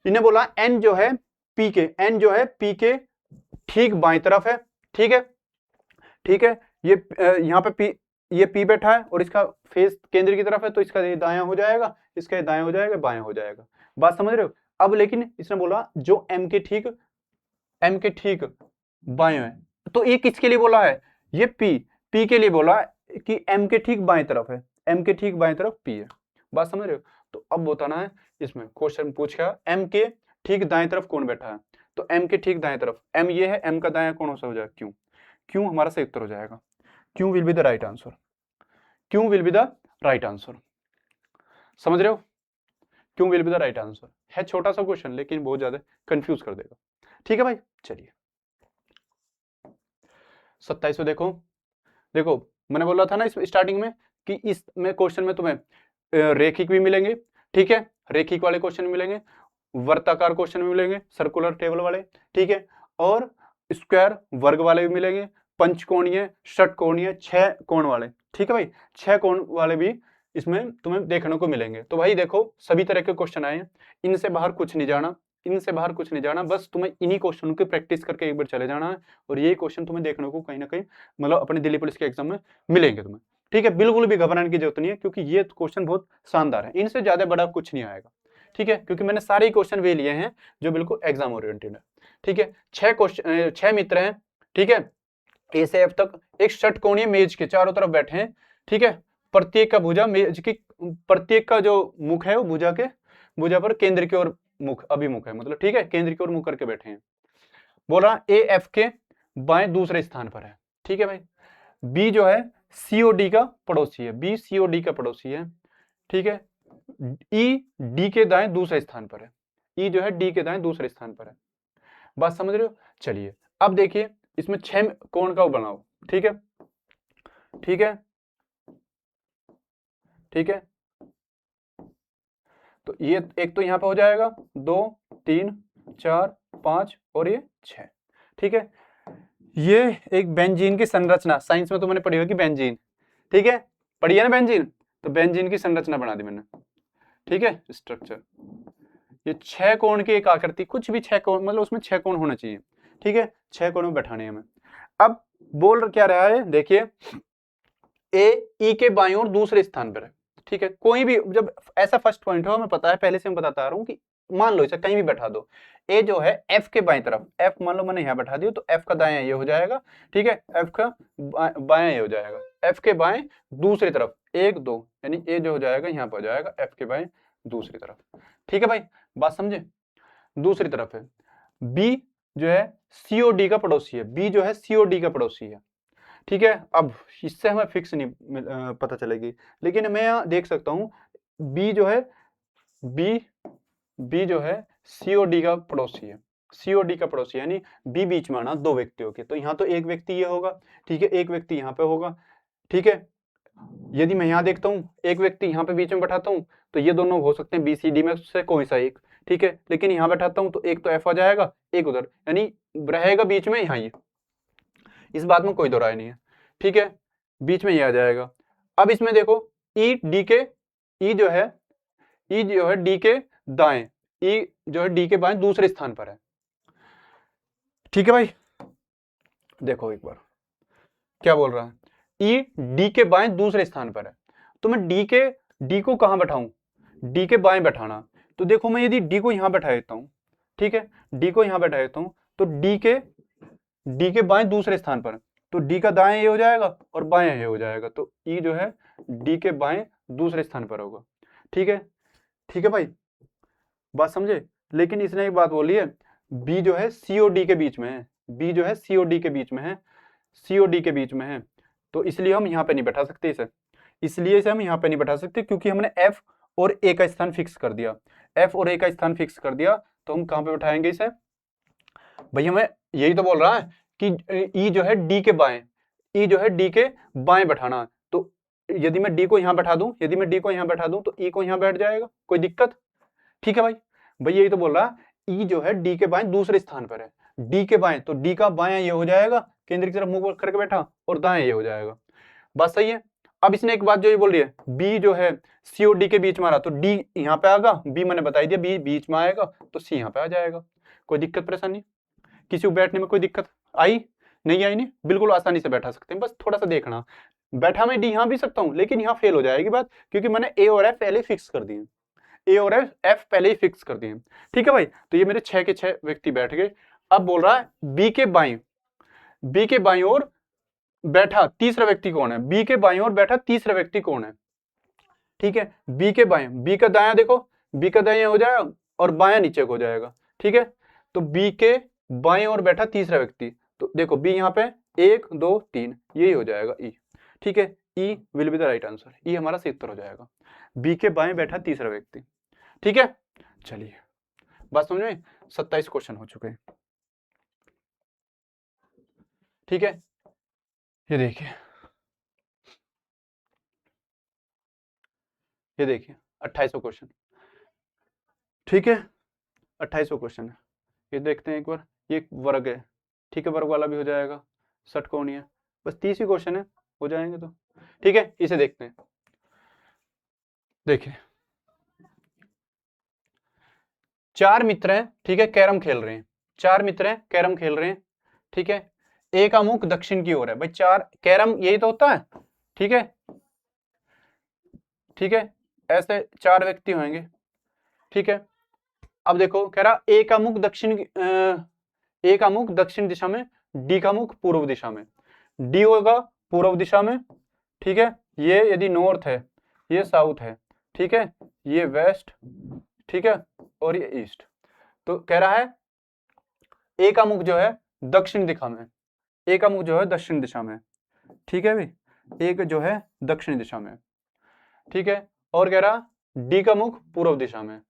इन्हें बोला एन जो है पी के, एन जो है पी के ठीक बाईं तरफ है, ठीक है, ठीक है। ये यहाँ पे पी, ये पी बैठा है और इसका फेस केंद्र की तरफ है, तो इसका ये दायां हो जाएगा, इसका ये दायां हो जाएगा, बायां हो जाएगा। बात समझ रहे हो। अब लेकिन इसने बोला जो एम के ठीक बाएं है, तो ये किसके लिए बोला है, ये पी के लिए बोला है कि एम के ठीक बाएं तरफ है, एम के ठीक बाएं तरफ पी है। बात समझ रहे हो। तो अब बताना है, इसमें क्वेश्चन पूछा एम के ठीक दाएं तरफ कौन बैठा है, तो एम के ठीक दाएं तरफ एम ये है, एम का दायां कौन हो जाएगा, क्यों। क्यों हमारा सही उत्तर हो जाएगा, Q will be the right answer, Q will be the right answer. समझ रहे हो, Q will be the right answer है, छोटा सा क्वेश्चन लेकिन बहुत ज्यादा कंफ्यूज कर देगा। ठीक है भाई, चलिए 27 देखो, देखो मैंने बोला था ना इस स्टार्टिंग में कि इस में क्वेश्चन में तुम्हें रेखिक भी मिलेंगे, ठीक है, रेखिक वाले क्वेश्चन मिलेंगे, वर्ताकार क्वेश्चन भी मिलेंगे, सर्कुलर टेबल वाले, ठीक है, और स्क्वायर वर्ग वाले भी मिलेंगे, पंचकोणीय, षटकोणीय, 6 कोण वाले, ठीक है भाई, 6 कोण वाले भी इसमें तुम्हें देखने को मिलेंगे। तो भाई देखो सभी तरह के क्वेश्चन आए हैं, इनसे बाहर कुछ नहीं जाना, इनसे बाहर कुछ नहीं जाना, बस तुम्हें इन्हीं क्वेश्चन की प्रैक्टिस करके एक बार चले जाना है, और ये क्वेश्चन तुम्हें देखने को कहीं ना कहीं मतलब अपने दिल्ली पुलिस के एग्जाम में मिलेंगे तुम्हें। ठीक है, बिल्कुल भी घबराने की जरूरत नहीं है, क्योंकि ये क्वेश्चन बहुत शानदार है, इनसे ज्यादा बड़ा कुछ नहीं आएगा। ठीक है, क्योंकि मैंने सारे क्वेश्चन वे लिए हैं जो बिल्कुल एग्जाम ओरिएंटेड है। ठीक है, 6 क्वेश्चन, 6 मित्र हैं, ठीक है, ए से एफ तक, एक षटकोणीय मेज के चारों तरफ बैठे हैं, ठीक है, प्रत्येक का भुजा मेज की, प्रत्येक का जो मुख है वो भुजा पर केंद्र की ओर मुख अभिमुख है, मतलब ठीक है, केंद्र की ओर मुख करके बैठे हैं। बोल रहा ए एफ के बाएं दूसरे स्थान पर है, ठीक है भाई। बी जो है सीओडी का पड़ोसी है, बी सीओडी का पड़ोसी है, ठीक है। ई डी के दाएं दूसरे स्थान पर है, ई जो है डी के दाएं दूसरे स्थान पर है। बात समझ रहे हो। चलिए अब देखिए इसमें 6 कोण का बनाओ, ठीक है, ठीक है, ठीक है। तो ये एक तो यहाँ पे हो जाएगा 2 3 4 5 और ये 6, ठीक है। ये एक बेंजीन की संरचना, साइंस में तो मैंने पढ़ी होगी बेंजीन, ठीक है, पढ़ी है ना बेंजीन, तो बेंजीन की संरचना बना दी मैंने, ठीक है, स्ट्रक्चर। ये 6 कोण की एक आकृति, कुछ भी 6 कोण मतलब उसमें 6 कोण होना चाहिए, ठीक है, 6 कोण में बैठाने हैं हमें। अब बोल क्या रहा है, देखिए ए ई के बाईं ओर दूसरे स्थान पर है, ठीक है। कोई भी जब ऐसा फर्स्ट पॉइंट हो, हमें पता है पहले से मैं बताता आ रहा हूँ कि मान लो इसे कहीं भी बैठा दो, ए जो है एफ के बाईं तरफ, एफ मान लो मैंने यहाँ बैठा दिया, तो एफ का दायां ये हो जाएगा, ठीक है, एफ का बायां ये हो जाएगा, एफ के बाएं दूसरी तरफ 1 2, यानी ए जो हो जाएगा यहाँ पर हो जाएगा एफ के बाएं दूसरी तरफ, ठीक है भाई, बात समझे। दूसरी तरफ है बी जो है सीओडी का पड़ोसी है, बी जो है सीओडी का पड़ोसी है, ठीक है। अब इससे हमें फिक्स नहीं पता चलेगी, लेकिन मैं यहाँ देख सकता हूँ बी जो है बी जो है सीओडी का पड़ोसी है, सीओडी का पड़ोसी, यानी बी बीच में आना 2 व्यक्तियों के, तो यहाँ तो एक व्यक्ति ये होगा, ठीक है, एक व्यक्ति यहाँ पे होगा, ठीक है। यदि मैं यहाँ देखता हूँ एक व्यक्ति यहाँ पे बीच में बैठाता हूँ, तो ये दोनों हो सकते हैं बी सी डी में से कोई सा एक, ठीक है, लेकिन यहाँ बैठाता हूँ तो एक तो एफ आ जाएगा, एक उधर, यानी रहेगा बीच में यहाँ ये, इस बात में कोई दो राय नहीं है, ठीक है, बीच में ये आ जाएगा। अब इसमें देखो ई डी के, ई जो है डी के दाएं, ई जो है डी के बाएं दूसरे स्थान पर है, ठीक है भाई। देखो एक बार क्या बोल रहा है, ई डी के बाएं दूसरे स्थान पर है, तो मैं डी को कहां बैठाऊं, डी के बाएं बैठाना, तो देखो मैं यदि डी को यहां बैठा देता हूं, ठीक है, डी को यहां बैठा देता हूं, तो डी के बाएं दूसरे स्थान पर, तो डी का दाएं ये हो जाएगा और बाएं ये हो जाएगा, तो ई जो है डी के बाएं दूसरे स्थान पर होगा। ठीक है, ठीक है भाई, बात समझे। लेकिन इसने एक बात बोली है, बी जो है सी और डी के बीच में है, बी जो है सी और डी के बीच में है, सी और डी के बीच में है, तो इसलिए हम यहाँ पे नहीं बैठा सकते इसे, इसलिए इसे हम यहाँ पे नहीं बैठा सकते, क्योंकि हमने एफ और ए का स्थान फिक्स कर दिया, एफ और ए का स्थान फिक्स कर दिया, तो हम कहाँ पे बैठाएंगे इसे भाई, हमें यही तो बोल रहा है कि ई जो है डी के बाएं, ई जो है डी के बाएं बैठाना है। तो यदि मैं डी को यहाँ बैठा दूं, यदि मैं डी को यहाँ बैठा दूं तो ई को यहाँ बैठ जाएगा, कोई दिक्कत। ठीक है भाई, भाई यही तो बोल रहा है, ई जो है डी के बाएं दूसरे स्थान पर है, डी के बाएं, तो डी का बायां ये हो जाएगा, केंद्र की तरफ मुंह करके बैठा, और दाएं ये हो जाएगा। बात सही है। अब इसने एक बात जो ये बोल रही है, बी जो है सी और डी के बीच में आ रहा, तो डी यहाँ पे आएगा, बी मैंने बताई दिया बी बीच में आएगा, तो सी यहाँ पे आ जाएगा। कोई दिक्कत परेशानी, किसी को बैठने में कोई दिक्कत आई नहीं आई? नहीं, बिल्कुल आसानी से बैठा सकते हैं, बस थोड़ा सा देखना। बैठा मैं डी यहाँ भी सकता हूँ, लेकिन यहाँ फेल हो जाएगी बात, क्योंकि मैंने ए और एफ पहले फिक्स कर दिए, ए और एफ पहले ही फिक्स कर दिए। ठीक है भाई, तो ये मेरे 6 के 6 व्यक्ति बैठ गए। अब बोल रहा है बी के बाईं, बी के बाईं ओर बैठा तीसरा व्यक्ति कौन है, बी के बाईं ओर बैठा तीसरा व्यक्ति कौन है। ठीक है, बी के बाएं, बी का दायां देखो, बी का दायां हो जाएगा और बायां नीचे को हो जाएगा। ठीक है, तो बी के बाएं ओर बैठा तीसरा व्यक्ति, तो देखो बी यहाँ पे 1 2 3, यही हो जाएगा ई। ठीक है, E will be the right answer, E हमारा सही उत्तर हो जाएगा, बी के बाएं बैठा तीसरा व्यक्ति। ठीक है, चलिए बात समझ में। 27 क्वेश्चन हो चुके हैं। ठीक है, ये देखिए, ये देखिए 28वां क्वेश्चन। ठीक है, 28वां क्वेश्चन है, ये देखते हैं एक बार, ये वर्ग है। ठीक है, वर्ग वाला भी हो जाएगा, षटकोणीय है, बस 30 क्वेश्चन है, हो जाएंगे तो। ठीक है, इसे देखते हैं। देखिए 4 मित्र हैं, ठीक है, कैरम खेल रहे हैं, 4 मित्र हैं कैरम खेल रहे हैं। ठीक है, एक का मुख दक्षिण की ओर है, भाई 4 कैरम यही तो होता है। ठीक है, ठीक है, ऐसे 4 व्यक्ति होंगे। ठीक है, अब देखो कह रहा ए का मुख दक्षिण, ए का मुख दक्षिण दिशा में, डी का मुख पूर्व दिशा में, डी होगा पूर्व दिशा में। ठीक है, ये यदि नॉर्थ है, ये साउथ है। ठीक है, ये वेस्ट, ठीक है, और ये ईस्ट। तो कह रहा है ए का मुख जो है दक्षिण दिशा में, ए का मुख जो है दक्षिण दिशा में। ठीक है भाई, एक जो है दक्षिण दिशा में। ठीक है, और कह रहा डी का मुख पूर्व दिशा में।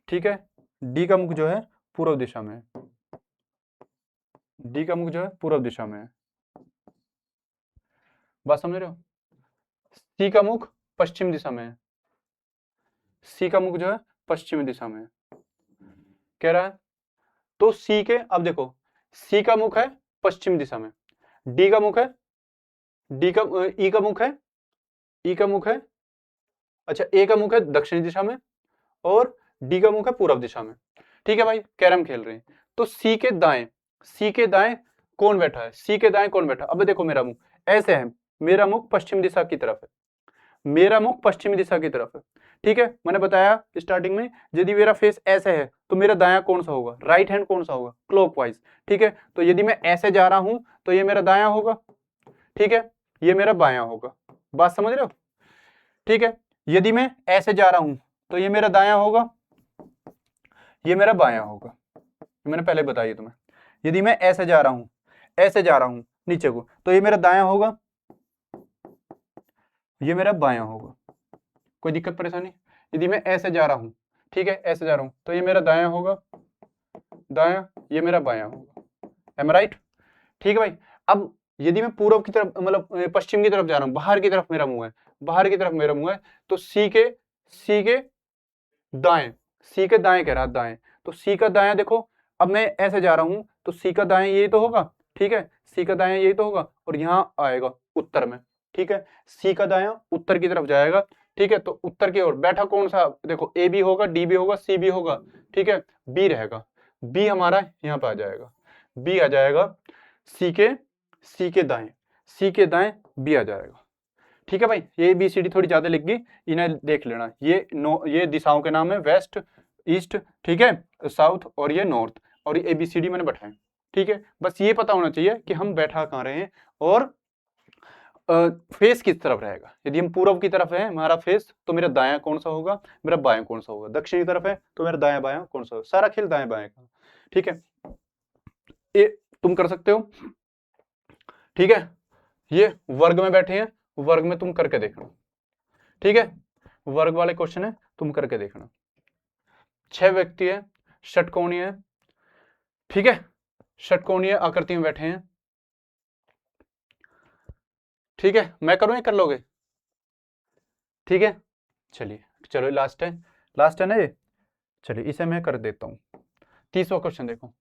ठीक है, डी का मुख जो है पूर्व दिशा में, डी का मुख जो है पूर्व दिशा में। बात समझ रहे हो। सी का मुख पश्चिम दिशा में है, सी का मुख जो है पश्चिमी दिशा में कह रहा है। तो सी के, अब देखो सी का मुख है पश्चिम दिशा में, डी का मुख है, डी का ई का मुख है, ई का मुख है, अच्छा ए का मुख है दक्षिणी दिशा में, और डी का मुख है पूर्व दिशा में। ठीक है भाई, कैरम खेल रहे हैं, तो सी के दाएं, सी के दाएं कौन बैठा है, सी के दाएं कौन बैठा। अब देखो मेरा मुख ऐसे है, मेरा मुख पश्चिम दिशा की तरफ है, मेरा मुख पश्चिमी दिशा की तरफ है। ठीक है, मैंने बताया स्टार्टिंग में, यदि मेरा फेस ऐसे है तो मेरा दायां कौन सा होगा, राइट हैंड कौन सा होगा, क्लॉकवाइज। ठीक है, तो यदि मैं ऐसे जा रहा हूं तो ये मेरा दायां होगा। ठीक है, ये मेरा बायां होगा। बात समझ रहे हो। ठीक है, यदि मैं ऐसे जा रहा हूं तो ये मेरा दायां होगा, ये मेरा बायां होगा, मैंने पहले बताया तुम्हें। यदि मैं ऐसे जा रहा हूं, ऐसे जा रहा हूं नीचे को, तो ये मेरा दायां होगा, ये मेरा बायां होगा। कोई दिक्कत परेशानी। यदि मैं ऐसे जा रहा हूं, ठीक है, ऐसे जा रहा हूं, तो ये मेरा दायां होगा, दायां, ये मेरा बायां होगा। Um right. ठीक है भाई, अब यदि मैं पूर्व की तरफ, मतलब पश्चिम की तरफ जा रहा हूं, बाहर की तरफ मेरा मुंह है, बाहर की तरफ मेरा मुंह है, तो सी के दाएं, सी के दाएं कह रहा है, दाएं, तो सी का दायां देखो, अब मैं ऐसे जा रहा हूं तो सी का दाएं यही तो होगा। ठीक है, सी का दायां यही तो होगा, और यहां आएगा उत्तर में। ठीक है, सी का दायां उत्तर की तरफ जाएगा। ठीक है, तो उत्तर की ओर बैठा कौन सा, देखो ए भी होगा, डी भी होगा, सी भी होगा। ठीक है, बी रहेगा, बी हमारा यहाँ पे आ जाएगा, बी आ जाएगा, सी के दाएं, सी के दाएं बी आ जाएगा। ठीक है भाई, ये बी सी डी थोड़ी ज्यादा लिख गई, इन्हें देख लेना। ये दिशाओं के नाम है, वेस्ट, ईस्ट, ठीक है, साउथ, और ये नॉर्थ, और ये ABCD मैंने बैठाए। ठीक है, बस ये पता होना चाहिए कि हम बैठा कहाँ रहे हैं, और फेस किस तरफ रहेगा। यदि हम पूर्व की तरफ है हमारा फेस, तो मेरा दायां कौन सा होगा, मेरा बायां कौन सा होगा। दक्षिण की तरफ है तो मेरा दायां बायां कौन सा होगा। सारा खेल दाएं बाएं का, ठीक है। ये तुम कर सकते हो, ठीक है। ये वर्ग में बैठे हैं, वर्ग में तुम करके देखना, ठीक है। वर्ग वाले क्वेश्चन है, तुम करके देखना। 6 व्यक्ति है, षटकोणीय है, ठीक है। षटकोणीय आकृति में बैठे हैं, ठीक है। मैं करूं या कर लोगे, ठीक है। चलिए चलो लास्ट है, लास्ट है ना ये। चलिए इसे मैं कर देता हूं। 30वां क्वेश्चन देखो।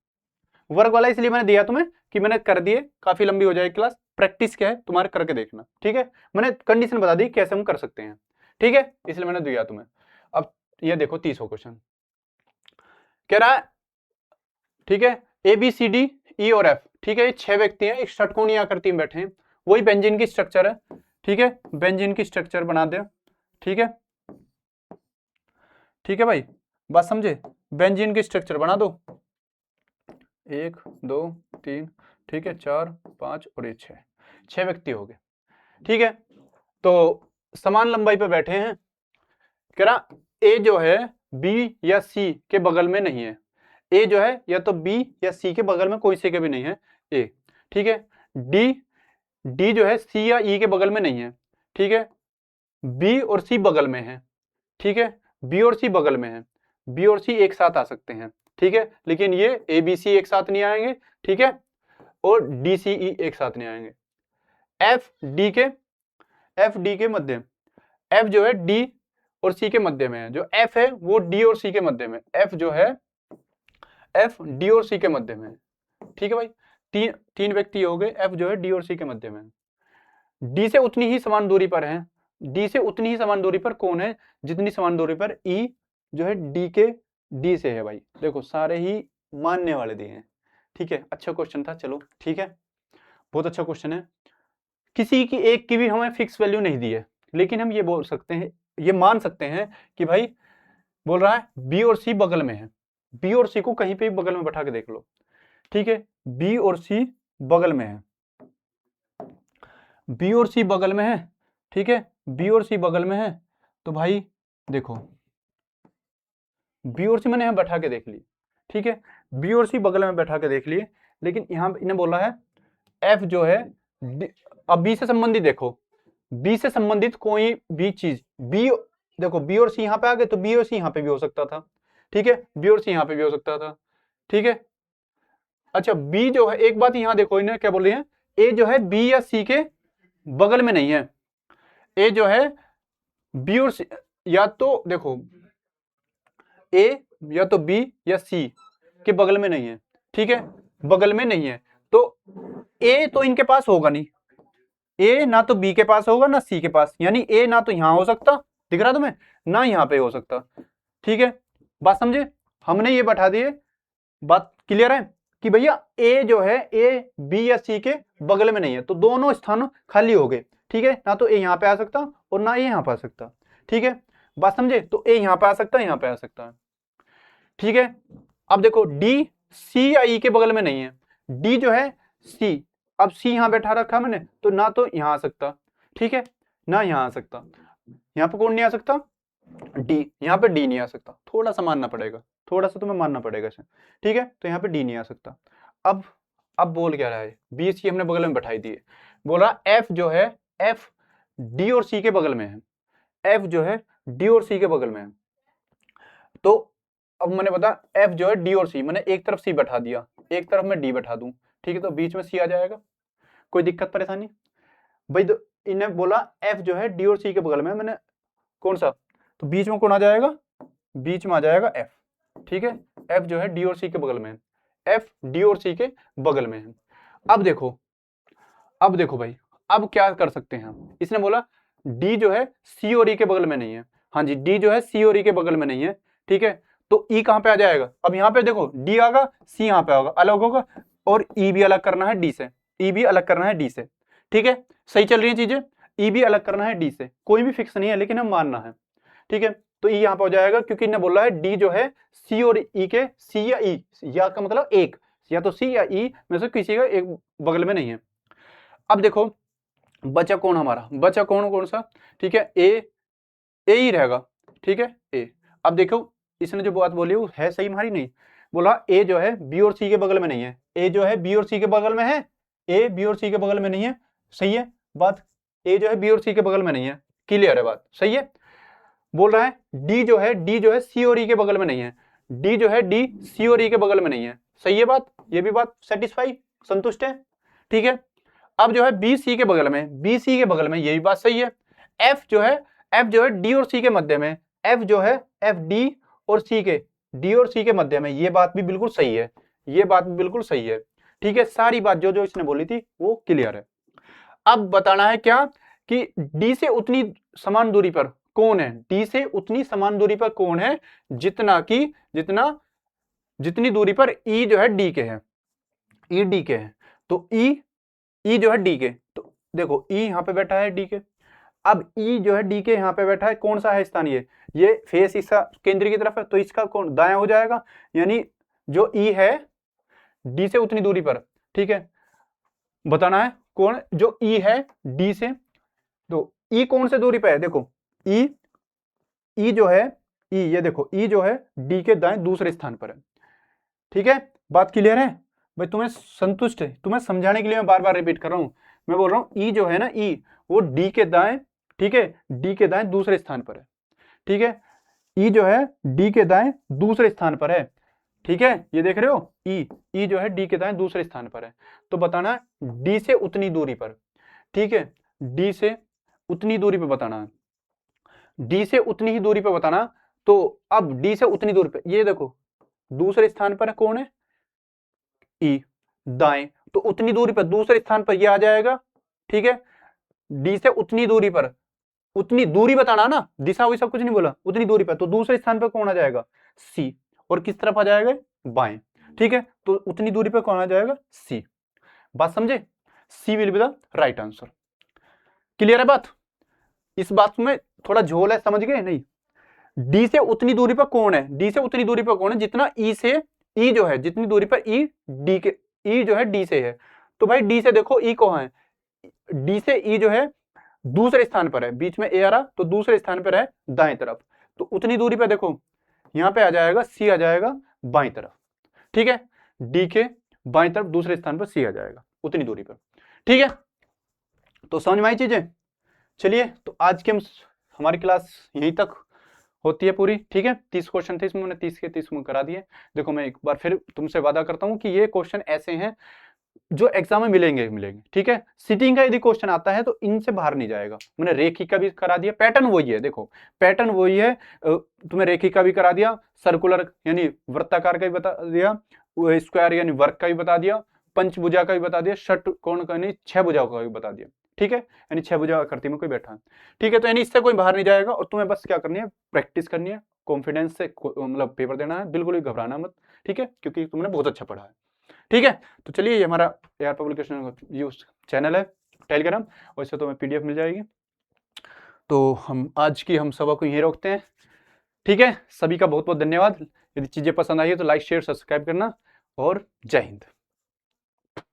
वर्ग वाला इसलिए मैंने दिया तुम्हें कि मैंने कर दिए, काफी लंबी हो जाएगी क्लास। प्रैक्टिस क्या है तुम्हारे, करके देखना, ठीक है। मैंने कंडीशन बता दी कैसे हम कर सकते हैं, ठीक है, इसलिए मैंने दिया तुम्हें। अब ये देखो 30वां क्वेश्चन कह रहा है, ठीक है। A B C D E और एफ, ठीक है। ये 6 व्यक्ति हैं, एक षटकोणीय आकृति में बैठे हैं। वही बेंजीन की स्ट्रक्चर है, ठीक है। बेंजीन की स्ट्रक्चर बना दे, ठीक है, ठीक है भाई, बात समझे। बेंजीन की स्ट्रक्चर बना दो, 1 2 3, ठीक है, 4 5 और ये 6 व्यक्ति हो गए, ठीक है। तो समान लंबाई पे बैठे हैं। कह रहा ए जो है बी या सी के बगल में नहीं है। ए जो है या तो बी या सी के बगल में कोई से के भी नहीं है, ए, ठीक है। डी, डी जो है सी या ई के बगल में नहीं है, ठीक है। बी और सी बगल में है, ठीक है। बी और सी बगल में है, बी और सी एक साथ आ सकते हैं, ठीक है। लेकिन ये ए बी सी एक साथ नहीं आएंगे, ठीक है। और डी सी ई एक साथ नहीं आएंगे। एफ डी के मध्य, एफ जो है डी और सी के मध्य में है। जो एफ है वो डी और सी के मध्य में, एफ जो है एफ डी और सी के मध्य में, ठीक है भाई। तीन व्यक्ति हो गए, एफ जो है डी और सी के मध्य में। डी से उतनी ही समान दूरी पर है, डी से उतनी ही समान दूरी पर कौन है, जितनी समान दूरी पर ई जो है डी से है भाई। देखो सारे ही मानने वाले दिए हैं, ठीक है। अच्छा क्वेश्चन था, चलो ठीक है, बहुत अच्छा क्वेश्चन है। किसी की एक की भी हमें फिक्स वैल्यू नहीं दी है, लेकिन हम ये बोल सकते हैं, ये मान सकते हैं कि भाई बोल रहा है बी और सी बगल में है। बी और सी को कहीं पे भी बगल में बैठा के देख लो, ठीक है। बी और सी बगल में है, बी और सी बगल में है, ठीक है। बी और सी बगल में है, तो भाई देखो बी और सी मैंने यहां बैठा के देख ली, ठीक है। बी और सी बगल में बैठा के देख लिए, लेकिन यहां इन्हें बोला है एफ जो है अब बी से संबंधित, देखो बी से संबंधित कोई भी चीज, बी देखो बी और सी यहां पे आ गए, तो बी और सी यहां पे भी हो सकता था, ठीक है। बी और सी यहां पे भी हो सकता था, ठीक है। अच्छा बी जो है, एक बात यहां देखो इन्हें क्या बोल रही है, ए जो है बी या सी के बगल में नहीं है। ए जो है बी और सी, या तो देखो ए या तो बी या सी के बगल में नहीं है, ठीक है, बगल में नहीं है। तो ए तो इनके पास होगा नहीं, ए ना तो बी के पास होगा ना सी के पास, यानी ए ना तो यहां हो सकता, दिख रहा तुम्हें, ना यहां पे हो सकता, ठीक है। बात समझे, हमने ये बैठा दिए, बात क्लियर है कि भैया ए जो है ए बी या सी के बगल में नहीं है, तो दोनों स्थान खाली हो गए, ठीक है। ना तो ए यहां पे आ सकता और ना ए यहां पे आ सकता, ठीक है। बात समझे, तो ए यहां पे आ सकता है, यहां पे आ सकता है, ठीक है। अब देखो डी सी या ई के बगल में नहीं है, डी जो है सी, अब सी यहां बैठा रखा मैंने, तो ना तो यहां आ सकता, ठीक है, ना यहां आ सकता। यहां पे कौन नहीं आ सकता, डी, यहां पे डी नहीं आ सकता, थोड़ा सा मानना पड़ेगा, थोड़ा सा तुम्हें मानना पड़ेगा इसे, ठीक है। तो यहाँ पे डी नहीं आ सकता। अब बोल क्या रहा है, बी सी हमने बगल में बैठाई दिए, बोल रहा एफ जो है एफ डी और सी के बगल में है, एफ जो है डी और सी के बगल में है। तो अब मैंने बता एफ जो है डी और सी, मैंने एक तरफ सी बैठा दिया, एक तरफ मैं डी बैठा दूं, ठीक है। तो बीच में सी आ जाएगा, कोई दिक्कत परेशानी भाई। तो इन्हें बोला एफ जो है डी और सी के बगल में, मैंने कौन सा, तो बीच में कौन आ जाएगा, बीच में आ जाएगा एफ, ठीक है। एफ जो है डी और सी के बगल में है, एफ डी और सी के बगल में है। अब देखो भाई, अब क्या कर सकते हैं हम, इसने बोला डी जो है सी और ई के बगल में नहीं है, हाँ जी, डी जो है सी और ई के बगल में नहीं है, ठीक है। तो ई कहां पे आ जाएगा, अब यहां पे देखो डी आएगा, सी यहां पे होगा, अलग होगा, और ई भी अलग करना है डी से, ई भी अलग करना है डी से, ठीक है। सही चल रही है चीजें, ई भी अलग करना है डी से, कोई भी फिक्स नहीं है, लेकिन हम मानना है, ठीक है। तो ई यहां पे हो जाएगा, क्योंकि इन्हें बोला है डी जो है सी और ई के, सी या ई, या का मतलब एक, या तो सी या ई में से किसी का एक बगल में नहीं है। अब देखो बचा कौन हमारा, बचा कौन सा, ठीक है, ए ही रहेगा, ठीक है, ए। अब देखो इसने जो बात बोली वो है सही हमारी, नहीं बोला ए जो है बी और सी के बगल में नहीं है, ए जो है बी और सी के बगल में है, ए बी और सी के बगल में नहीं है, सही है बात, ए जो है बी और सी के बगल में नहीं है, क्लियर है बात, सही है। बोल रहा है डी जो है सी और ई के बगल में नहीं है, डी जो है डी सी और ई के बगल में नहीं है, सही है बात, ये भी बात सेटिस्फाई, संतुष्ट है, ठीक है। अब जो है बी सी के बगल में, बी सी के बगल में, ये भी बात सही है। एफ जो है डी और सी के मध्य में, एफ जो है एफ डी और सी के, डी और सी के मध्य में, ये बात भी बिल्कुल सही है, ये बात भी बिल्कुल सही है, ठीक है। सारी बात जो जो इसने बोली थी वो क्लियर है। अब बताना है क्या कि डी से उतनी समान दूरी पर कौन है, डी से उतनी समान दूरी पर कौन है जितनी दूरी पर ई जो है डी के है, ई डी के है, तो ई जो है डी के, तो देखो ई यहां पे बैठा है डी के, अब ई जो है डी के यहां पे बैठा है, कौन सा है स्थान, ये फेस इसका केंद्र की तरफ है, तो इसका कौन दायां हो जाएगा, यानी जो ई है डी से उतनी दूरी पर, ठीक है। बताना है कौन जो ई है डी से, तो ई कौन से दूरी पे है, देखो ई जो है ई, ये देखो ई जो है डी के दाएं दूसरे स्थान पर है, ठीक है। बात क्लियर है भाई, तुम्हें संतुष्ट है, तुम्हें समझाने के लिए मैं बार बार रिपीट कर रहा हूं, मैं बोल रहा हूं ई जो है ना, ई वो डी के दाएं, ठीक है, डी के दाएं दूसरे स्थान पर है, ठीक है, ई जो है डी के दाएं दूसरे स्थान पर है, ठीक है, ये देख रहे हो ई जो है डी के दाएं दूसरे स्थान पर है, तो बताना डी से उतनी दूरी पर, ठीक है, डी से उतनी दूरी पर बताना है, डी से उतनी ही दूरी पर बताना। तो अब डी से उतनी दूरी पर, ये देखो दूसरे स्थान पर कौन है, ई दाएं, तो उतनी दूरी पर दूसरे स्थान पर ये आ जाएगा, ठीक है। डी से उतनी दूरी पर, उतनी दूरी बताना ना, दिशा वैसा कुछ नहीं बोला, उतनी दूरी पर, तो दूसरे स्थान पर कौन आ जाएगा, सी, और किस तरफ आ जाएगा, बाएं, ठीक है, तो उतनी दूरी पर कौन आ जाएगा, सी। बात समझे, C will be the right answer. Clear है बात, इस बात में थोड़ा झोल है, समझ गए नहीं। डी से उतनी दूरी पर कौन है, डी से उतनी दूरी पर कौन है जितना ई से, ई जो है जितनी दूरी पर ई डी के, ई जो है डी से है, तो भाई डी से देखो ई कौन है, डी से ई जो है दूसरे स्थान पर है, बीच में ए आ रहा, तो दूसरे स्थान पर है दाएं तरफ, तो उतनी दूरी पर देखो यहां पे आ जाएगा सी, आ जाएगा बाएं तरफ, ठीक है, डी के बाएं तरफ दूसरे स्थान पर सी आ जाएगा उतनी दूरी पर, ठीक है। तो समझ में आई चीजें। चलिए, तो आज की हमारी क्लास यहीं तक होती है पूरी, ठीक है। 30 क्वेश्चन थे इसमें, मैंने 30 के 30 में करा दिए। देखो मैं एक बार फिर तुमसे वादा करता हूं कि ये क्वेश्चन ऐसे हैं जो एग्जाम में मिलेंगे, ठीक है। सिटिंग का यदि क्वेश्चन आता है तो इनसे बाहर नहीं जाएगा। मैंने रेखी का भी करा दिया, पैटर्न वही है, देखो पैटर्न वही है, तुम्हें रेखी का भी करा दिया, सर्कुलर यानी वृत्ताकार का भी बता दिया, स्क्वायर यानी वर्ग का भी बता दिया, पंचभुजा का भी बता दिया, षटकोण का यानी 6 भुजाओं का भी बता दिया, ठीक है, यानी 6 भुजा आकृति में कोई बैठा है, ठीक है। तो यानी इससे कोई बाहर नहीं जाएगा, और तुम्हें बस क्या करनी है, प्रैक्टिस करनी है, कॉन्फिडेंस से मतलब पेपर देना है, बिल्कुल भी घबराना मत, ठीक है, क्योंकि तुमने बहुत अच्छा पढ़ा है, ठीक है। तो चलिए, ये हमारा AR पब्लिकेशन यूज चैनल है टेलीग्राम, और इससे तुम्हें PDF मिल जाएगी। तो हम आज की हम सभा को यहीं रोकते हैं, ठीक है। सभी का बहुत बहुत धन्यवाद। यदि चीजें पसंद आई है तो लाइक शेयर सब्सक्राइब करना, और जय हिंद।